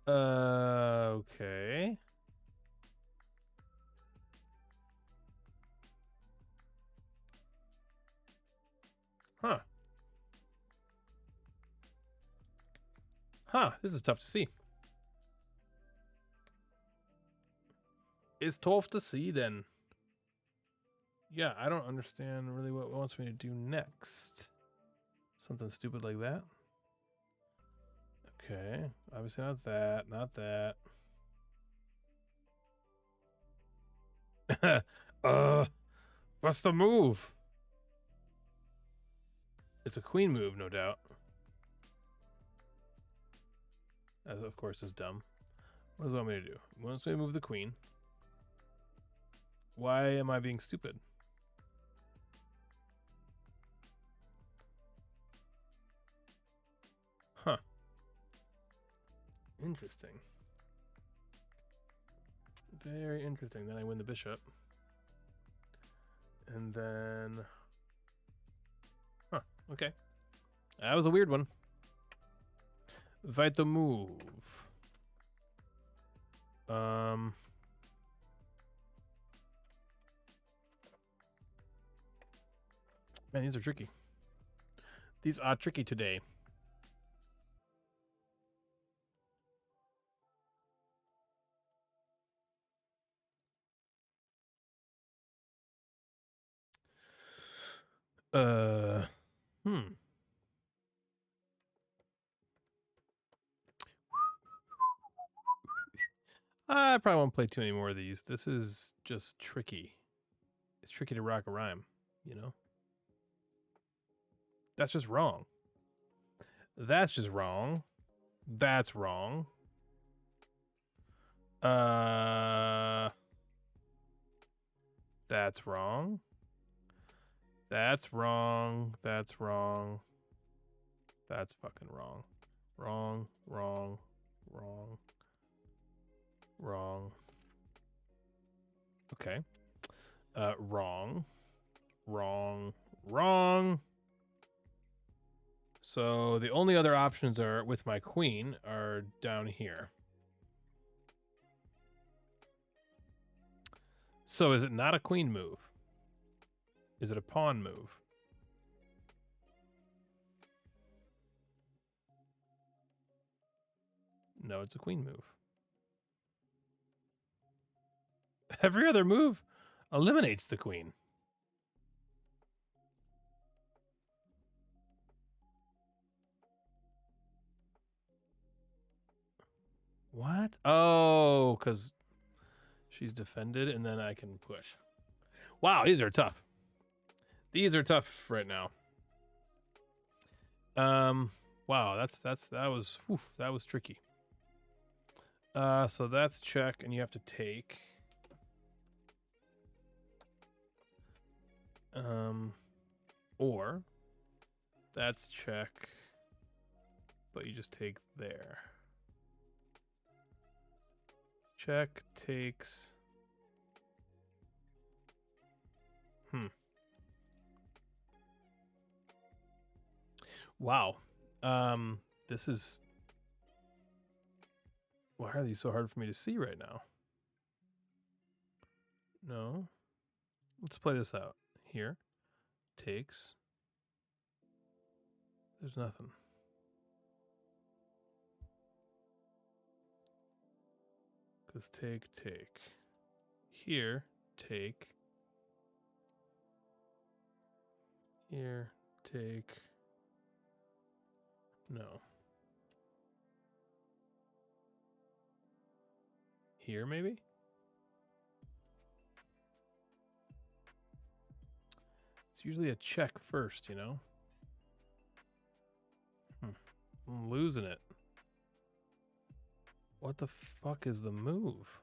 Okay. Huh, this is tough to see. It's tough to see then. Yeah, I don't understand really what it wants me to do next. Something stupid like that. Okay, obviously not that, not that. What's the move? It's a queen move, no doubt. That, of course, is dumb. What does it want me to do? It wants me to move the queen. Why am I being stupid? Huh. Interesting. Very interesting. Then I win the bishop. And then... Huh. Okay. That was a weird one. Fight the move. Man, these are tricky. These are tricky today. I probably won't play too many more of these. This is just tricky. It's tricky to rock a rhyme, you know? That's just wrong. That's just wrong. That's wrong. That's wrong. That's wrong. That's wrong. That's fucking wrong. Wrong. Okay. Wrong. So the only other options are with my queen are down here. So is it not a queen move? Is it a pawn move? No, it's a queen move. Every other move eliminates the queen. What? Oh, because she's defended, and then I can push. Wow, these are tough. These are tough right now. Wow, that was tricky. So that's check, and you have to take. Or that's check, but you just take there. Check takes. Wow. This is. Why are these so hard for me to see right now? No. Let's play this out. Here. Takes. There's nothing. Because take. Here. Take. Here. Take. No. Here, maybe? It's usually a check first, you know? I'm losing it. What the fuck is the move?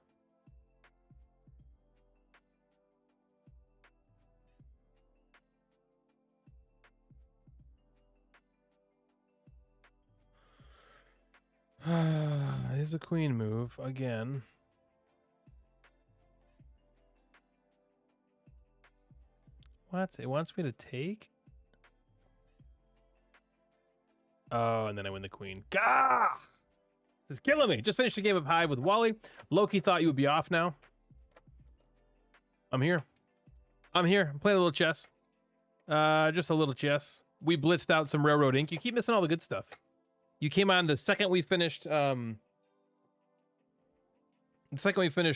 It is a queen move again. What? It wants me to take? Oh, and then I win the queen. Gah! This is killing me. Just finished a game of Hive with Wally. Loki thought you would be off now. I'm here. I'm playing a little chess. Just a little chess. We blitzed out some Railroad Ink. You keep missing all the good stuff. You came on the second we finished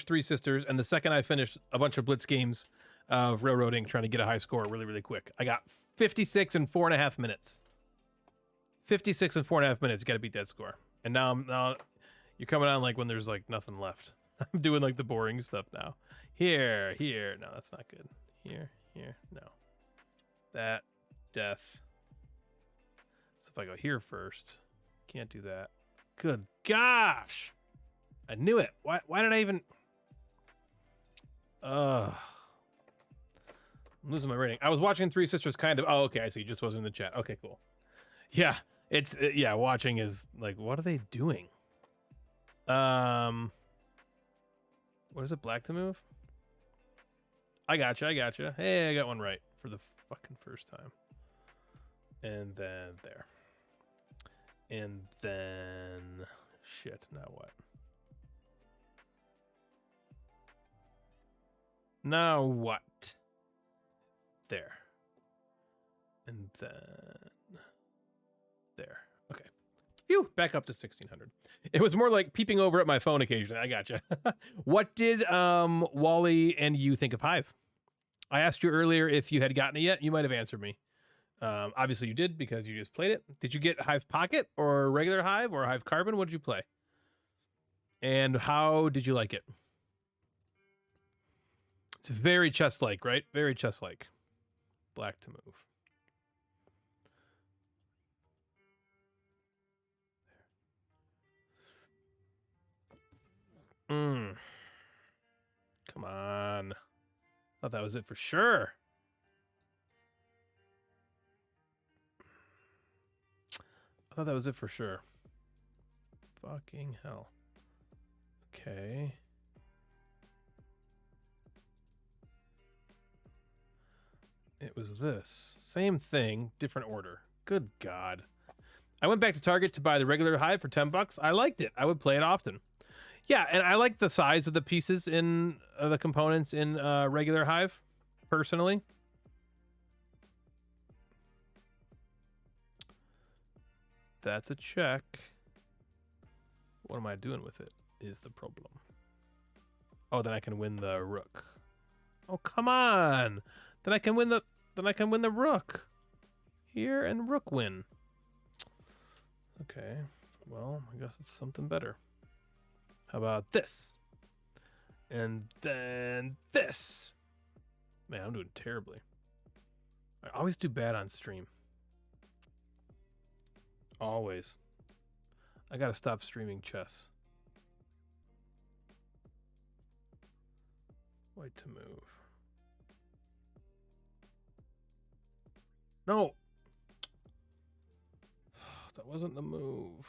Three Sisters, and the second I finished a bunch of blitz games of Railroad Ink trying to get a high score really, really quick. I got 56 in 4.5 minutes. 56 in 4.5 minutes. Got to beat that score. And now you're coming on like when there's like nothing left. I'm doing like the boring stuff now. Here. No, that's not good. Here. No. That. Death. So if I go here first, can't do that. Good gosh. I knew it. Why did I even... I'm losing my rating. I was watching Three Sisters kind of... Oh, okay, I see. Just wasn't in the chat. Okay, cool. Yeah, yeah, watching is like, what are they doing? What is it, black to move? I gotcha. Hey, I got one right for the fucking first time. And then there. And then... Shit, now what? Now what? There. And then... There. Okay. Phew, back up to 1600. It was more like peeping over at my phone occasionally. I gotcha. What did Wally and you think of Hive? I asked you earlier if you had gotten it yet. You might have answered me. Obviously you did because you just played it. Did you get Hive Pocket or regular Hive or Hive Carbon? What did you play? And how did you like it? It's very chess-like, right? Very chess-like. Black to move. Come on. Thought that was it for sure. I thought that was it for sure. Fucking hell. Okay. It was this. Same thing, different order. Good God. I went back to Target to buy the regular Hive for $10. I liked it. I would play it often. Yeah, and I like the size of the pieces in the components in regular Hive, personally. That's a check. What am I doing with it is the problem. Oh, then I can win the rook. Oh, come on. Then I can win the rook. Here and rook win. Okay. Well, I guess it's something better. How about this? And then this. Man, I'm doing terribly. I always do bad on stream. Always. I gotta stop streaming chess. White to move. No! That wasn't the move.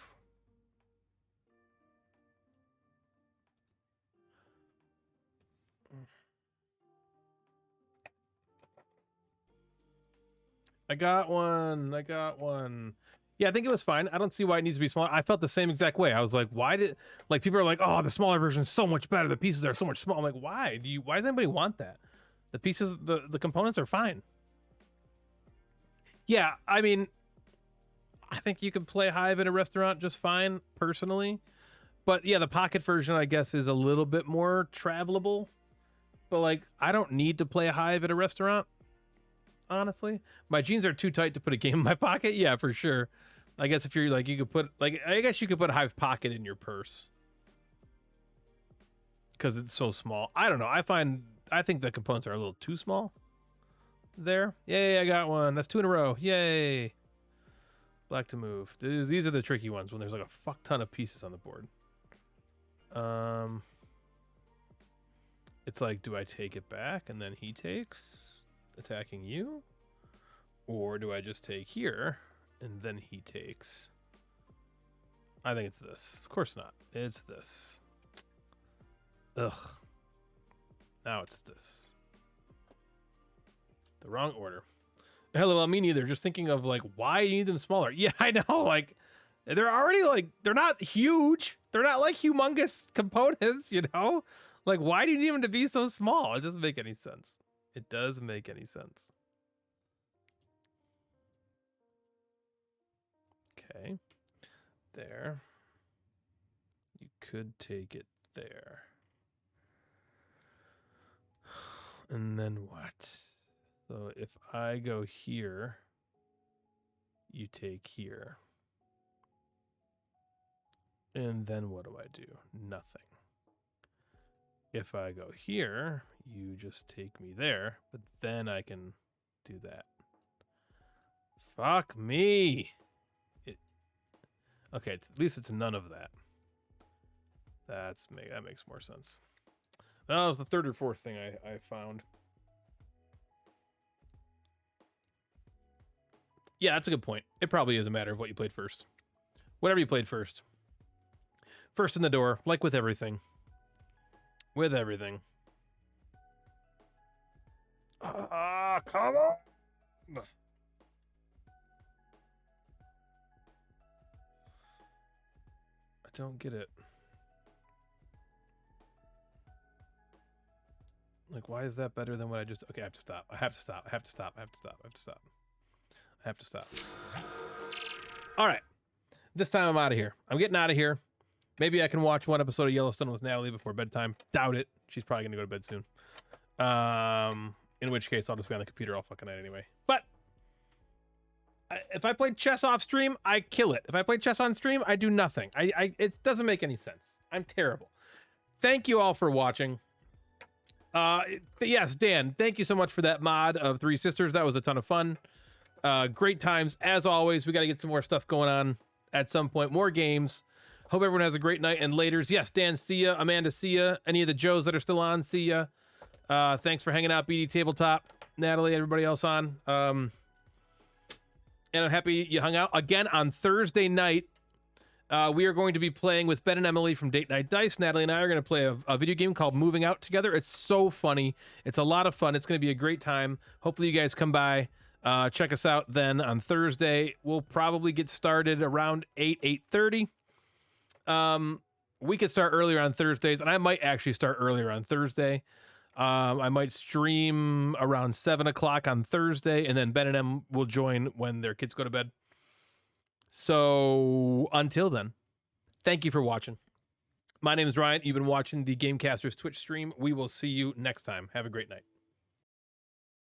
I got one. I got one. Yeah, I think it was fine. I don't see why it needs to be smaller. I felt the same exact way. I was like, why did, like, people are like, oh, the smaller version is so much better. The pieces are so much smaller. I'm like, why does anybody want that? The pieces, the components are fine. Yeah, I mean, I think you could play Hive in a restaurant just fine, personally. But yeah, the pocket version, I guess, is a little bit more travelable. But like, I don't need to play Hive at a restaurant. Honestly, my jeans are too tight to put a game in my pocket. Yeah, for sure. I guess if you're like, you could put like, I guess you could put a Hive pocket in your purse because it's so small. I don't know. I think the components are a little too small there. Yay, I got one. That's 2 in a row. Yay. Black to move. These are the tricky ones when there's like a fuck ton of pieces on the board. It's like, do I take it back and then he takes attacking you, or do I just take here and then he takes? I think it's this. Of course not. It's this. Ugh. Now it's this. The wrong order. Hello, well, me neither. Just thinking of like, why you need them smaller. Yeah, I know. Like, they're already like, they're not huge. They're not like humongous components, you know? Like, why do you need them to be so small? It doesn't make any sense. It doesn't make any sense. Okay. There. You could take it there. And then what? So if I go here, you take here. And then what do I do? Nothing. If I go here, you just take me there, but then I can do that. Fuck me. Okay, at least it's none of that. That makes more sense. That was the third or fourth thing I found. Yeah, that's a good point. It probably is a matter of what you played first. Whatever you played first. First in the door, like with everything. With everything. Ah, come on! I don't get it. Like, why is that better than what I just... Okay, I have to stop. I have to stop. I have to stop. I have to stop. I have to stop. I have to stop. All right. This time I'm out of here. I'm getting out of here. Maybe I can watch one episode of Yellowstone with Natalie before bedtime. Doubt it. She's probably going to go to bed soon. In which case, I'll just be on the computer all fucking night anyway. But if I played chess off stream, I kill it. If I play chess on stream, I do nothing. It doesn't make any sense. I'm terrible. Thank you all for watching. Yes, Dan, thank you so much for that mod of Three Sisters. That was a ton of fun. Great times. As always, we got to get some more stuff going on at some point. More games. Hope everyone has a great night and laters. Yes, Dan, see ya. Amanda, see ya. Any of the Joes that are still on, see ya. Thanks for hanging out, BD Tabletop. Natalie, everybody else on. And I'm happy you hung out. Again, on Thursday night, we are going to be playing with Ben and Emily from Date Night Dice. Natalie and I are going to play a video game called Moving Out together. It's so funny. It's a lot of fun. It's going to be a great time. Hopefully you guys come by. Check us out then on Thursday. We'll probably get started around 8:30. We could start earlier on Thursdays, and I might actually start earlier on Thursday. I might stream around 7 o'clock on Thursday, and then Ben and Em will join when their kids go to bed. So until then, thank you for watching. My name is Ryan. You've been watching the Gamecasters Twitch stream. We will see you next time. Have a great night.